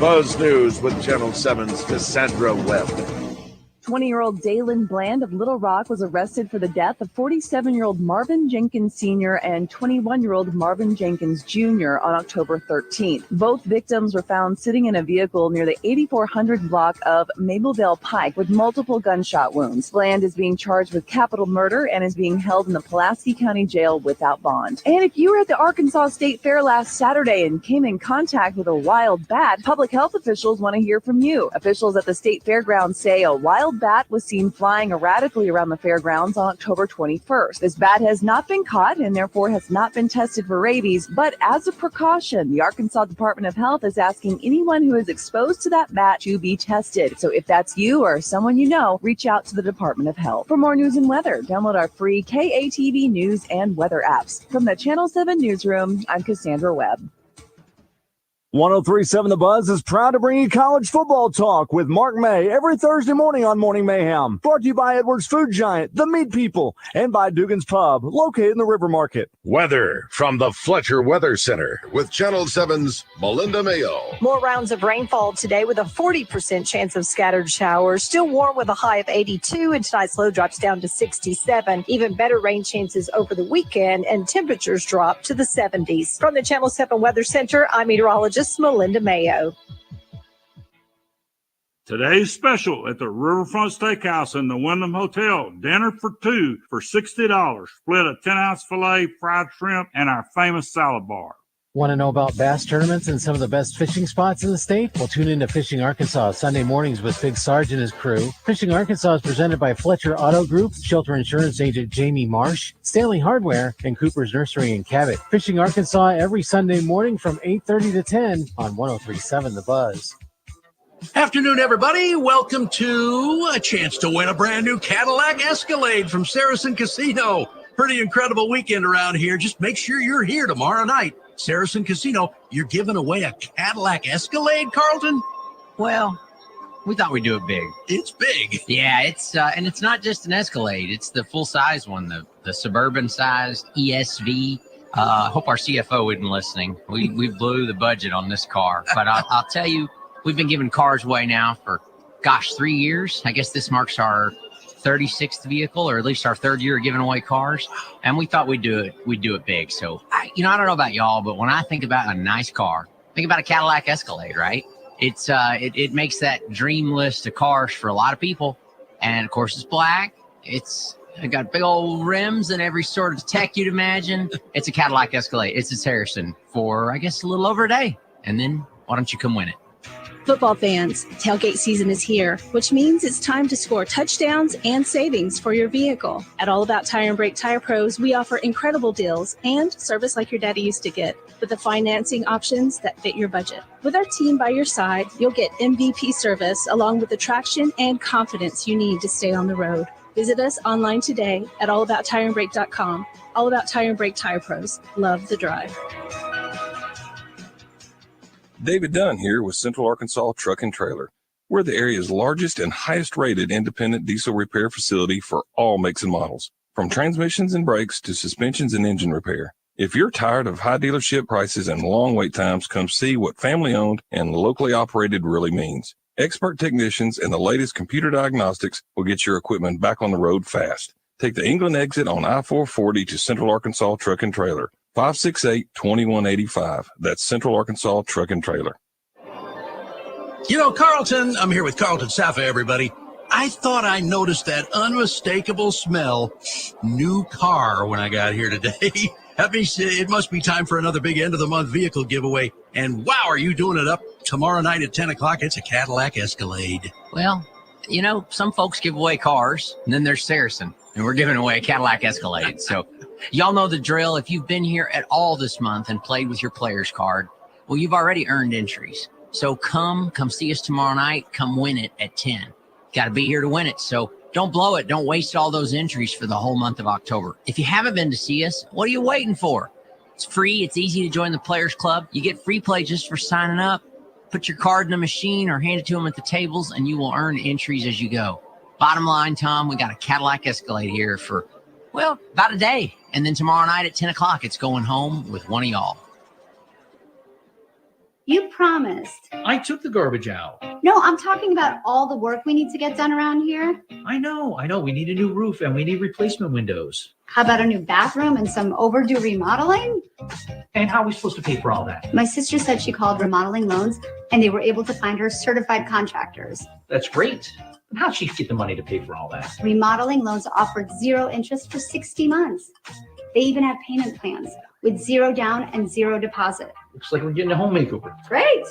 Buzz News with Channel 7's Cassandra Webb. 20-year-old Dalen Bland of Little Rock was arrested for the death of 47-year-old Marvin Jenkins Sr. and 21-year-old Marvin Jenkins Jr. on October 13th. Both victims were found sitting in a vehicle near the 8400 block of Mableville Pike with multiple gunshot wounds. Bland is being charged with capital murder and is being held in the Pulaski County Jail without bond. And if you were at the Arkansas State Fair last Saturday and came in contact with a wild bat, public health officials want to hear from you. Officials at the state fairgrounds say a wild bat was seen flying erratically around the fairgrounds on October 21st. This bat has not been caught and therefore has not been tested for rabies, but as a precaution, the Arkansas Department of Health is asking anyone who is exposed to that bat to be tested. So if that's you or someone you know, reach out to the Department of Health. For more news and weather, download our free KATV news and weather apps. From the Channel 7 newsroom, I'm Cassandra Webb. 1037 The Buzz is proud to bring you college football talk with Mark May every Thursday morning on Morning Mayhem. Brought to you by Edwards Food Giant, The Meat People, and by Dugan's Pub, located in the River Market. Weather from the Fletcher Weather Center with Channel 7's Melinda Mayo. More rounds of rainfall today with a 40% chance of scattered showers. Still warm with a high of 82, and tonight's low drops down to 67. Even better rain chances over the weekend, and temperatures drop to the 70s. From the Channel 7 Weather Center, I'm meteorologist Melinda Mayo. Today's special at the Riverfront Steakhouse in the Wyndham Hotel. Dinner for two for $60. Split a 10-ounce filet, fried shrimp, and our famous salad bar. Want to know about bass tournaments and some of the best fishing spots in the state? Well, tune in to Fishing Arkansas Sunday mornings with Big Sarge and his crew. Fishing Arkansas is presented by Fletcher Auto Group, Shelter Insurance Agent Jamie Marsh, Stanley Hardware, and Cooper's Nursery in Cabot. Fishing Arkansas every Sunday morning from 8:30 to 10 on 1037 The Buzz. Afternoon, everybody. Welcome to a chance to win a brand new Cadillac Escalade from Saracen Casino. Pretty incredible weekend around here. Just make sure you're here tomorrow night. Saracen Casino, you're giving away a Cadillac Escalade, Carlton? Well, we thought we'd do it big. It's big. Yeah, it's and it's not just an Escalade. It's the full-size one, the suburban-sized ESV. Hope our CFO isn't listening. We blew the budget on this car. But I'll tell you, we've been giving cars away now for, 3 years. I guess this marks our 36th vehicle, or at least our third year of giving away cars, and we thought we'd do it big. So I don't know about y'all, but when I think about a nice car, think about a Cadillac Escalade, right? It's it makes that dream list of cars for a lot of people. And of course it's black, it's got big old rims and every sort of tech you'd imagine. It's a Cadillac Escalade. It's a Saracen for I guess a little over a day, and then why don't you come win it? Football fans, tailgate season is here, which means it's time to score touchdowns and savings for your vehicle. At All About Tire and Brake Tire Pros, we offer incredible deals and service like your daddy used to get, with the financing options that fit your budget. With our team by your side, you'll get MVP service along with the traction and confidence you need to stay on the road. Visit us online today at allabouttireandbrake.com. All About Tire and Brake Tire Pros. Love the drive. David Dunn here with Central Arkansas Truck and Trailer. We're the area's largest and highest rated independent diesel repair facility for all makes and models, from transmissions and brakes to suspensions and engine repair. If you're tired of high dealership prices and long wait times, come see what family owned and locally operated really means. Expert technicians and the latest computer diagnostics will get your equipment back on the road fast. Take the England exit on I-440 to Central Arkansas Truck and Trailer. 568-2185. That's Central Arkansas Truck and Trailer. Carlton, I'm here with Carlton Safa, everybody. I thought I noticed that unmistakable smell, new car, when I got here today. That means it must be time for another big end-of-the-month vehicle giveaway. And wow, are you doing it up tomorrow night at 10 o'clock? It's a Cadillac Escalade. Well, some folks give away cars, and then there's Saracen, and we're giving away a Cadillac Escalade. So y'all know the drill. If you've been here at all this month and played with your player's card, well, you've already earned entries. So come see us tomorrow night. Come win it at 10. Got to be here to win it. So don't blow it. Don't waste all those entries for the whole month of October. If you haven't been to see us, what are you waiting for? It's free. It's easy to join the Players Club. You get free play just for signing up. Put your card in the machine or hand it to them at the tables, and you will earn entries as you go. Bottom line, Tom, we got a Cadillac Escalade here for, well, about a day. And then tomorrow night at 10 o'clock, it's going home with one of y'all. You promised. I took the garbage out. No, I'm talking about all the work we need to get done around here. I know. We need a new roof and we need replacement windows. How about a new bathroom and some overdue remodeling? And how are we supposed to pay for all that? My sister said she called Remodeling Loans and they were able to find her certified contractors. That's great. How'd she get the money to pay for all that? Remodeling Loans offered 0 interest for 60 months. They even have payment plans with 0 down and 0 deposit. Looks like we're getting a home makeover. Great.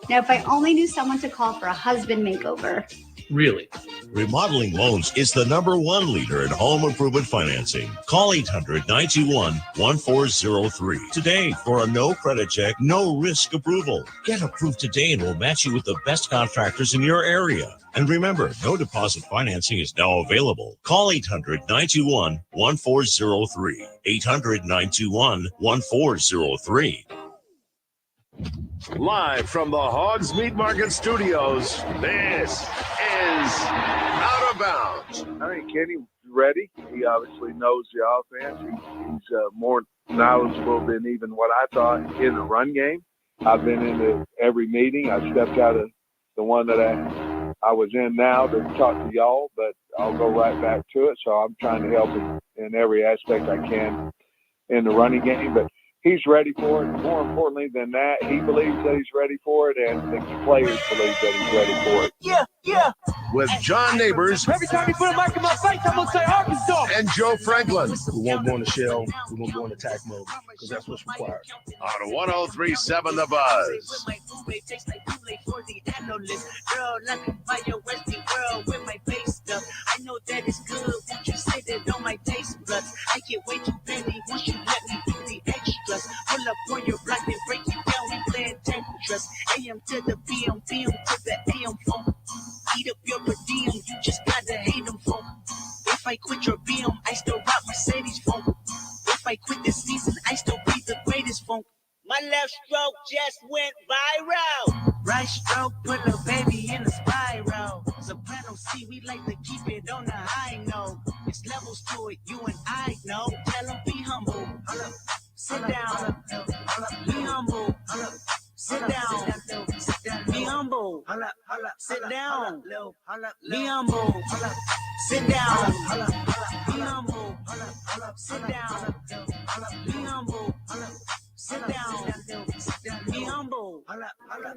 Now, if I only knew someone to call for a husband makeover. Really? Remodeling Loans is the #1 leader in home improvement financing. Call 800-921-1403 today for a no credit check, no risk approval. Get approved today and we'll match you with the best contractors in your area. And remember, no deposit financing is now available. Call 800-921-1403. 800-921-1403. Live from the Hogs Meat Market Studios, this is Out of Bounds. I think Kenny's ready. He obviously knows the offense. He's more knowledgeable than even what I thought in the run game. I've been into every meeting. I stepped out of the one that I was in now to talk to y'all, but I'll go right back to it. So I'm trying to help him in every aspect I can in the running game. But he's ready for it. More importantly than that, he believes that he's ready for it, and the players believe that he's ready for it. Yeah. With John Nabors. Every time you put a mic in my face, I'm going to say Arkansas. And Joe Franklin. We won't go in the shell. We won't go in attack mode because that's what's required. On 103.7 The Buzz. I know that it's good. Won't you say that on my taste buds? I get way too busy once you let me do the extras. Pull up on your block and break it down. We playing Tetris. AM to the PM, PM to the AM phone. Eat up your per diem. You just gotta hate them phone. If I quit your BM, I still rock Mercedes phone. If I quit this season, I still be the greatest phone. My left stroke just went viral. Right stroke put a baby in a spiral. Soprano C, we like to keep it on the high note. It's levels to it, you and I know. Tell them be humble. Sit down. Be humble. Sit down. Be humble. Sit down. Be humble. Sit down. Be humble. Sit down. Be humble. Sit down. Be humble.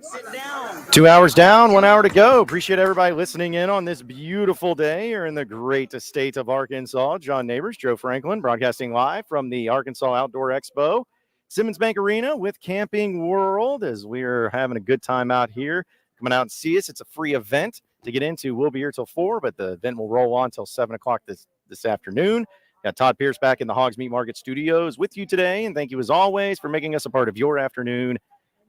Sit down. 2 hours down, 1 hour to go. Appreciate everybody listening in on this beautiful day here in the great state of Arkansas. John Nabors, Joe Franklin, broadcasting live from the Arkansas Outdoor Expo, Simmons Bank Arena with Camping World, as we're having a good time out here. Coming out and see us. It's a free event to get into. We'll be here till 4, but the event will roll on till 7 o'clock this afternoon. Got Todd Pierce back in the Hogs Meat Market Studios with you today, and thank you as always for making us a part of your afternoon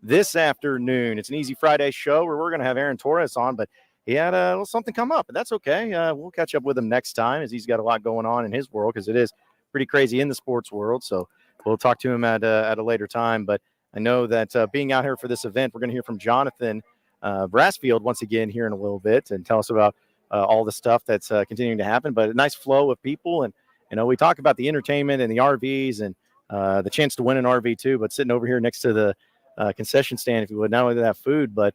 this afternoon. It's an easy Friday show where we're going to have Aaron Torres on, but he had a little something come up, but that's okay. We'll catch up with him next time as he's got a lot going on in his world because it is pretty crazy in the sports world. So we'll talk to him at a later time. But I know that being out here for this event, we're going to hear from Jonathan Brassfield once again here in a little bit and tell us about all the stuff that's continuing to happen. But a nice flow of people, and we talk about the entertainment and the RVs and the chance to win an RV too. But sitting over here next to the concession stand, if you would, not only do they have food, but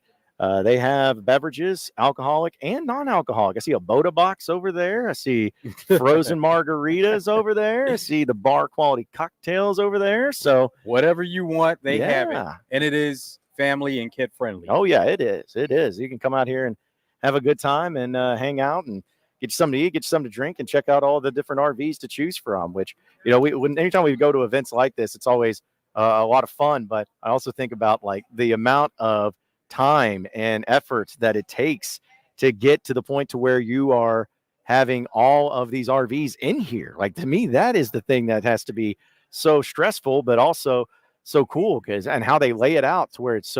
they have beverages, alcoholic and non-alcoholic. I see a Boda box over there. I see frozen margaritas over there. I see the bar quality cocktails over there. So whatever you want, they have it. And it is family and kid friendly. Oh yeah, it is. It is. You can come out here and have a good time and hang out and get you something to eat, get you something to drink, and check out all the different RVs to choose from, which, anytime we go to events like this, it's always a lot of fun. But I also think about like the amount of time and effort that it takes to get to the point to where you are having all of these RVs in here. Like, to me, that is the thing that has to be so stressful, but also so cool and how they lay it out to where it's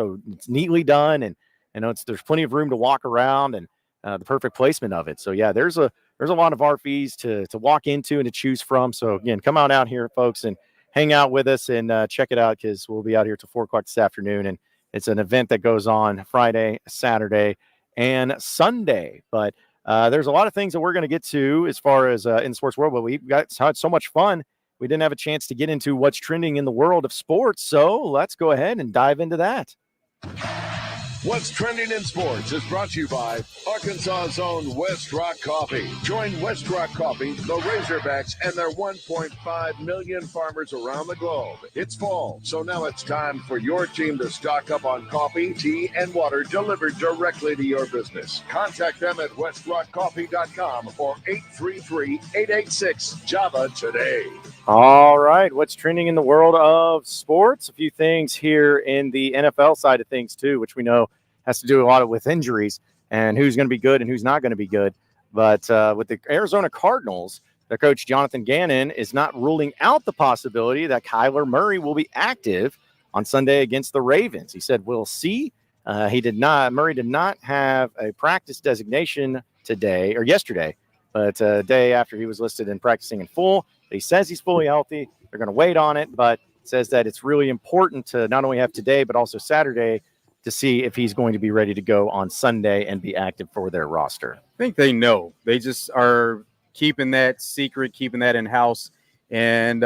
neatly done. And, there's plenty of room to walk around and the perfect placement of it. So yeah, there's a lot of RVs to walk into and to choose from. So again, come on out here, folks, and hang out with us and check it out, because we'll be out here till 4 o'clock this afternoon. And it's an event that goes on Friday, Saturday, and Sunday. But there's a lot of things that we're going to get to as far as in the sports world, but we've had so much fun. We didn't have a chance to get into what's trending in the world of sports. So let's go ahead and dive into that. What's trending in sports is brought to you by Arkansas's own West Rock Coffee. Join West Rock Coffee, the Razorbacks, and their 1.5 million farmers around the globe. It's fall, so now it's time for your team to stock up on coffee, tea, and water delivered directly to your business. Contact them at westrockcoffee.com or 833-886-JAVA today. All right, what's trending in the world of sports? A few things here in the NFL side of things too, which we know has to do a lot with injuries and who's going to be good and who's not going to be good. But with the Arizona Cardinals, their coach Jonathan Gannon is not ruling out the possibility that Kyler Murray will be active on Sunday against the Ravens. He said, "We'll see." Murray did not have a practice designation today or yesterday, but a day after he was listed and practicing in full. He says he's fully healthy. They're going to wait on it, but says that it's really important to not only have today, but also Saturday to see if he's going to be ready to go on Sunday and be active for their roster. I think they know. They just are keeping that secret, keeping that in-house. And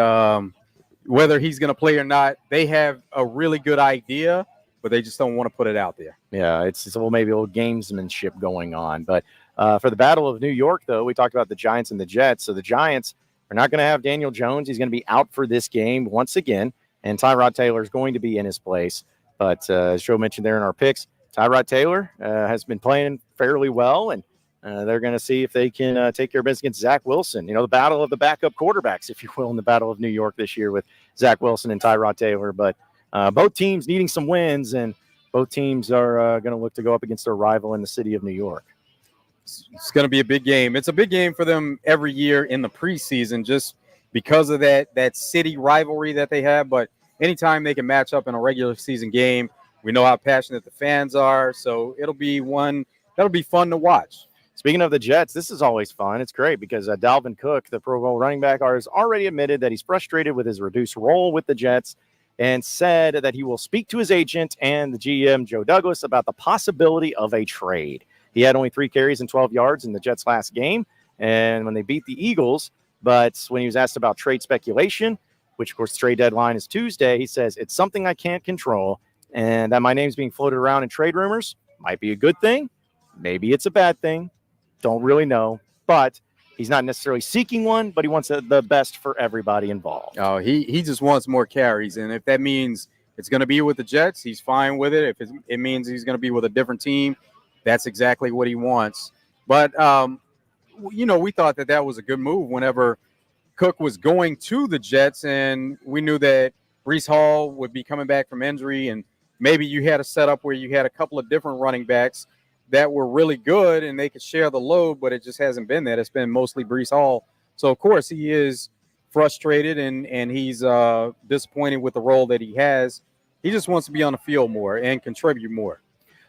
whether he's going to play or not, they have a really good idea, but they just don't want to put it out there. Yeah, it's maybe a little gamesmanship going on. But for the Battle of New York, though, we talked about the Giants and the Jets. So the Giants are not going to have Daniel Jones. He's going to be out for this game once again, and Tyrod Taylor is going to be in his place. But as Joe mentioned there in our picks, Tyrod Taylor has been playing fairly well, and they're going to see if they can take care of business against Zach Wilson. You know, the battle of the backup quarterbacks, if you will, in the Battle of New York this year with Zach Wilson and Tyrod Taylor. But both teams needing some wins, and both teams are going to look to go up against their rival in the city of New York. It's going to be a big game. It's a big game for them every year in the preseason just because of that city rivalry that they have. But anytime they can match up in a regular season game, we know how passionate the fans are. So it'll be one that'll be fun to watch. Speaking of the Jets, this is always fun. It's great because Dalvin Cook, the Pro Bowl running back, has already admitted that he's frustrated with his reduced role with the Jets and said that he will speak to his agent and the GM, Joe Douglas, about the possibility of a trade. He had only 3 carries and 12 yards in the Jets' last game, and when they beat the Eagles. But when he was asked about trade speculation, which, of course, trade deadline is Tuesday, he says, "It's something I can't control, and that my name's being floated around in trade rumors might be a good thing. Maybe it's a bad thing. Don't really know." But he's not necessarily seeking one, but he wants the best for everybody involved. Oh, he just wants more carries, and if that means it's going to be with the Jets, he's fine with it. If it means he's going to be with a different team, that's exactly what he wants. But, we thought that was a good move whenever Cook was going to the Jets, and we knew that Breece Hall would be coming back from injury, and maybe you had a setup where you had a couple of different running backs that were really good and they could share the load, but it just hasn't been that. It's been mostly Breece Hall. So, of course, he is frustrated and he's disappointed with the role that he has. He just wants to be on the field more and contribute more.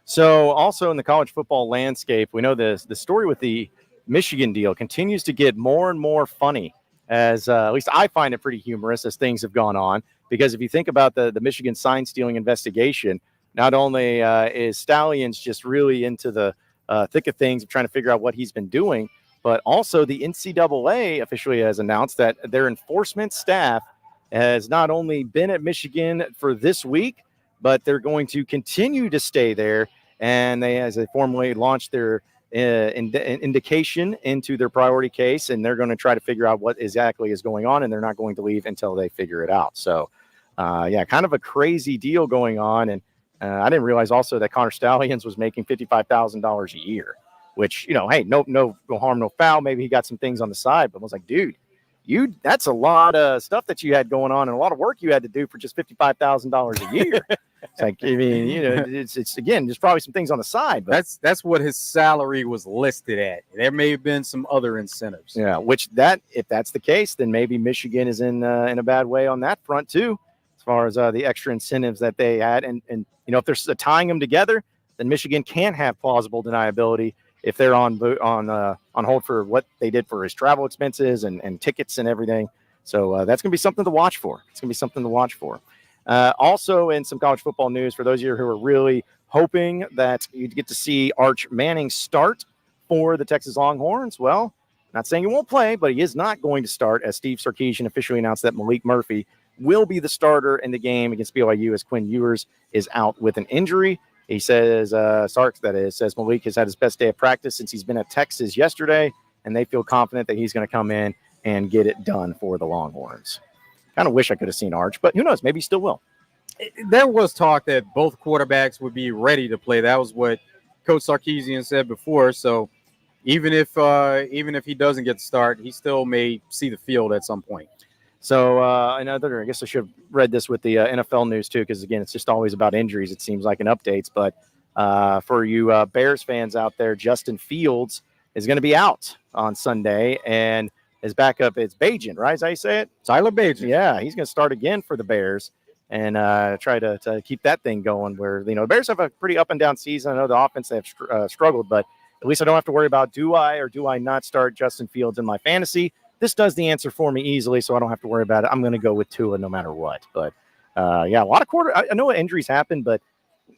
So also in the college football landscape, we know the story with the Michigan deal continues to get more and more funny, as at least I find it pretty humorous as things have gone on. Because if you think about the Michigan sign stealing investigation, not only is Stallions just really into the thick of things of trying to figure out what he's been doing, but also the NCAA officially has announced that their enforcement staff has not only been at Michigan for this week, but they're going to continue to stay there. And as they formally launched their indication into their priority case, and they're going to try to figure out what exactly is going on, and they're not going to leave until they figure it out. So, kind of a crazy deal going on. And I didn't realize also that Connor Stallions was making $55,000 a year, which, hey, no harm, no foul. Maybe he got some things on the side, but I was like, dude, that's a lot of stuff that you had going on and a lot of work you had to do for just $55,000 a year. It's like, it's again, there's probably some things on the side, but that's what his salary was listed at. There may have been some other incentives. Yeah, if that's the case, then maybe Michigan is in a bad way on that front too, as far as the extra incentives that they had. And if they're tying them together, then Michigan can have plausible deniability if they're on hold for what they did for his travel expenses and tickets and everything. So that's going to be something to watch for. It's going to be something to watch for. Also, in some college football news, for those of you who are really hoping that you'd get to see Arch Manning start for the Texas Longhorns, well, not saying he won't play, but he is not going to start, as Steve Sarkisian officially announced that Malik Murphy will be the starter in the game against BYU as Quinn Ewers is out with an injury. He says, Sark, that is, says Malik has had his best day of practice since he's been at Texas yesterday, and they feel confident that he's going to come in and get it done for the Longhorns. Kind of wish I could have seen Arch, but who knows? Maybe he still will. There was talk that both quarterbacks would be ready to play. That was what Coach Sarkisian said before. So even if he doesn't get the start, he still may see the field at some point. So I guess I should have read this with the NFL news too, because again, it's just always about injuries. It seems like in updates, but for you Bears fans out there, Justin Fields is going to be out on Sunday, and his backup is Bagent, right? Is that how you say it? Tyler Bagent. Yeah, he's going to start again for the Bears and try to keep that thing going. Where the Bears have a pretty up and down season. I know the offense they have struggled, but at least I don't have to worry about do I or do I not start Justin Fields in my fantasy. This does the answer for me easily, so I don't have to worry about it. I'm going to go with Tua no matter what. But yeah, a lot of I know injuries happen, but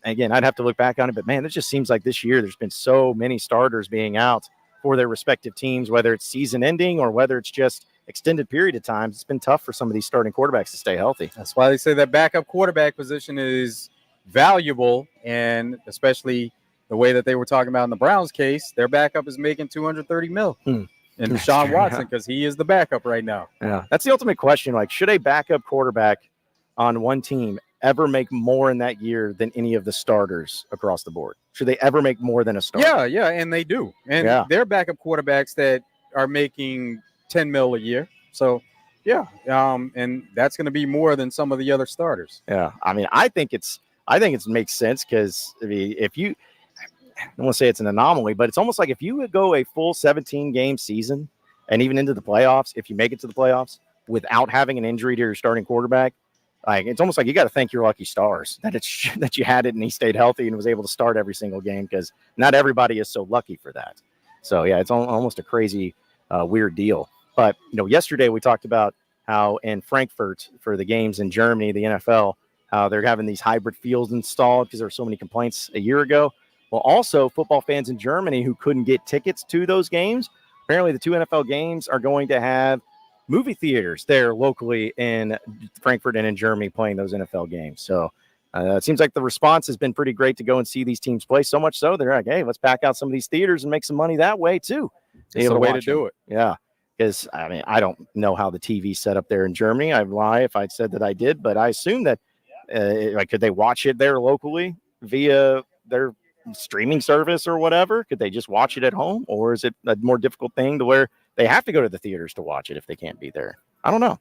again, I'd have to look back on it. But man, it just seems like this year there's been so many starters being out for their respective teams, whether it's season ending or whether it's just extended period of time. It's been tough for some of these starting quarterbacks to stay healthy. That's why they say that backup quarterback position is valuable, and especially the way that they were talking about in the Browns case, their backup is making $230 million. And Deshaun Watson, because he is the backup right now. Yeah, that's the ultimate question. Like, should a backup quarterback on one team ever make more in that year than any of the starters across the board? Should they ever make more than a starter? Yeah, and they do. And they're backup quarterbacks that are making $10 million a year. So, yeah, and that's going to be more than some of the other starters. Yeah, I mean, I think it makes sense because if you – I don't want to say it's an anomaly, but it's almost like if you would go a full 17-game season and even into the playoffs, if you make it to the playoffs without having an injury to your starting quarterback, like it's almost like you got to thank your lucky stars that you had it and he stayed healthy and was able to start every single game, because not everybody is so lucky for that. So yeah, it's almost a crazy, weird deal. But yesterday we talked about how in Frankfurt for the games in Germany, the NFL, how they're having these hybrid fields installed because there were so many complaints a year ago. Well, also football fans in Germany who couldn't get tickets to those games, apparently the two NFL games are going to have movie theaters there locally in Frankfurt and in Germany playing those NFL games. So it seems like the response has been pretty great to go and see these teams play, so much so they're like, hey, let's pack out some of these theaters and make some money that way too. It's the way to do it. Yeah, because I mean, I don't know how the TV set up there in Germany. I'd lie if I said that I did, but I assume that could they watch it there locally via their streaming service or whatever? Could they just watch it at home, or is it a more difficult thing to where they have to go to the theaters to watch it if they can't be there? I don't know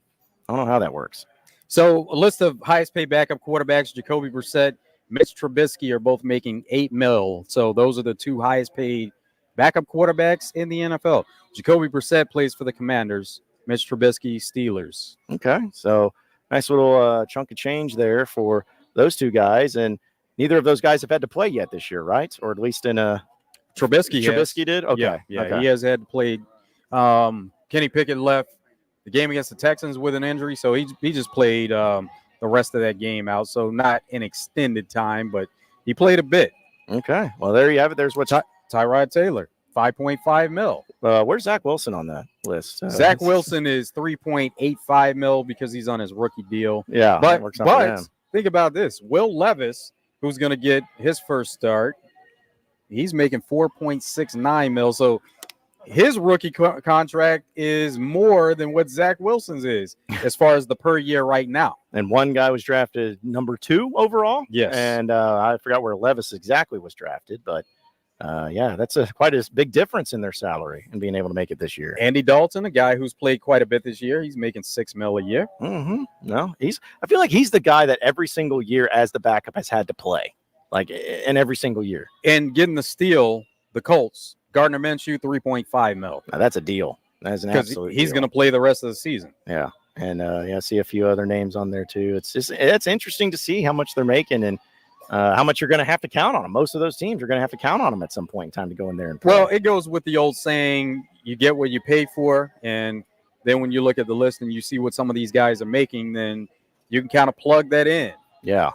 how that works. So a list of highest paid backup quarterbacks: Jacoby Brissett, Mitch Trubisky are both making $8 million. So those are the two highest paid backup quarterbacks in the NFL. Jacoby Brissett plays for the Commanders, Mitch Trubisky, Steelers. Okay, so nice little chunk of change there for those two guys, and neither of those guys have had to play yet this year, right? Or at least in a Trubisky did? Okay. Yeah, okay. He has had to play. Kenny Pickett left the game against the Texans with an injury, so he just played the rest of that game out. So not an extended time, but he played a bit. Okay. Well, there you have it. There's what Tyrod Taylor, $5.5 million. Where's Zach Wilson on that list? Zach Wilson is $3.85 million because he's on his rookie deal. Yeah, but for him. Think about this: Will Levis, who's going to get his first start, he's making $4.69 million. So his rookie contract is more than what Zach Wilson's is as far as the per year right now. And one guy was drafted number 2 overall. Yes. And I forgot where Levis exactly was drafted, but yeah, that's quite a big difference in their salary and being able to make it this year. Andy Dalton, a guy who's played quite a bit this year, he's making $6 million a year. Mm-hmm. No, I feel like he's the guy that every single year as the backup has had to play, like in every single year. And getting the steal, the Colts, Gardner Minshew, $3.5 million. Now that's a deal. That's an absolute he's going to play the rest of the season. Yeah. And I see a few other names on there too. It's interesting to see how much they're making. And how much you're going to have to count on them. Most of those teams are going to have to count on them at some point in time to go in there and play. Well, it goes with the old saying, you get what you pay for. And then when you look at the list and you see what some of these guys are making, then you can kind of plug that in. Yeah.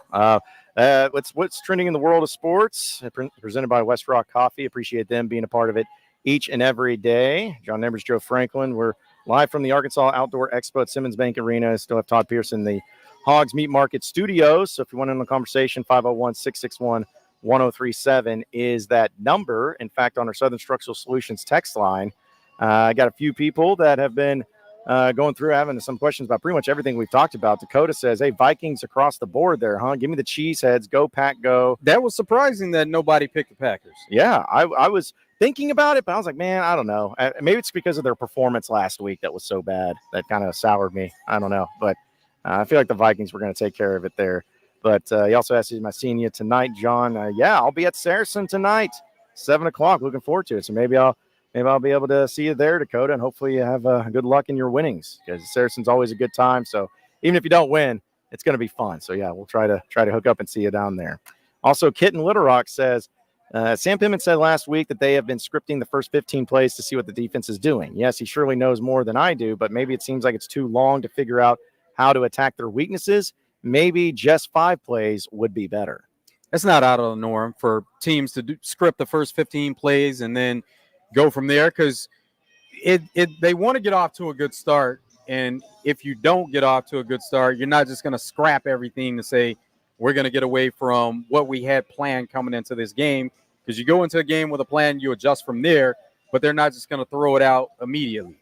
What's trending in the world of sports? Presented by West Rock Coffee. Appreciate them being a part of it each and every day. John Nabors, Joe Franklin. We're live from the Arkansas Outdoor Expo at Simmons Bank Arena. Still have Todd Pearson, the Hogs Meat Market Studios. So if you want in the conversation, 501-661-1037 is that number. In fact, on our Southern Structural Solutions text line, I got a few people that have been going through having some questions about pretty much everything we've talked about. Dakota says, hey, Vikings across the board there, huh? Give me the Cheeseheads. Go, Pack, go. That was surprising that nobody picked the Packers. Yeah, I was thinking about it, but I was like, man, I don't know. Maybe it's because of their performance last week that was so bad. That kind of soured me. I don't know. But I feel like the Vikings were going to take care of it there. But he also asked, am I seeing you tonight, John? Yeah, I'll be at Saracen tonight, 7 o'clock. Looking forward to it. So maybe I'll be able to see you there, Dakota, and hopefully you have good luck in your winnings, because Saracen's always a good time. So even if you don't win, it's going to be fun. So, yeah, we'll try to hook up and see you down there. Also, Kit in Little Rock says, Sam Pittman said last week that they have been scripting the first 15 plays to see what the defense is doing. Yes, he surely knows more than I do, but maybe it seems like it's too long to figure out how to attack their weaknesses. Maybe just 5 plays would be better. It's not out of the norm for teams to script the first 15 plays and then go from there, because they want to get off to a good start. And if you don't get off to a good start, you're not just going to scrap everything to say we're going to get away from what we had planned coming into this game, because you go into a game with a plan, you adjust from there, but they're not just going to throw it out immediately.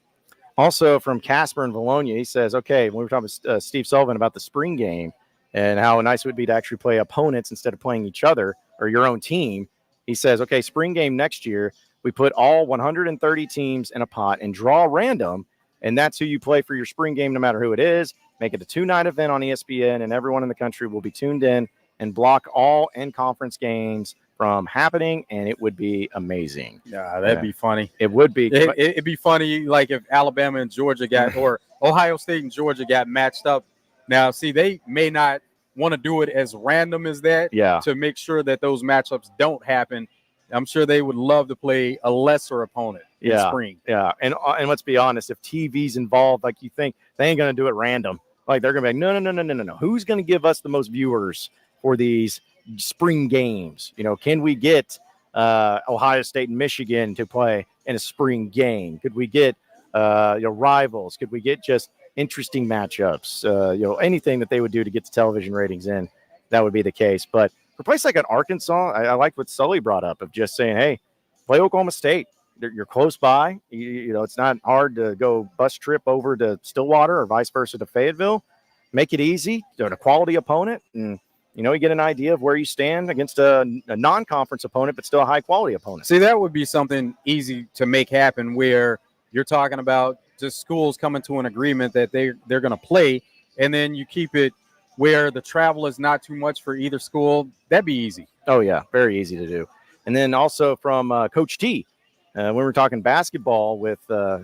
Also from Casper in Bologna, he says, okay, when we were talking with Steve Sullivan about the spring game and how nice it would be to actually play opponents instead of playing each other or your own team, he says, okay, spring game next year, we put all 130 teams in a pot and draw random, and that's who you play for your spring game, no matter who it is. Make it a 2-night event on ESPN, and everyone in the country will be tuned in and block all in-conference games from happening, and it would be amazing. Yeah, that'd be funny. It would be. It'd be funny, like if Alabama and Georgia got, or Ohio State and Georgia got matched up. Now, see, they may not want to do it as random as that to make sure that those matchups don't happen. I'm sure they would love to play a lesser opponent in spring. Yeah, and let's be honest, if TV's involved, like you think, they ain't going to do it random. Like they're going to be like, no. Who's going to give us the most viewers for these spring games? You know, can we get Ohio State and Michigan to play in a spring game? Could we get rivals? Could we get just interesting matchups? Anything that they would do to get the television ratings in, that would be the case. But for a place like an Arkansas, I like what Sully brought up of just saying, hey, play Oklahoma State. You're close by. You know, it's not hard to go bus trip over to Stillwater or vice versa to Fayetteville. Make it easy. They're a quality opponent, and you get an idea of where you stand against a non-conference opponent, but still a high-quality opponent. See, that would be something easy to make happen, where you're talking about just schools coming to an agreement that they're going to play, and then you keep it where the travel is not too much for either school. That'd be easy. Oh, yeah, very easy to do. And then also from Coach T, when we were talking basketball with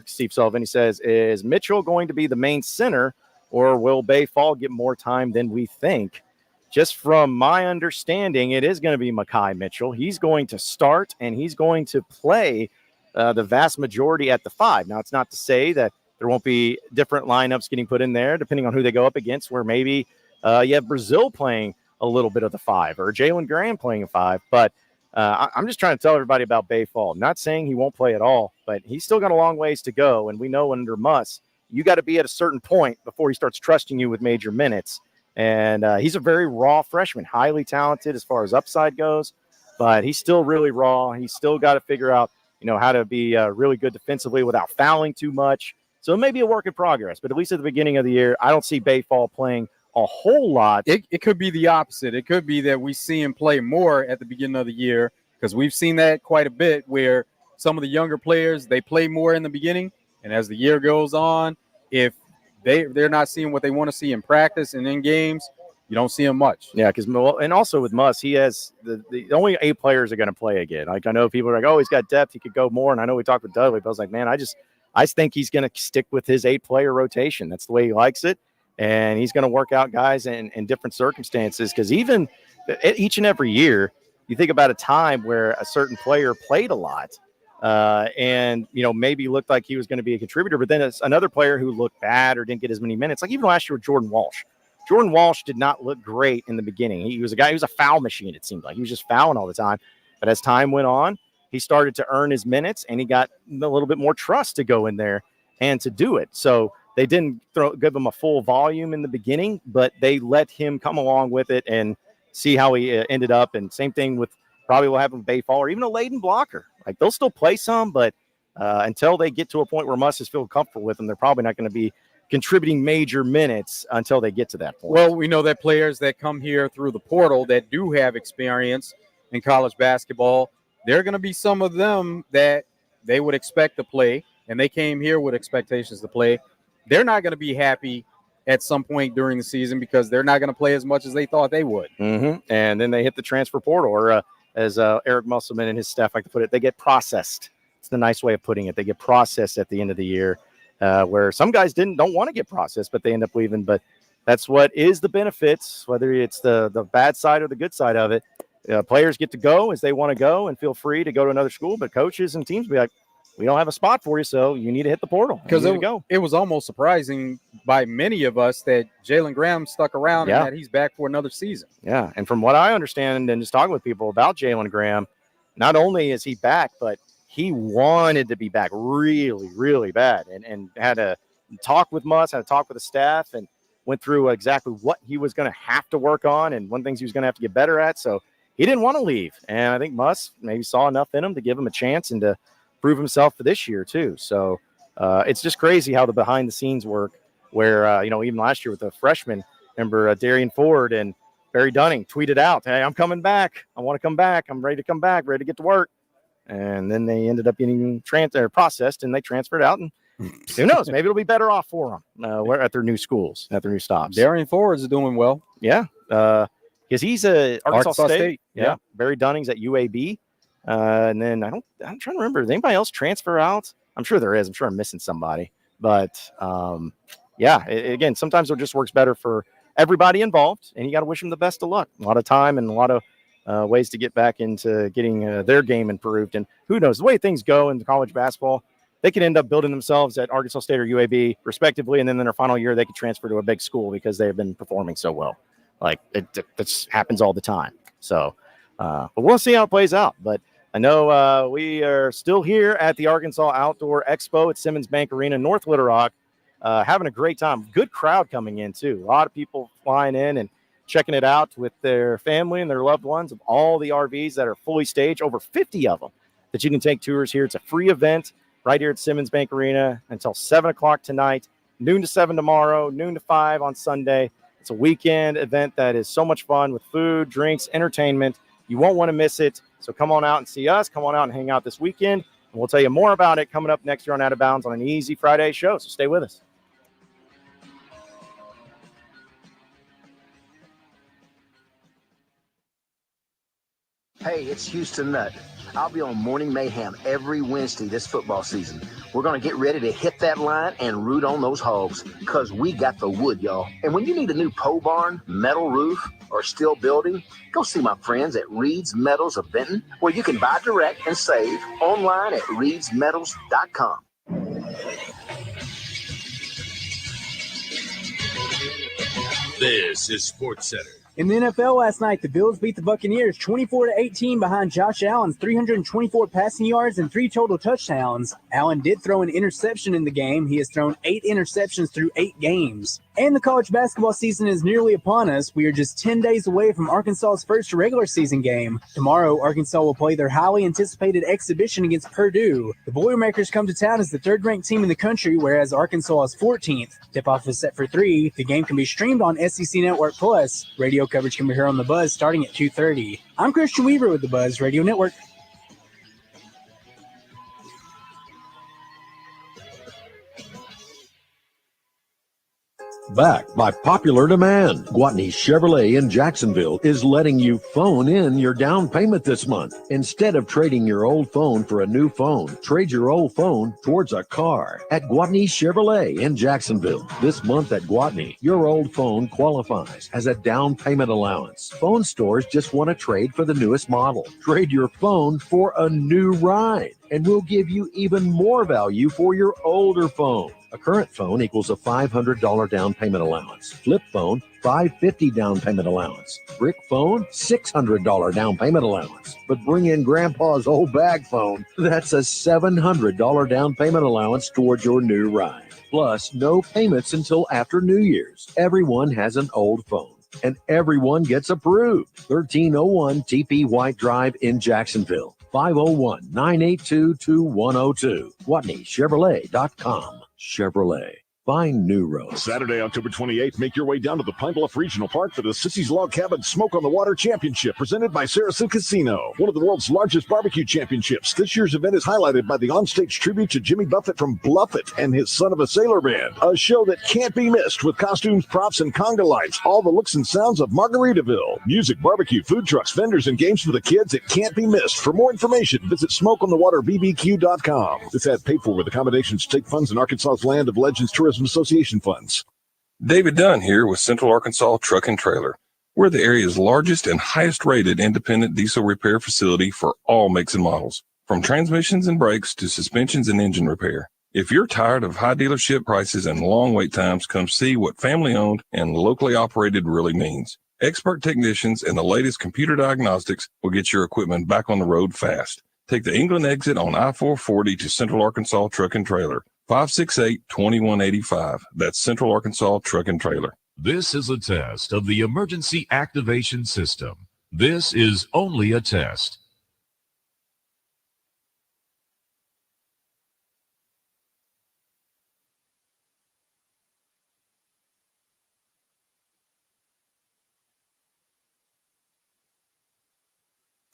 Steve Sullivan, he says, is Mitchell going to be the main center, or will Bay Fall get more time than we think? Just from my understanding, it is going to be Mekhi Mitchell. He's going to start, and he's going to play the vast majority at the 5. Now, it's not to say that there won't be different lineups getting put in there, depending on who they go up against, where maybe you have Brazil playing a little bit of the 5 or Jalen Graham playing a 5. But I'm just trying to tell everybody about Bay Fall. Not saying he won't play at all, but he's still got a long ways to go. And we know under Muss, you got to be at a certain point before he starts trusting you with major minutes. And he's a very raw freshman, highly talented as far as upside goes, but he's still really raw. He's still got to figure out, how to be really good defensively without fouling too much. So it may be a work in progress, but at least at the beginning of the year, I don't see Bay Fall playing a whole lot. It could be the opposite. It could be that we see him play more at the beginning of the year, because we've seen that quite a bit, where some of the younger players, they play more in the beginning, and as the year goes on, if they're not seeing what they want to see in practice and in games, you don't see him much. Yeah, and also with Muss, he has the only 8 players are going to play again. Like, I know people are like, oh, he's got depth, he could go more, and I know we talked with Dudley, but I was like, man, I think he's going to stick with his 8-player rotation. That's the way he likes it. and he's going to work out guys in different circumstances. Because even each and every year, you think about a time where a certain player played a lot, and maybe looked like he was going to be a contributor, but then it's another player who looked bad or didn't get as many minutes. Like even last year with Jordan Walsh. Jordan Walsh did not look great in the beginning. He was a foul machine, it seemed like. He was just fouling all the time. But as time went on, he started to earn his minutes, and he got a little bit more trust to go in there and to do it. So they didn't give him a full volume in the beginning, but they let him come along with it and see how he ended up. And same thing with probably will happen with Bayfall or even a Layden blocker. Like they'll still play some, but until they get to a point where Muss is feel comfortable with them, they're probably not going to be contributing major minutes until they get to that point. Well, we know that players that come here through the portal that do have experience in college basketball, there are going to be some of them that they would expect to play, and they came here with expectations to play. They're not going to be happy at some point during the season because they're not going to play as much as they thought they would. Mm-hmm. And then they hit the transfer portal, or as Eric Musselman and his staff like to put it, they get processed. It's the nice way of putting it. They get processed at the end of the year. Where some guys don't want to get processed, but they end up leaving. But that's what is the benefits, whether it's the bad side or the good side of it. Players get to go as they want to go and feel free to go to another school, but coaches and teams be like, we don't have a spot for you, so you need to hit the portal. Because it was almost surprising by many of us that Jalen Graham stuck around and that he's back for another season. Yeah, and from what I understand and just talking with people about Jalen Graham, not only is he back, but he wanted to be back really, really bad and had a talk with Muss, had a talk with the staff, and went through exactly what he was going to have to work on and one things he was going to have to get better at. So he didn't want to leave. And I think Muss maybe saw enough in him to give him a chance and to prove himself for this year too. So it's just crazy how the behind the scenes work where, even last year with the freshmen, remember Darian Ford and Barry Dunning tweeted out, hey, I'm coming back. I want to come back. I'm ready to come back, ready to get to work. And then they ended up getting processed, and they transferred out. And who knows? Maybe it'll be better off for them at their new schools, at their new stops. Darian Ford is doing well. Yeah, because he's a Arkansas State. Yeah. Barry Dunning's at UAB, and then I'm trying to remember. Does anybody else transfer out? I'm sure there is. I'm sure I'm missing somebody. But again, sometimes it just works better for everybody involved, and you got to wish them the best of luck. A lot of time and a lot of ways to get back into getting their game improved. And who knows, the way things go in college basketball, they could end up building themselves at Arkansas State or UAB respectively. And then in their final year, they could transfer to a big school because they've been performing so well. Like it happens all the time. So, but we'll see how it plays out. But I know we are still here at the Arkansas Outdoor Expo at Simmons Bank Arena, North Little Rock, having a great time. Good crowd coming in too. A lot of people flying in and checking it out with their family and their loved ones of all the RVs that are fully staged, over 50 of them that you can take tours here. It's a free event right here at Simmons Bank Arena until 7 o'clock tonight, noon to 7 tomorrow, noon to 5 on Sunday. It's a weekend event that is so much fun with food, drinks, entertainment. You won't want to miss it. So come on out and see us. Come on out and hang out this weekend. And we'll tell you more about it coming up next year on Out of Bounds on an Easy Friday show. So stay with us. Hey, it's Houston Nutt. I'll be on Morning Mayhem every Wednesday this football season. We're going to get ready to hit that line and root on those hogs because we got the wood, y'all. And when you need a new pole barn, metal roof, or steel building, go see my friends at Reed's Metals of Benton, where you can buy direct and save online at reedsmetals.com. This is Sports Center. In the NFL last night, the Bills beat the Buccaneers 24-18 behind Josh Allen's 324 passing yards and 3 total touchdowns. Allen did throw an interception in the game. He has thrown 8 interceptions through 8 games. And the college basketball season is nearly upon us. We are just 10 days away from Arkansas's first regular season game. Tomorrow, Arkansas will play their highly anticipated exhibition against Purdue. The Boilermakers come to town as the third-ranked team in the country, whereas Arkansas is 14th. Tip-off is set for 3. The game can be streamed on SEC Network Plus. Radio coverage can be heard on The Buzz starting at 2:30. I'm Christian Weaver with The Buzz Radio Network. back by popular demand. Guatney Chevrolet in Jacksonville is letting you phone in your down payment this month. Instead of trading your old phone for a new phone, trade your old phone towards a car at Guatney Chevrolet in Jacksonville. This month at Guatney, your old phone qualifies as a down payment allowance. Phone stores just want to trade for the newest model. Trade your phone for a new ride, and we'll give you even more value for your older phone. A current phone equals a $500 down payment allowance. Flip phone, $550 down payment allowance. Brick phone, $600 down payment allowance. But bring in Grandpa's old bag phone, that's a $700 down payment allowance towards your new ride. Plus, no payments until after New Year's. Everyone has an old phone, and everyone gets approved. 1301 TP White Drive in Jacksonville. 501-982-2102. GuatneyChevrolet.com. Chevrolet. Find new roads. Saturday, October 28th, make your way down to the Pine Bluff Regional Park for the Sissy's Log Cabin Smoke on the Water Championship, presented by Saracen Casino, one of the world's largest barbecue championships. This year's event is highlighted by the onstage tribute to Jimmy Buffett from Bluffett and his Son of a Sailor Band, a show that can't be missed with costumes, props, and conga lights, all the looks and sounds of Margaritaville. Music, barbecue, food trucks, vendors, and games for the kids. It can't be missed. For more information, visit smokeonthewaterbbq.com. This ad paid for with accommodations, state funds, and Arkansas's Land of Legends Tourism Association funds. David Dunn here with Central Arkansas Truck and Trailer. We're the area's largest and highest rated independent diesel repair facility for all makes and models, from transmissions and brakes to suspensions and engine repair. If you're tired of high dealership prices and long wait times, come see what family owned and locally operated really means. Expert technicians and the latest computer diagnostics will get your equipment back on the road fast. Take the England exit on I-440 to Central Arkansas Truck and Trailer. 568-2185. That's Central Arkansas Truck and Trailer. This is a test of the emergency activation system. This is only a test.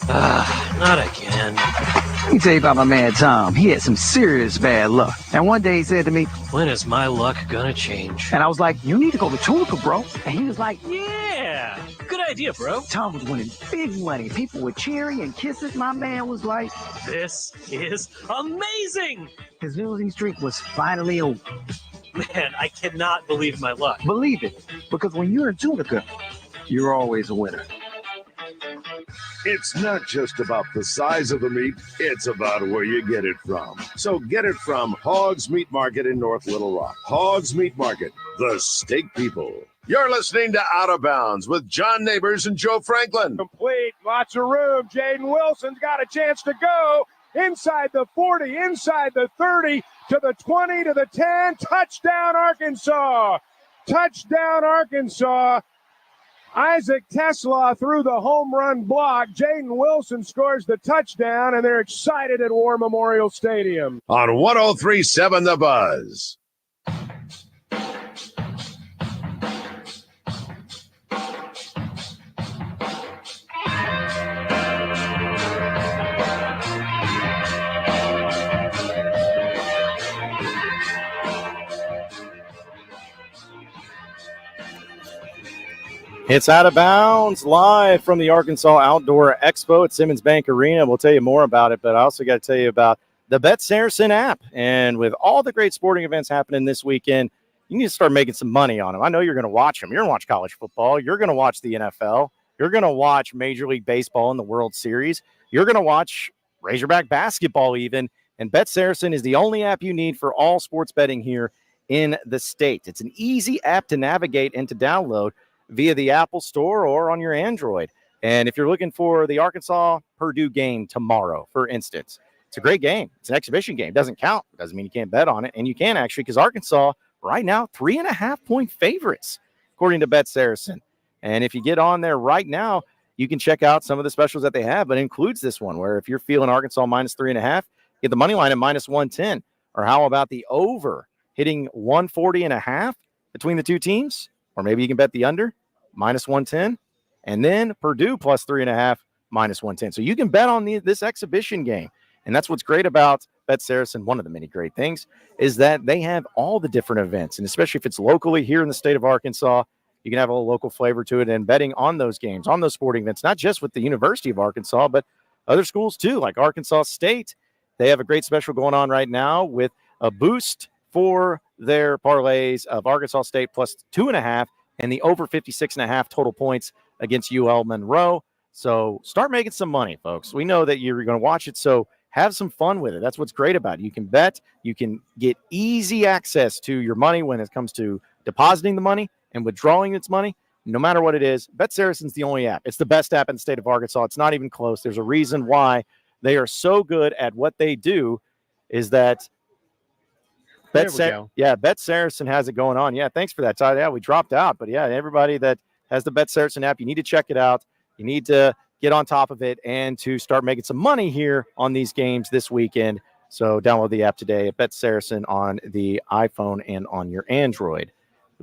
Not again. Let me tell you about my man Tom. He had some serious bad luck. And one day he said to me, "When is my luck gonna change?" And I was like, "You need to go to Tunica, bro." And he was like, Yeah, good idea, bro. Tom was winning big money. People would cheer and kiss it. My man was like, This is amazing. his losing streak was finally over. Man, I cannot believe my luck. Believe it, because when you're in Tunica, you're always a winner. It's not just about the size of the meat, it's about where you get it from. So get it from Hogg's Meat Market in North Little Rock. Hogg's Meat Market, the steak people. You're listening to Out of Bounds with John Nabors and Joe Franklin. Complete, lots of room. Jaden Wilson's got a chance to go inside the 40, inside the 30, to the 20, to the 10. Touchdown, Arkansas. Touchdown, Arkansas. Isaac Tesla threw the home run block. Jaden Wilson scores the touchdown, and they're excited at War Memorial Stadium. On 103.7 The Buzz. It's Out of Bounds live from the Arkansas Outdoor Expo at Simmons Bank Arena. We'll tell you more about it, but I also got to tell you about the Bet Saracen app. And with all the great sporting events happening this weekend, you need to start making some money on them. I know you're going to watch them. You're going to watch college football. You're going to watch the NFL. You're going to watch Major League Baseball in the World Series. You're going to watch Razorback basketball even. And Bet Saracen is the only app you need for all sports betting here in the state. It's an easy app to navigate and to download via the Apple Store or on your Android. And if you're looking for the Arkansas-Purdue game tomorrow, for instance, it's a great game. It's an exhibition game. It doesn't count. It doesn't mean you can't bet on it. And you can actually, because Arkansas right now, 3.5-point favorites, according to Bet Saracen. And if you get on there right now, you can check out some of the specials that they have, but it includes this one, where if you're feeling Arkansas minus 3.5, get the money line at minus 110. Or how about the over hitting 140.5 between the two teams? Or maybe you can bet the under, minus 110, and then Purdue plus 3.5, minus 110. So you can bet on this exhibition game. And that's what's great about Bet Saracen, one of the many great things is that they have all the different events. And especially if it's locally here in the state of Arkansas, you can have a little local flavor to it, and betting on those games, on those sporting events, not just with the University of Arkansas, but other schools too, like Arkansas State. They have a great special going on right now with a boost for their parlays of Arkansas State plus 2.5 and the over 56.5 total points against UL Monroe. So start making some money, folks. We know that you're going to watch it, so have some fun with it. That's what's great about it. You can bet. You can get easy access to your money when it comes to depositing the money and withdrawing its money. No matter what it is, Bet Saracen's the only app. It's the best app in the state of Arkansas. It's not even close. There's a reason why they are so good at what they do is that Bet Saracen has it going on. Yeah, thanks for that, Todd. Yeah, we dropped out. But, yeah, everybody that has the Bet Saracen app, you need to check it out. You need to get on top of it and to start making some money here on these games this weekend. So download the app today at Bet Saracen on the iPhone and on your Android.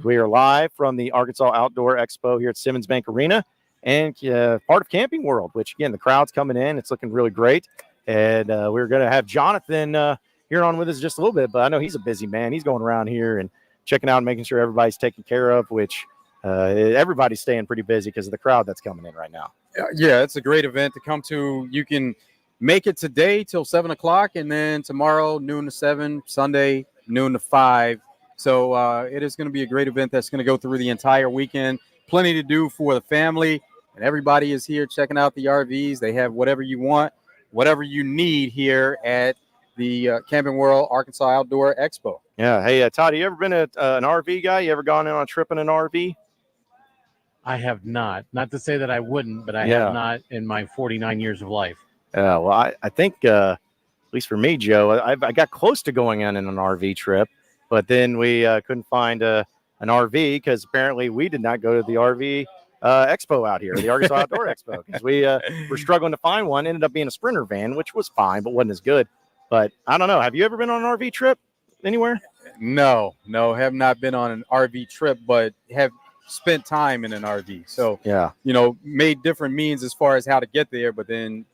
We are live from the Arkansas Outdoor Expo here at Simmons Bank Arena and part of Camping World, which, again, the crowd's coming in. It's looking really great. And we're going to have Jonathan here on with us just a little bit, but I know he's a busy man. He's going around here and checking out and making sure everybody's taken care of, which everybody's staying pretty busy because of the crowd that's coming in right now. Yeah, it's a great event to come to. You can make it today till 7 o'clock, and then tomorrow, noon to 7, Sunday, noon to 5. So it is going to be a great event that's going to go through the entire weekend. Plenty to do for the family, and everybody is here checking out the RVs. They have whatever you want, whatever you need here at the Camping World Arkansas Outdoor Expo. Yeah. Hey, Todd, you ever been an RV guy? You ever gone in on a trip in an RV? I have not. Not to say that I wouldn't, but I have not in my 49 years of life. Well, I think, at least for me, Joe, I got close to going on in an RV trip, but then we couldn't find an RV because apparently we did not go to the RV Expo out here, the Arkansas Outdoor Expo, because we were struggling to find one. Ended up being a Sprinter van, which was fine, but wasn't as good. But I don't know. Have you ever been on an RV trip anywhere? No, have not been on an RV trip, but have spent time in an RV. So, made different means as far as how to get there, but then,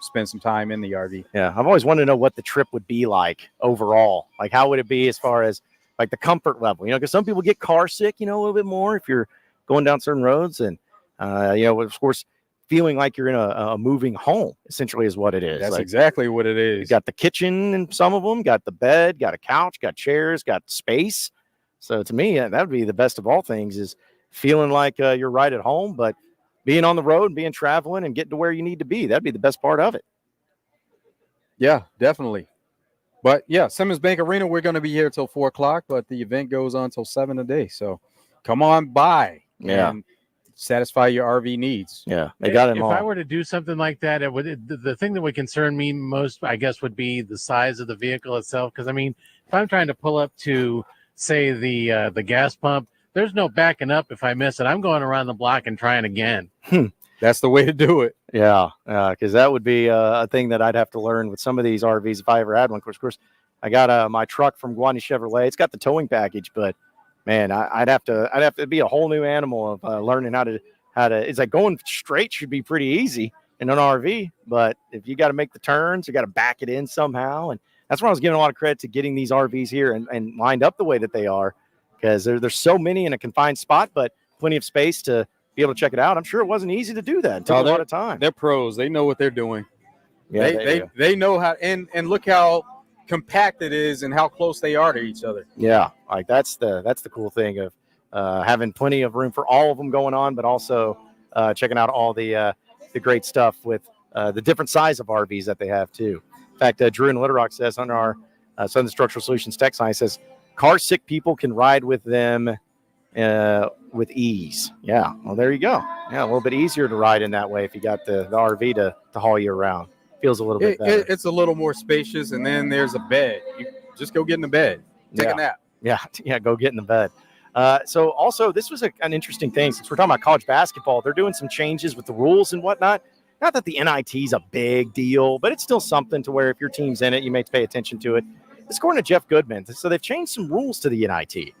spend some time in the RV. Yeah, I've always wanted to know what the trip would be like overall. Like, how would it be as far as, like, the comfort level? Because some people get car sick, a little bit more if you're going down certain roads. And, of course, feeling like you're in a moving home, essentially, is what it is. That's exactly what it is. You got the kitchen in some of them, got the bed, got a couch, got chairs, got space. So to me, that would be the best of all things, is feeling like you're right at home, but being on the road and being traveling and getting to where you need to be. That'd be the best part of it. Yeah, definitely. But yeah, Simmons Bank Arena, we're going to be here till 4 o'clock, but the event goes on till 7 today. So come on by and satisfy your RV needs. Yeah, they got it all. If I were to do something like that, the thing that would concern me most, I guess, would be the size of the vehicle itself. Because, if I'm trying to pull up to, say, the gas pump, there's no backing up if I miss it. I'm going around the block and trying again. That's the way to do it. Yeah, because that would be a thing that I'd have to learn with some of these RVs if I ever had one. Of course, I got my truck from Guani Chevrolet. It's got the towing package, but man, I'd have to be a whole new animal of learning how to. It's like going straight should be pretty easy in an RV, but if you got to make the turns, you got to back it in somehow, and that's why I was giving a lot of credit to getting these RVs here and lined up the way that they are. Because there's so many in a confined spot, but plenty of space to be able to check it out. I'm sure it wasn't easy to do that. It took a lot of time. They're pros. They know what they're doing. Yeah, they know how, and look how compact it is and how close they are to each other. Yeah, like that's the cool thing of having plenty of room for all of them going on, but also checking out all the great stuff with the different size of RVs that they have too. In fact, Drew in Little Rock says on our Southern Structural Solutions text line, says, car sick people can ride with them with ease. Yeah, well, there you go. Yeah, a little bit easier to ride in that way if you got the RV to haul you around. Feels a little bit better. It's a little more spacious, and then there's a bed. You just go get in the bed. Take a nap. Yeah, go get in the bed. So also, this was an interesting thing. Since we're talking about college basketball, they're doing some changes with the rules and whatnot. Not that the NIT is a big deal, but it's still something to where if your team's in it, you may pay attention to it. It's according to Jeff Goodman. So they've changed some rules to the NIT.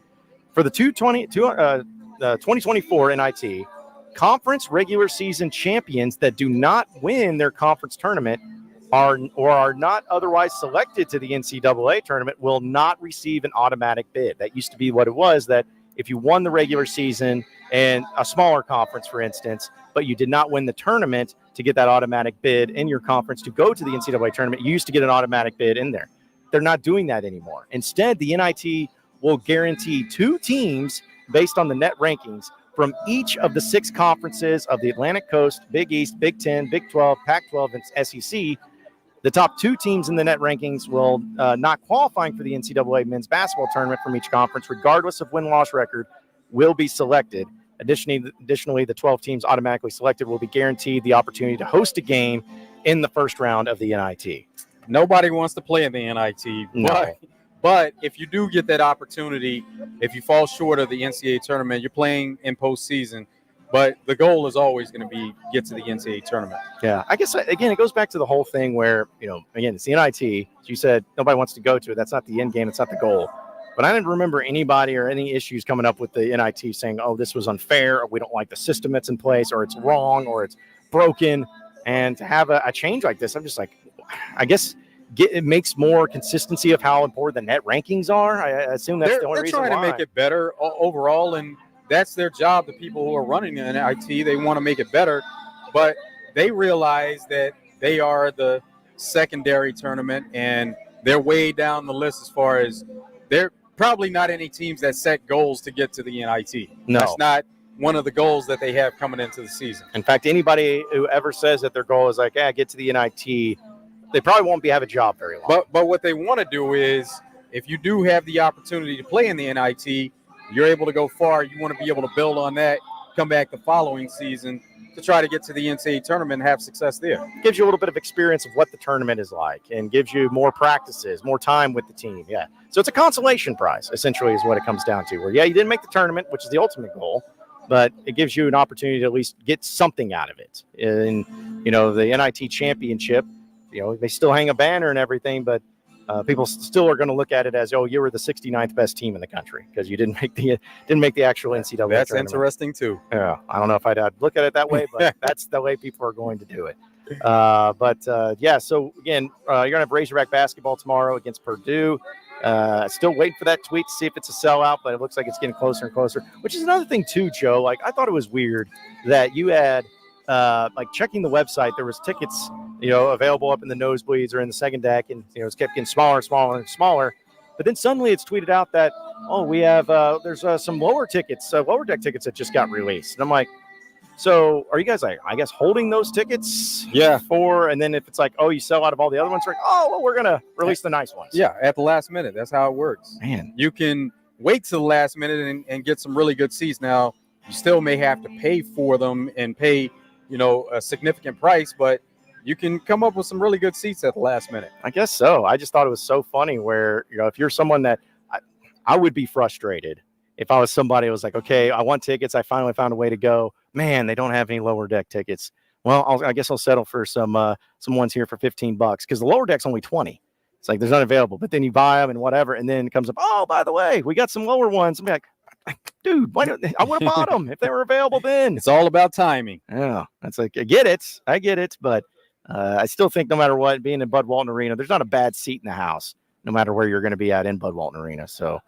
For the 2024 NIT, conference regular season champions that do not win their conference tournament are not otherwise selected to the NCAA tournament will not receive an automatic bid. That used to be what it was, that if you won the regular season and a smaller conference, for instance, but you did not win the tournament to get that automatic bid in your conference to go to the NCAA tournament, you used to get an automatic bid in there. They're not doing that anymore. Instead, the NIT will guarantee 2 teams based on the net rankings from each of the 6 conferences of the Atlantic Coast, Big East, Big 10, Big 12, Pac-12, and SEC. The top 2 teams in the net rankings will not qualifying for the NCAA men's basketball tournament from each conference, regardless of win-loss record, will be selected. Additionally, the 12 teams automatically selected will be guaranteed the opportunity to host a game in the first round of the NIT. Nobody wants to play in the NIT. No. But if you do get that opportunity, if you fall short of the NCAA tournament, you're playing in postseason. But the goal is always going to be get to the NCAA tournament. Yeah, I guess, again, it goes back to the whole thing where, again, it's the NIT. You said nobody wants to go to it. That's not the end game. It's not the goal. But I didn't remember anybody or any issues coming up with the NIT saying, oh, this was unfair, or we don't like the system that's in place, or it's wrong, or it's broken. And to have a change like this, I'm just like, I guess it makes more consistency of how important the net rankings are. I assume that's the only reason why. They're trying to make it better overall, and that's their job. The people who are running the NIT, they want to make it better, but they realize that they are the secondary tournament, and they're way down the list as far as they're probably not any teams that set goals to get to the NIT. No. That's not one of the goals that they have coming into the season. In fact, anybody who ever says that their goal is like, get to the NIT, they probably won't have a job very long. But what they want to do is, if you do have the opportunity to play in the NIT, you're able to go far. You want to be able to build on that, come back the following season to try to get to the NCAA tournament and have success there. Gives you a little bit of experience of what the tournament is like and gives you more practices, more time with the team. Yeah. So it's a consolation prize, essentially, is what it comes down to. Where, you didn't make the tournament, which is the ultimate goal, but it gives you an opportunity to at least get something out of it. And, the NIT championship, they still hang a banner and everything, but people still are going to look at it as, you were the 69th best team in the country because you didn't make the actual NCAA That's tournament. interesting too. Yeah, I don't know if I'd look at it that way, but that's the way people are going to do it. So again, you're going to have Razorback basketball tomorrow against Purdue. Still waiting for that tweet to see if it's a sellout, but it looks like it's getting closer and closer, which is another thing too, Joe. Like, I thought it was weird that you had checking the website, there was tickets available up in the nosebleeds or in the second deck, and it's kept getting smaller and smaller and smaller. But then suddenly it's tweeted out that, we have there's some lower deck tickets that just got released. And I'm like, so are you guys holding those tickets? Yeah. And then if it's like, you sell out of all the other ones, we're gonna release the nice ones. Yeah, at the last minute. That's how it works. Man, you can wait till the last minute and get some really good seats. Now, you still may have to pay for them and pay a significant price, but you can come up with some really good seats at the last minute. I guess so. I just thought it was so funny where, if you're someone that I would be frustrated if I was somebody who was like, okay, I want tickets. I finally found a way to go. Man, they don't have any lower deck tickets. Well, I guess I'll settle for some ones here for $15 because the lower deck's only $20. It's like, there's none available, but then you buy them and whatever. And then it comes up, by the way, we got some lower ones. I'm like, dude, I would have bought them if they were available then. It's all about timing. Yeah, that's like, I get it, but I still think no matter what, being in Bud Walton Arena, there's not a bad seat in the house, no matter where you're going to be at in Bud Walton Arena. So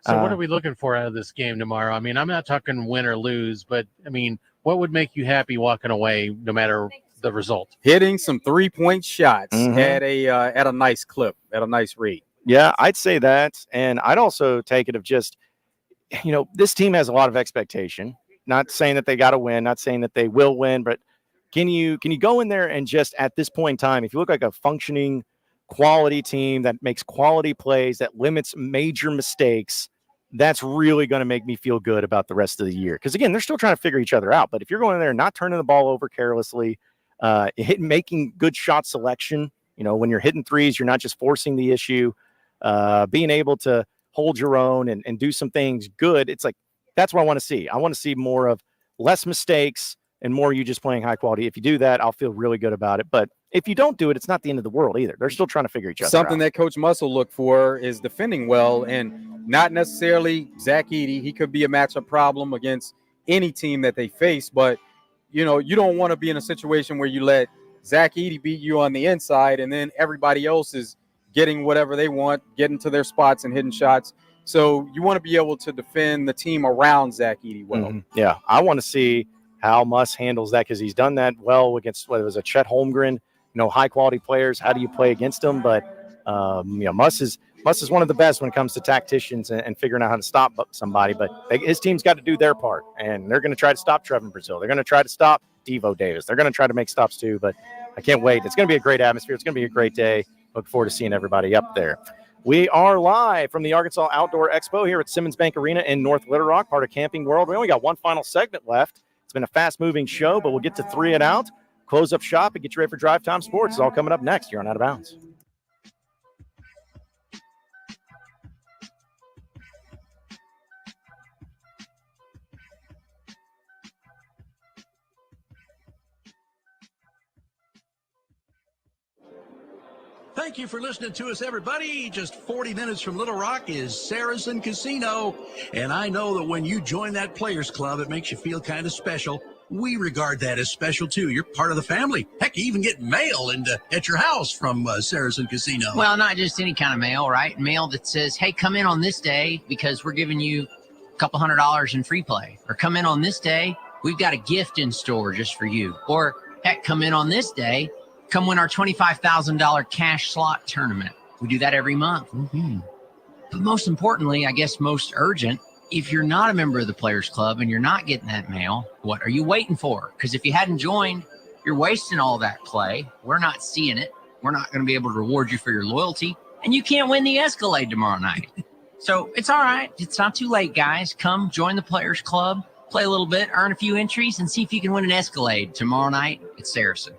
what are we looking for out of this game tomorrow? I mean, I'm not talking win or lose, but I mean, what would make you happy walking away, no matter the result? Hitting some 3-point shots at a nice clip, at a nice rate. Yeah, I'd say that, and I'd also take it of just, this team has a lot of expectation. Not saying that they got to win, not saying that they will win, but can you go in there and just at this point in time, if you look like a functioning quality team that makes quality plays, that limits major mistakes, that's really going to make me feel good about the rest of the year. Because again, they're still trying to figure each other out. But if you're going in there and not turning the ball over carelessly, making good shot selection, when you're hitting threes, you're not just forcing the issue, being able to hold your own and do some things good. It's like, that's what I want to see. I want to see more of less mistakes and more you just playing high quality. If you do that, I'll feel really good about it. But if you don't do it, it's not the end of the world either. They're still trying to figure each other out. Something that Coach Muscle look for is defending well, and not necessarily Zach Edey. He could be a matchup problem against any team that they face, but you don't want to be in a situation where you let Zach Edey beat you on the inside, and then everybody else is getting whatever they want, getting to their spots and hitting shots. So you want to be able to defend the team around Zach Edey well. Mm-hmm. Yeah, I want to see how Muss handles that, because he's done that well against, whether it was a Chet Holmgren, high-quality players. How do you play against them? But, Muss is one of the best when it comes to tacticians and figuring out how to stop somebody. But his team's got to do their part, and they're going to try to stop Trevin Brazil. They're going to try to stop Devo Davis. They're going to try to make stops too, but I can't wait. It's going to be a great atmosphere. It's going to be a great day. Look forward to seeing everybody up there. We are live from the Arkansas Outdoor Expo here at Simmons Bank Arena in North Little Rock, part of Camping World. We only got one final segment left. It's been a fast-moving show, but we'll get to 3 and out, close up shop, and get you ready for Drive Time Sports. It's all coming up next here on Out of Bounds. Thank you for listening to us, everybody. Just 40 minutes from Little Rock is Saracen Casino. And I know that when you join that Players Club, it makes you feel kind of special. We regard that as special, too. You're part of the family. Heck, you even get mail at your house from Saracen Casino. Well, not just any kind of mail, right? Mail that says, hey, come in on this day because we're giving you a couple $100 in free play. Or come in on this day, we've got a gift in store just for you. Or, heck, come in on this day, come win our $25,000 cash slot tournament. We do that every month. Mm-hmm. But most importantly, I guess most urgent, if you're not a member of the Players Club and you're not getting that mail, what are you waiting for? Because if you hadn't joined, you're wasting all that play. We're not seeing it. We're not going to be able to reward you for your loyalty. And you can't win the Escalade tomorrow night. So it's all right. It's not too late, guys. Come join the Players Club, play a little bit, earn a few entries, and see if you can win an Escalade tomorrow night at Saracen.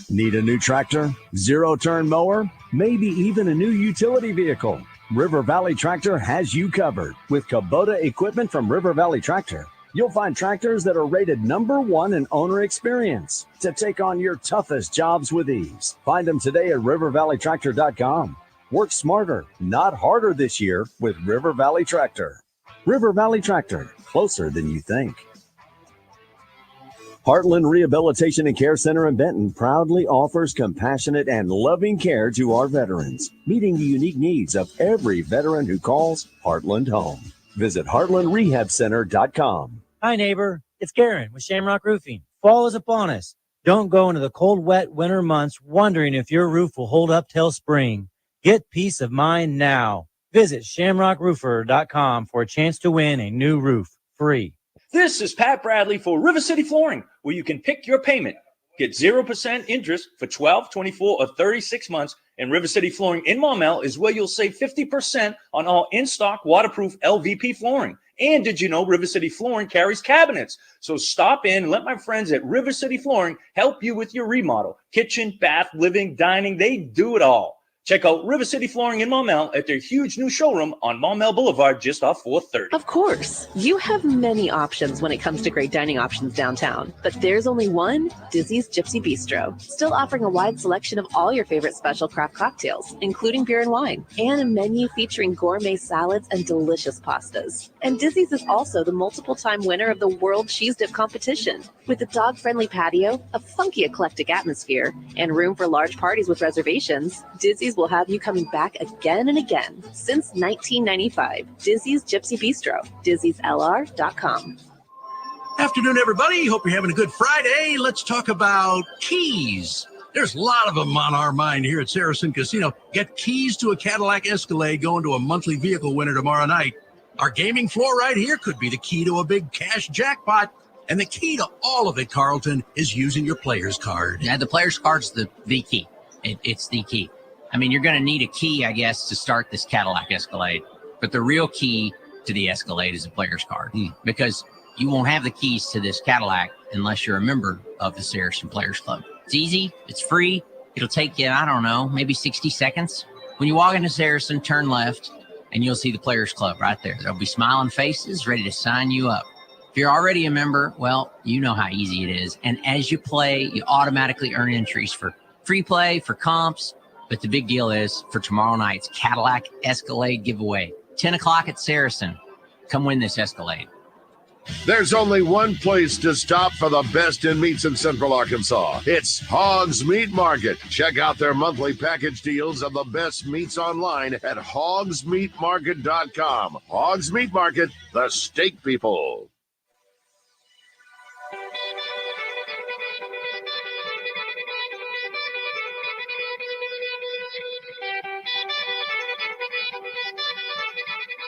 Need a new tractor, zero-turn mower, maybe even a new utility vehicle? River Valley Tractor has you covered. With Kubota equipment from River Valley Tractor, you'll find tractors that are rated #1 in owner experience to take on your toughest jobs with ease. Find them today at rivervalleytractor.com. Work smarter, not harder this year with River Valley Tractor. River Valley Tractor, closer than you think. Heartland Rehabilitation and Care Center in Benton proudly offers compassionate and loving care to our veterans, meeting the unique needs of every veteran who calls Heartland home. Visit heartlandrehabcenter.com. Hi, neighbor. It's Karen with Shamrock Roofing. Fall is upon us. Don't go into the cold, wet winter months wondering if your roof will hold up till spring. Get peace of mind now. Visit shamrockroofer.com for a chance to win a new roof free. This is Pat Bradley for River City Flooring, where you can pick your payment. Get 0% interest for 12, 24, or 36 months. And River City Flooring in Maumelle is where you'll save 50% on all in-stock waterproof LVP flooring. And did you know River City Flooring carries cabinets? So stop in and let my friends at River City Flooring help you with your remodel. Kitchen, bath, living, dining, they do it all. Check out River City Flooring in Maumelle at their huge new showroom on Maumelle Boulevard just off 430. Of course, you have many options when it comes to great dining options downtown, but there's only one, Dizzy's Gypsy Bistro, still offering a wide selection of all your favorite special craft cocktails, including beer and wine, and a menu featuring gourmet salads and delicious pastas. And Dizzy's is also the multiple-time winner of the World Cheese Dip Competition. With a dog-friendly patio, a funky eclectic atmosphere, and room for large parties with reservations, Dizzy's will have you coming back again and again. Since 1995, Dizzy's Gypsy Bistro, dizzyslr.com. Afternoon, everybody. Hope you're having a good Friday. Let's talk about keys. There's a lot of them on our mind here at Saracen Casino. Get keys to a Cadillac Escalade going to a monthly vehicle winner tomorrow night. Our gaming floor right here could be the key to a big cash jackpot. And the key to all of it, Carlton, is using your player's card. Yeah, the player's card's the key. It's the key. I mean, you're going to need a key, I guess, to start this Cadillac Escalade. But the real key to the Escalade is a player's card. Because you won't have the keys to this Cadillac unless you're a member of the Saracen Players Club. It's easy. It's free. It'll take you, I don't know, maybe 60 seconds. When you walk into Saracen, turn left, and you'll see the Players Club right there. There'll be smiling faces ready to sign you up. If you're already a member, well, you know how easy it is. And as you play, you automatically earn entries for free play, for comps. But the big deal is for tomorrow night's Cadillac Escalade giveaway, 10 o'clock at Saracen. Come win this Escalade. There's only one place to stop for the best in meats in Central Arkansas. It's Hogs Meat Market. Check out their monthly package deals of the best meats online at hogsmeatmarket.com. Hogs Meat Market, the steak people.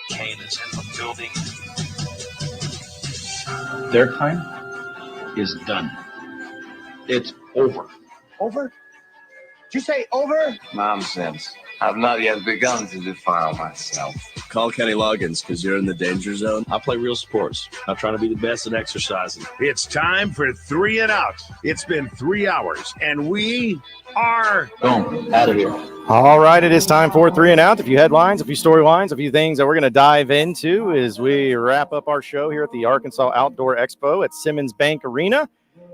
Kane is in the building. Their time is done. It's over. Over? Did you say over? Nonsense. I've not yet begun to defile myself. Call Kenny Loggins because you're in the danger zone. I play real sports. I'm trying to be the best at exercising. It's time for 3 and Out. It's been 3 hours, and we are boom, out of here. All right, it is time for 3 and Out. A few headlines, a few storylines, a few things that we're going to dive into as we wrap up our show here at the Arkansas Outdoor Expo at Simmons Bank Arena.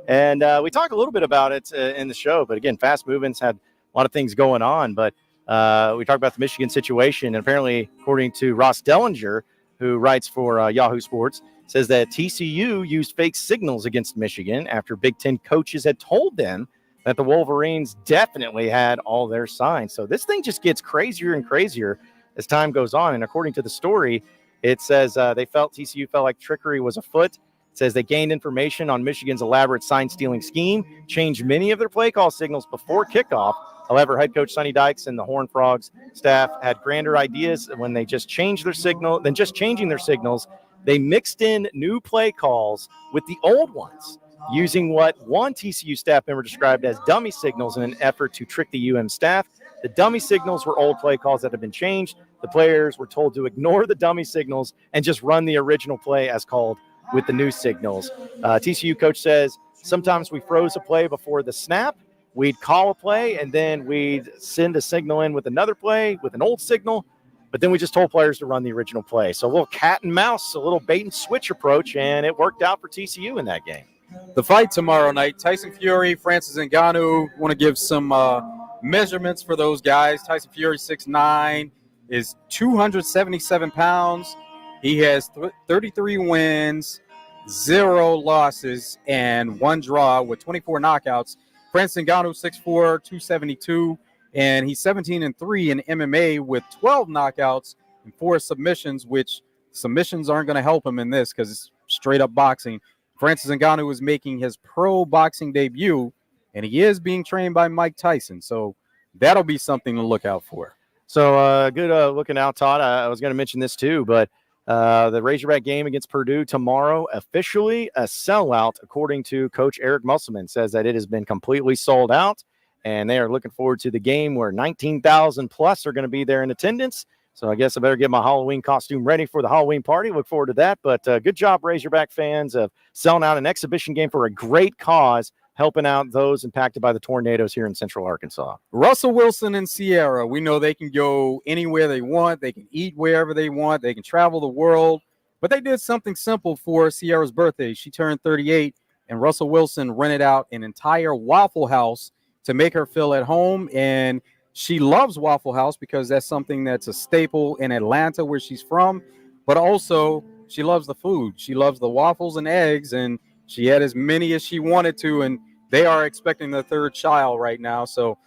And we talked a little bit about it in the show, but again, Fast Moving's had a lot of things going on, but we talked about the Michigan situation, and apparently, according to Ross Dellinger, who writes for Yahoo Sports, says that TCU used fake signals against Michigan after Big Ten coaches had told them that the Wolverines definitely had all their signs. So this thing just gets crazier and crazier as time goes on. And according to the story, it says TCU felt like trickery was afoot. It says they gained information on Michigan's elaborate sign-stealing scheme, changed many of their play call signals before kickoff. However, head coach Sonny Dykes and the Horned Frogs staff had grander ideas when they just changed their signal. Than just changing their signals, they mixed in new play calls with the old ones, using what one TCU staff member described as dummy signals in an effort to trick the UM staff. The dummy signals were old play calls that had been changed. The players were told to ignore the dummy signals and just run the original play as called with the new signals. TCU coach says sometimes we froze a play before the snap. We'd call a play, and then we'd send a signal in with another play with an old signal, but then we just told players to run the original play. So a little cat and mouse, a little bait and switch approach, and it worked out for TCU in that game. The fight tomorrow night, Tyson Fury, Francis Ngannou. Want to give some measurements for those guys. Tyson Fury, 6'9", is 277 pounds. He has 33 wins, 0 losses, and 1 draw with 24 knockouts. Francis Ngannou, 6'4", 272, and he's 17-3 in MMA with 12 knockouts and 4 submissions, which submissions aren't going to help him in this because it's straight-up boxing. Francis Ngannou is making his pro boxing debut, and he is being trained by Mike Tyson, so that'll be something to look out for. So good looking out, Todd. I was going to mention this too, but the Razorback game against Purdue tomorrow, officially a sellout, according to Coach Eric Musselman, says that it has been completely sold out, and they are looking forward to the game where 19,000 plus are going to be there in attendance. So I guess I better get my Halloween costume ready for the Halloween party. Look forward to that. But good job, Razorback fans, of selling out an exhibition game for a great cause, helping out those impacted by the tornadoes here in Central Arkansas. Russell Wilson and Sierra, we know they can go anywhere they want. They can eat wherever they want. They can travel the world. But they did something simple for Sierra's birthday. She turned 38, and Russell Wilson rented out an entire Waffle House to make her feel at home. And she loves Waffle House because that's something that's a staple in Atlanta where she's from. But also, she loves the food. She loves the waffles and eggs, and she had as many as she wanted to, and they are expecting their 3rd child right now. So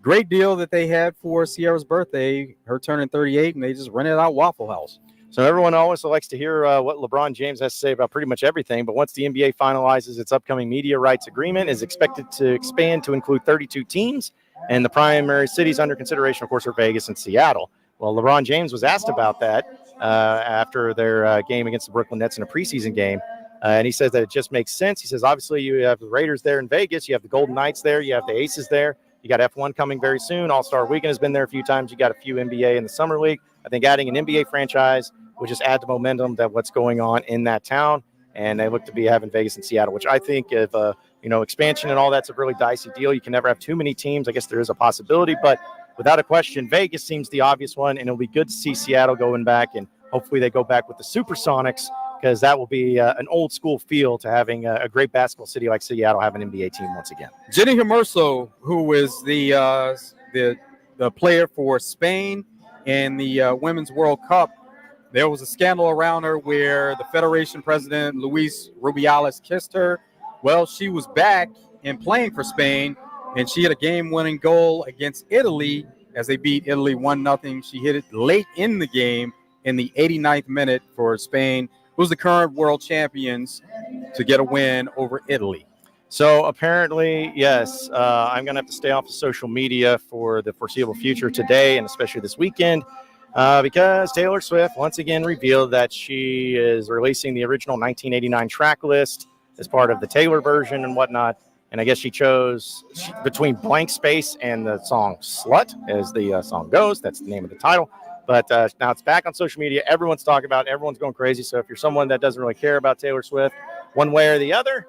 great deal that they had for Sierra's birthday, her turning 38, and they just rented out Waffle House. So everyone always likes to hear what LeBron James has to say about pretty much everything, but once the NBA finalizes its upcoming media rights agreement, is expected to expand to include 32 teams, and the primary cities under consideration, of course, are Vegas and Seattle. Well, LeBron James was asked about that after their game against the Brooklyn Nets in a preseason game. And he says that it just makes sense. He says, obviously, you have the Raiders there in Vegas. You have the Golden Knights there. You have the Aces there. You got F1 coming very soon. All-Star Weekend has been there a few times. You got a few NBA in the Summer League. I think adding an NBA franchise would just add the momentum that what's going on in that town. And they look to be having Vegas and Seattle, which I think if, expansion and all that's a really dicey deal. You can never have too many teams. I guess there is a possibility. But without a question, Vegas seems the obvious one. And it'll be good to see Seattle going back. And hopefully they go back with the Supersonics, because that will be an old school feel to having a great basketball city like Seattle have an NBA team once again. Jenny Hermoso, who is the player for Spain in the Women's World Cup, there was a scandal around her where the Federation president, Luis Rubiales, kissed her. Well, she was back and playing for Spain, and she had a game-winning goal against Italy as they beat Italy 1-0. She hit it late in the game in the 89th minute for Spain, who's the current world champions, to get a win over Italy. So apparently, yes, I'm going to have to stay off of social media for the foreseeable future today and especially this weekend because Taylor Swift once again revealed that she is releasing the original 1989 track list as part of the Taylor version and whatnot. And I guess she chose between blank space and the song Slut, as the song goes. That's the name of the title. But now it's back on social media. Everyone's talking about it. Everyone's going crazy. So if you're someone that doesn't really care about Taylor Swift one way or the other,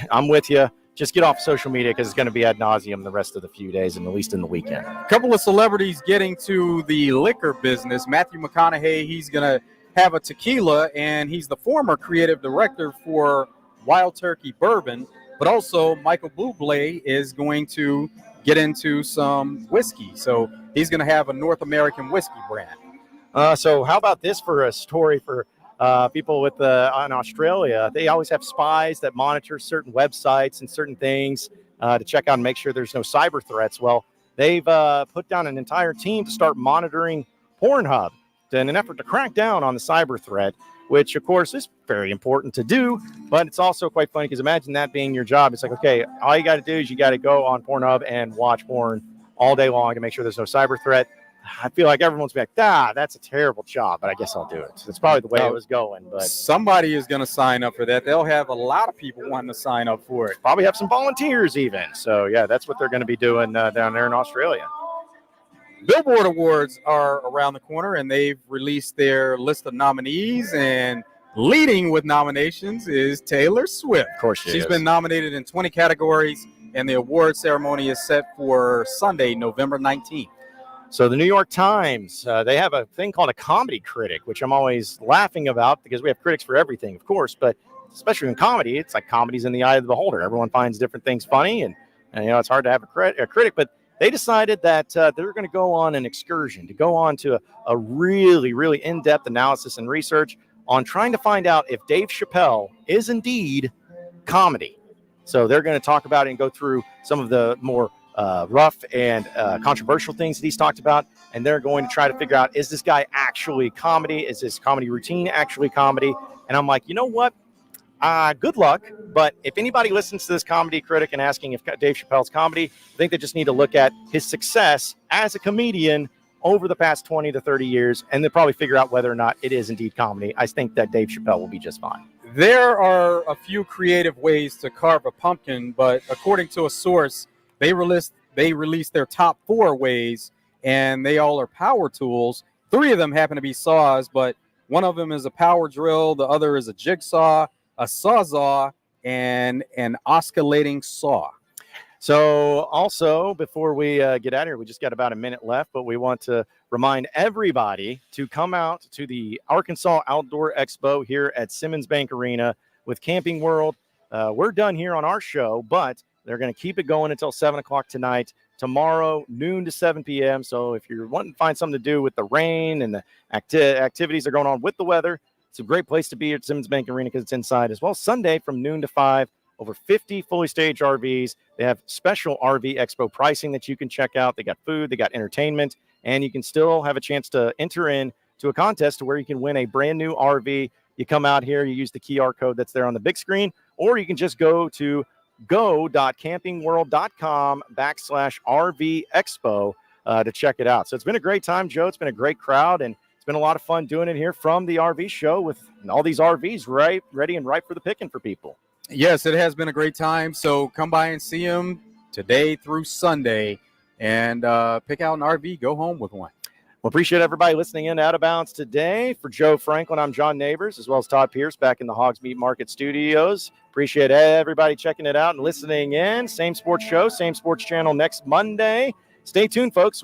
I'm with you. Just get off social media because it's going to be ad nauseum the rest of the few days and at least in the weekend. A couple of celebrities getting to the liquor business. Matthew McConaughey, he's going to have a tequila, and he's the former creative director for Wild Turkey Bourbon. But also Michael Bublé is going to get into some whiskey. So he's going to have a North American whiskey brand. So how about this for a story for people with in Australia? They always have spies that monitor certain websites and certain things to check out and make sure there's no cyber threats. Well, they've put down an entire team to start monitoring Pornhub in an effort to crack down on the cyber threat, which, of course, is very important to do. But it's also quite funny because imagine that being your job. It's like, okay, all you got to do is you got to go on Pornhub and watch porn all day long to make sure there's no cyber threat. I feel like everyone's like, that's a terrible job, but I guess I'll do it. It's probably the way it was going. But somebody is going to sign up for that. They'll have a lot of people wanting to sign up for it. Probably have some volunteers even. So, yeah, that's what they're going to be doing down there in Australia. Billboard Awards are around the corner, and they've released their list of nominees, and leading with nominations is Taylor Swift. Of course she's been nominated in 20 categories, and the award ceremony is set for Sunday, November 19th. So the New York Times, they have a thing called a comedy critic, which I'm always laughing about because we have critics for everything, of course, but especially in comedy, it's like comedy's in the eye of the beholder. Everyone finds different things funny, and it's hard to have a critic, but they decided that they're going to go on an excursion, to go on to a really, really in-depth analysis and research on trying to find out if Dave Chappelle is indeed comedy. So they're going to talk about it and go through some of the more rough and controversial things that he's talked about, and they're going to try to figure out, is this guy actually comedy? Is this comedy routine actually comedy? And I'm like, you know what? Good luck. But if anybody listens to this comedy critic and asking if Dave Chappelle's comedy, I think they just need to look at his success as a comedian over the past 20 to 30 years, and they'll probably figure out whether or not it is indeed comedy. I think that Dave Chappelle will be just fine. There are a few creative ways to carve a pumpkin, but according to a source, they released their top 4 ways, and they all are power tools. 3 of them happen to be saws, but one of them is a power drill, the other is a jigsaw, a sawzall, and an oscillating saw. So also, before we get out of here, we just got about a minute left, but we want to remind everybody to come out to the Arkansas Outdoor Expo here at Simmons Bank Arena with Camping World. We're done here on our show, but they're going to keep it going until 7 o'clock tonight. Tomorrow, noon to 7 p.m. So if you're wanting to find something to do with the rain and the activities that are going on with the weather, it's a great place to be at Simmons Bank Arena because it's inside as well. Sunday from noon to 5, over 50 fully staged RVs. They have special RV Expo pricing that you can check out. They got food, they got entertainment, and you can still have a chance to enter in to a contest to where you can win a brand new RV. You come out here, you use the QR code that's there on the big screen, or you can just go to go.campingworld.com/RV Expo to check it out. So it's been a great time, Joe. It's been a great crowd, and it's been a lot of fun doing it here from the RV show with all these RVs ready and ripe for the picking for people. Yes, it has been a great time. So come by and see them today through Sunday and pick out an RV, go home with one. Well, appreciate everybody listening in to Out of Bounds today. For Joe Franklin, I'm John Nabors, as well as Todd Pierce back in the Hogs Meat Market Studios. Appreciate everybody checking it out and listening in. Same sports show, same sports channel next Monday. Stay tuned, folks.